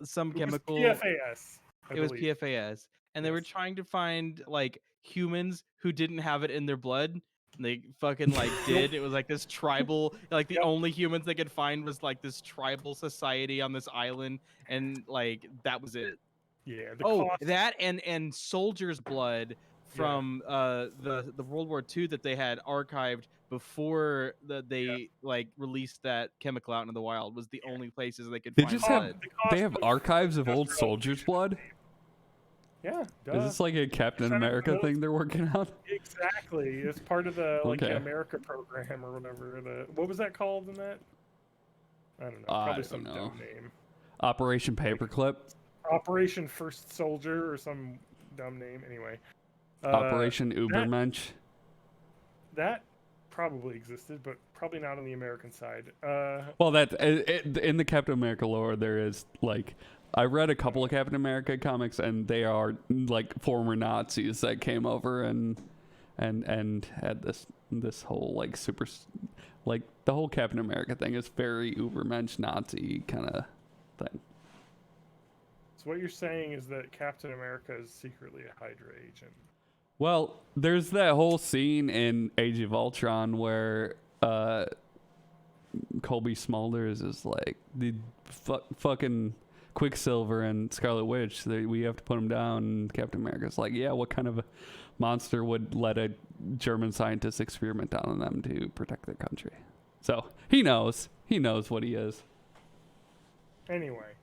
some It was chemical. PFAS. I It was believe. PFAS, and they were Yes. trying to find like humans who didn't have it in their blood. And they fucking like did. It was like this tribal, like the Yep. only humans they could find was like this tribal society on this island, and like that was it. Yeah. The Oh, cost. that and soldiers' blood from the World War II that they had archived before they like released that chemical out into the wild was the only places they could They find just blood. have the cost they have of archives of old industrial soldiers' blood. Yeah. Duh. Is this like a Captain Send it to America those- thing they're working on? Exactly. It's part of the like Okay. America program or whatever. What was that called in that? I don't know. I Probably don't some know. dumb name. Operation Paperclip, Operation First Soldier or some dumb name. Anyway. Operation Ubermensch. That probably existed, but probably not on the American side. Well, that in the Captain America lore, there is like I read a couple of Captain America comics, and they are like former Nazis that came over and had this whole like like the whole Captain America thing is very Ubermensch Nazi kind of thing. So what you're saying is that Captain America is secretly a Hydra agent. Well, there's that whole scene in Age of Ultron where Colby Smulders is like the fucking Quicksilver and Scarlet Witch. We have to put them down. And Captain America's like, yeah, what kind of a monster would let a German scientist experiment on them to protect their country? So he knows what he is. Anyway,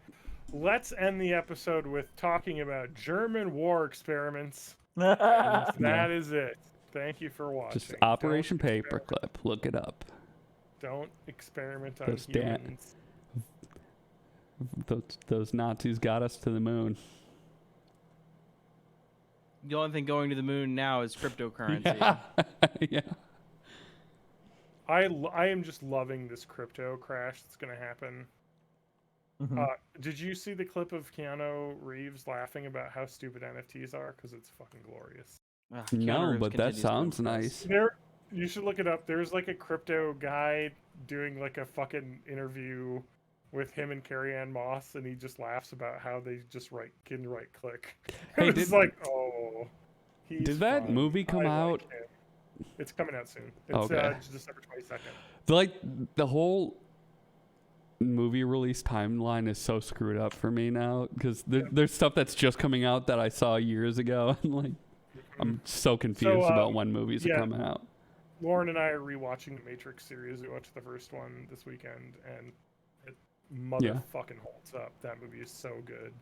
let's end the episode with talking about German war experiments. And that is it. Thank you for watching. Just Operation Paperclip. Look it up. Don't experiment on Those damn- humans. Those Nazis got us to the moon. The only thing going to the moon now is cryptocurrency. Yeah. Yeah. I am just loving this crypto crash that's going to happen. Mhm. Did you see the clip of Keanu Reeves laughing about how stupid NFTs are? Because it's fucking glorious. Ugh, Keanu No, Reeves but that continues to sounds impress. nice. You should look it up. There's like a crypto guy doing like a fucking interview with him and Carrie Ann Moss, and he just laughs about how they just can right click. Hey, It's like, oh, he's Did that fun. movie come I out? like him. It's coming out soon. It's Okay. December 22nd. Like the whole movie release timeline is so screwed up for me now because there's stuff that's just coming out that I saw years ago, and like I'm so confused about when movies are coming out. Lauren and I are rewatching the Matrix series. We watched the first one this weekend, and it motherfucking holds up. That movie is so good.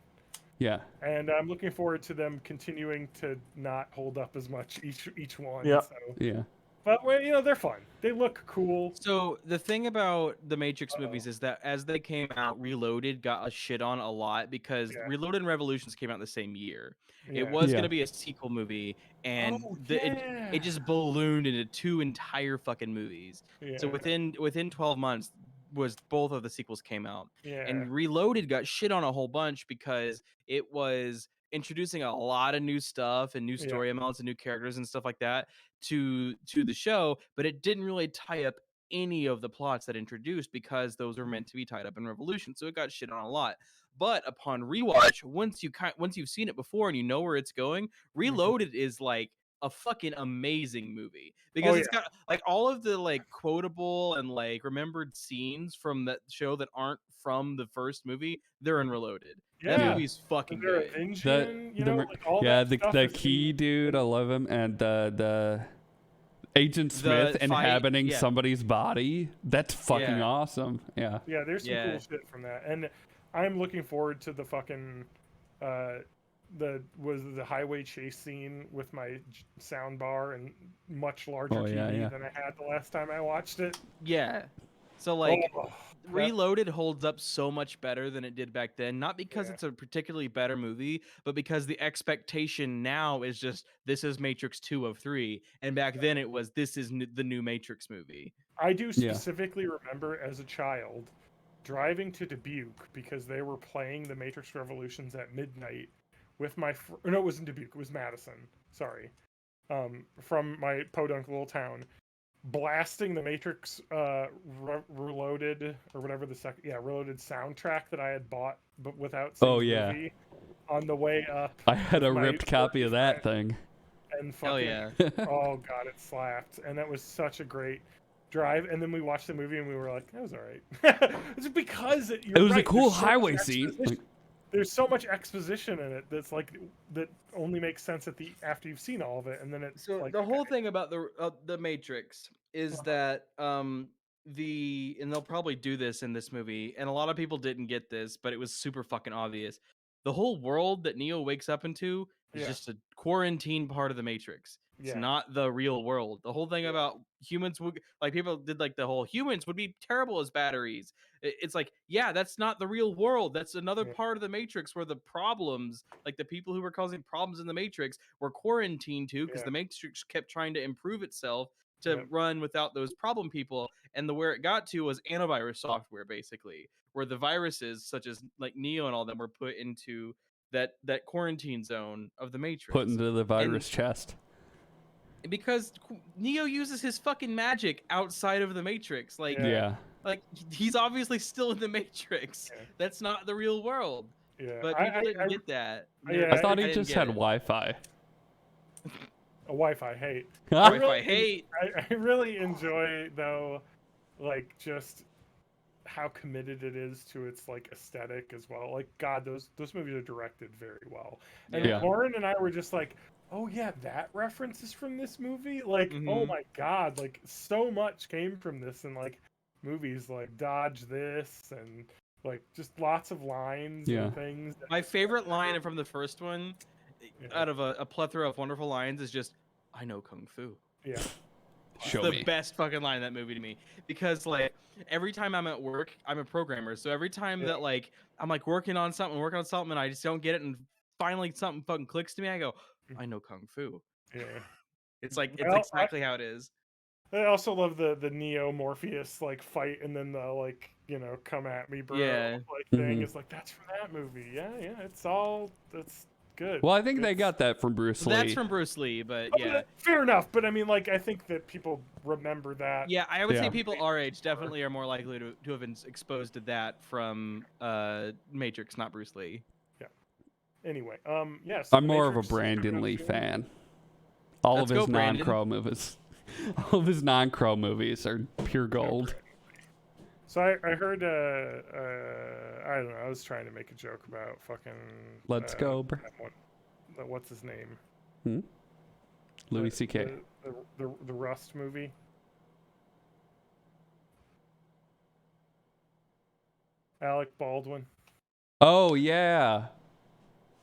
Yeah. And I'm looking forward to them continuing to not hold up as much each one. Yeah. So. Yeah. But they're fun. They look cool. So the thing about the Matrix movies is that as they came out, Reloaded got a shit on a lot because Yeah. Reloaded and Revolutions came out the same year. Yeah. It was Yeah. gonna be a sequel movie, and Oh, it just ballooned into 2 entire fucking movies. So Yeah. within 12 months, was both of the sequels came out. Yeah. And Reloaded got shit on a whole bunch because it was introducing a lot of new stuff and new story elements and new characters and stuff like that to the show, but it didn't really tie up any of the plots that introduced because those were meant to be tied up in Revolution. So it got shit on a lot. But upon rewatch, once you've seen it before and you know where it's going, Reloaded is like a fucking amazing movie because it's got like all of the like quotable and like remembered scenes from that show that aren't from the first movie. They're in Reloaded. That Yeah. movie's fucking They're good. Avenging, the key dude, I love him, and the Agent Smith inhabiting somebody's body. That's fucking awesome. Yeah. Yeah, there's some cool shit from that, and I'm looking forward to the fucking the highway chase scene with my sound bar and much larger TV than I had the last time I watched it. Yeah. So like Reloaded holds up so much better than it did back then, not because Yeah. it's a particularly better movie, but because the expectation now is just this is Matrix 2 of 3, and back then it was this is the new Matrix movie. I do Yeah. specifically remember as a child driving to Dubuque because they were playing the Matrix Revolutions at midnight with my no, it wasn't Dubuque, it was Madison. Sorry, from my podunk little town, blasting the Matrix Reloaded or whatever Reloaded soundtrack that I had bought, but without seeing the movie on the way up. I had a with my ripped copy of that thing. And Hell fucking, yeah. oh god, it slapped, and that was such a great drive. And then we watched the movie and we were like, that was all right. It's because it was right, a cool there's so much highway scene. exposition. There's so much exposition in it that's like that only makes sense after you've seen all of it, and then it's So like the whole thing about the Matrix is that and they'll probably do this in this movie, and a lot of people didn't get this, but it was super fucking obvious. The whole world that Neo wakes up into is just a quarantine part of the Matrix. It's not the real world. The whole thing about humans would like people did like the whole humans would be terrible as batteries. It's like, yeah, that's not the real world. That's another part of the Matrix where the problems, like the people who were causing problems in the Matrix, were quarantined to because the Matrix kept trying to improve itself to run without those problem people. And where it got to was antivirus software, basically, where the viruses, such as like Neo and all them, were put into that quarantine zone of the Matrix. Put into the virus chest. Because Neo uses his fucking magic outside of the Matrix. Like, like he's obviously still in the Matrix. That's not the real world. But people didn't get that. I thought he just had Wi-Fi. A Wi-Fi hate. Wi-Fi hate. I really enjoy though, like just how committed it is to its like aesthetic as well. Like God, those movies are directed very well. And Lauren and I were just like, oh yeah, that reference is from this movie. Like, oh my God, like so much came from this, and like movies like Dodge This and like just lots of lines and things. My favorite line from the first one, out of a plethora of wonderful lines, is just, "I know kung fu." Yeah. Show the me. Best fucking line in that movie to me, because like every time I'm at work, I'm a programmer, so every time that like I'm like working on something and I just don't get it, and finally something fucking clicks to me, I go, I know kung fu. Yeah. It's exactly how it is. I also love the Neo Morpheus like fight, and then the like, you know, come at me bro like thing is like, that's from that movie. Yeah, that's good. Well, I think they got that from Bruce Lee. That's from Bruce Lee, but fair enough. But I mean, like, I think that people remember that. Yeah, I would say people our age definitely are more likely to have been exposed to that from Matrix, not Bruce Lee. Yeah. Anyway, yes. I'm more of a Brandon Lee fan. All of his non-Crow movies. All of his non-Crow movies are pure gold. So I heard, I don't know, I was trying to make a joke about fucking... Let's go, bro. What's his name? Louis C.K. The Rust movie. Alec Baldwin. Oh, yeah.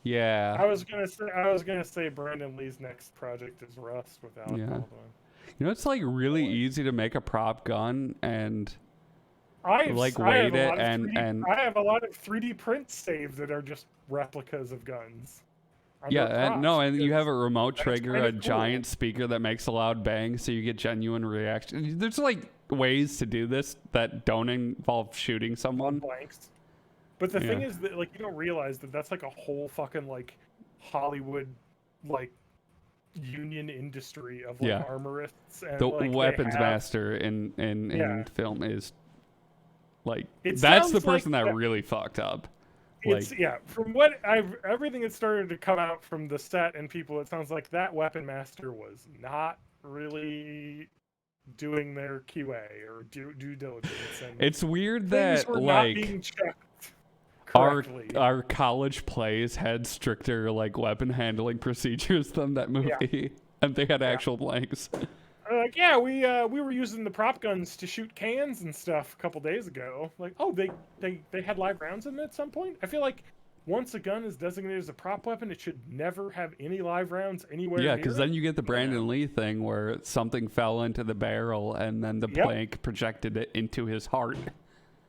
Yeah. I was gonna say Brandon Lee's next project is Rust with Alec Baldwin. You know, it's like really easy to make a prop gun and I have a lot of 3D prints saved that are just replicas of guns. And you have a remote trigger, a giant speaker that makes a loud bang, so you get genuine reaction. There's like ways to do this that don't involve shooting someone. Blanks. But the thing is that like you don't realize that that's like a whole fucking like Hollywood like union industry of like armorists and the like, weapons master in film is like that's the person that really fucked up. It's from what everything that started to come out from the set and people, it sounds like that weapon master was not really doing their QA or due diligence. And it's weird that were like not being checked our college plays had stricter like weapon handling procedures than that movie, and they had actual blanks. Like, we were using the prop guns to shoot cans and stuff a couple days ago. Like, oh, they had live rounds in it at some point? I feel like once a gun is designated as a prop weapon, it should never have any live rounds anywhere near because then you get the Brandon Lee thing where something fell into the barrel and then the blank projected it into his heart.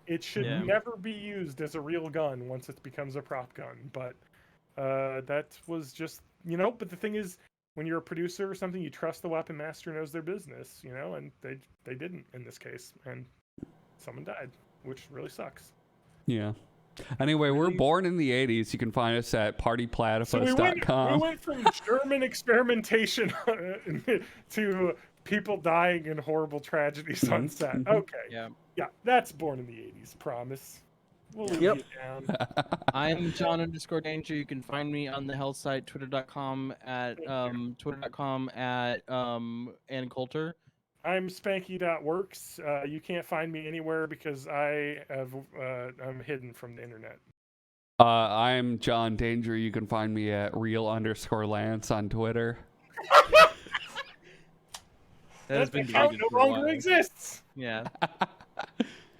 It should Yeah. never be used as a real gun once it becomes a prop gun. But that was just, but the thing is, when you're a producer or something, you trust the weapon master knows their business, and they didn't in this case. And someone died, which really sucks. Yeah. Anyway, we're born in the 80s. You can find us at So we partyplatypus.com. went from German experimentation to people dying in horrible tragedies on set. Okay. Yeah. Yeah, that's born in the 80s, promise. We'll leave Yep. you down. I'm John_Danger. You can find me on the health site, twitter.com at Ann Coulter. I'm Spanky.works. You can't find me anywhere because I'm hidden from the internet. I'm John Danger. You can find me at real_Lance on Twitter. That has That been account deleted no for a longer while. exists. Yeah.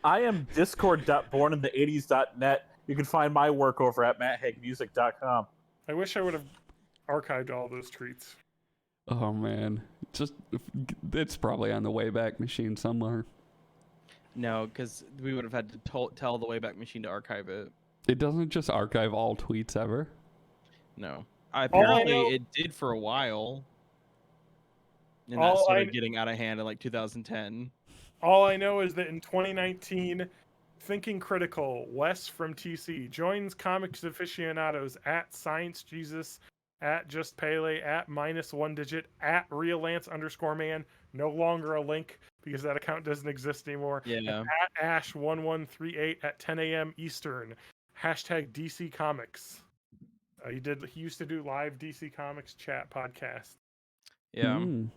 I am discord.borninthE80s.net. You can find my work over at matthagmusic.com. I wish I would have archived all those tweets. Oh, man. It's probably on the Wayback Machine somewhere. No, because we would have had to tell the Wayback Machine to archive it. It doesn't just archive all tweets ever. No. All I Apparently, know- it did for a while. And that All started I- getting out of hand in like 2010. All I know is that in 2019, Thinking Critical, Wes from TC, joins comics aficionados at Science Jesus, at Just Pele, at -1digit, at RealLance_man. No longer a link because that account doesn't exist anymore. Yeah. At Ash1138 at 10 a.m. Eastern. Hashtag DC Comics. He used to do live DC Comics chat podcast Yeah. Mm.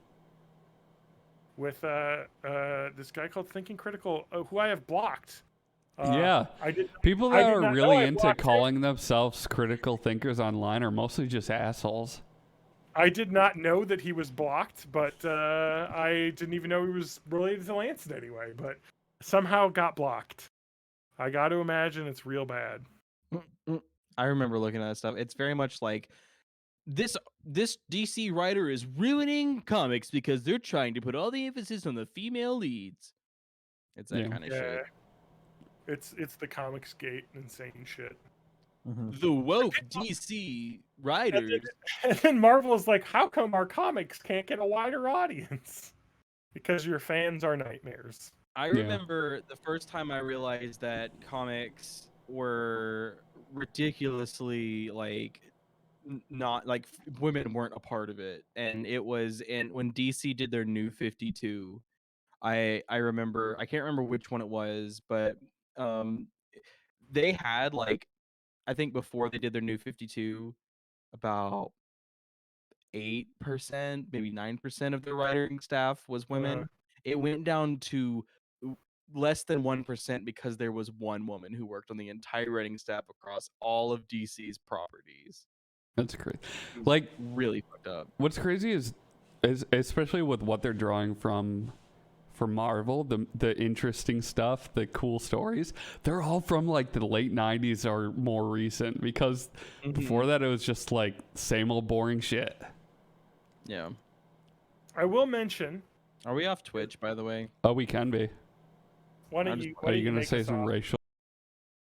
with this guy called Thinking Critical, who I have blocked. Yeah. I People I that did are not know really I into blocked him. calling themselves critical thinkers online are mostly just assholes. I did not know that he was blocked, but I didn't even know he was related to Lance in any way, but somehow got blocked. I got to imagine it's real bad. I remember looking at that stuff. It's very much like this DC writer is ruining comics because they're trying to put all the emphasis on the female leads. It's that Yeah. kind of Yeah. shit. It's the comics gate insane shit. The woke DC writers. And then Marvel is like, how come our comics can't get a wider audience? Because your fans are nightmares. I remember the first time I realized that comics were ridiculously like not like women weren't a part of it, and it was when DC did their New 52. I remember, I can't remember which one it was, but they had like, I think before they did their New 52, about 8%, maybe 9% of their writing staff was women. It went down to less than 1% because there was one woman who worked on the entire writing staff across all of DC's properties. That's crazy. It was Like, really fucked up. what's crazy is especially with what they're drawing from for Marvel, the interesting stuff, the cool stories, they're all from like the late 90s or more recent, because before that it was just like same old boring shit. Yeah. I will mention. Are we off Twitch, by the way? Oh, we can be. Why I'm don't just- you? Are you going gonna to say some racial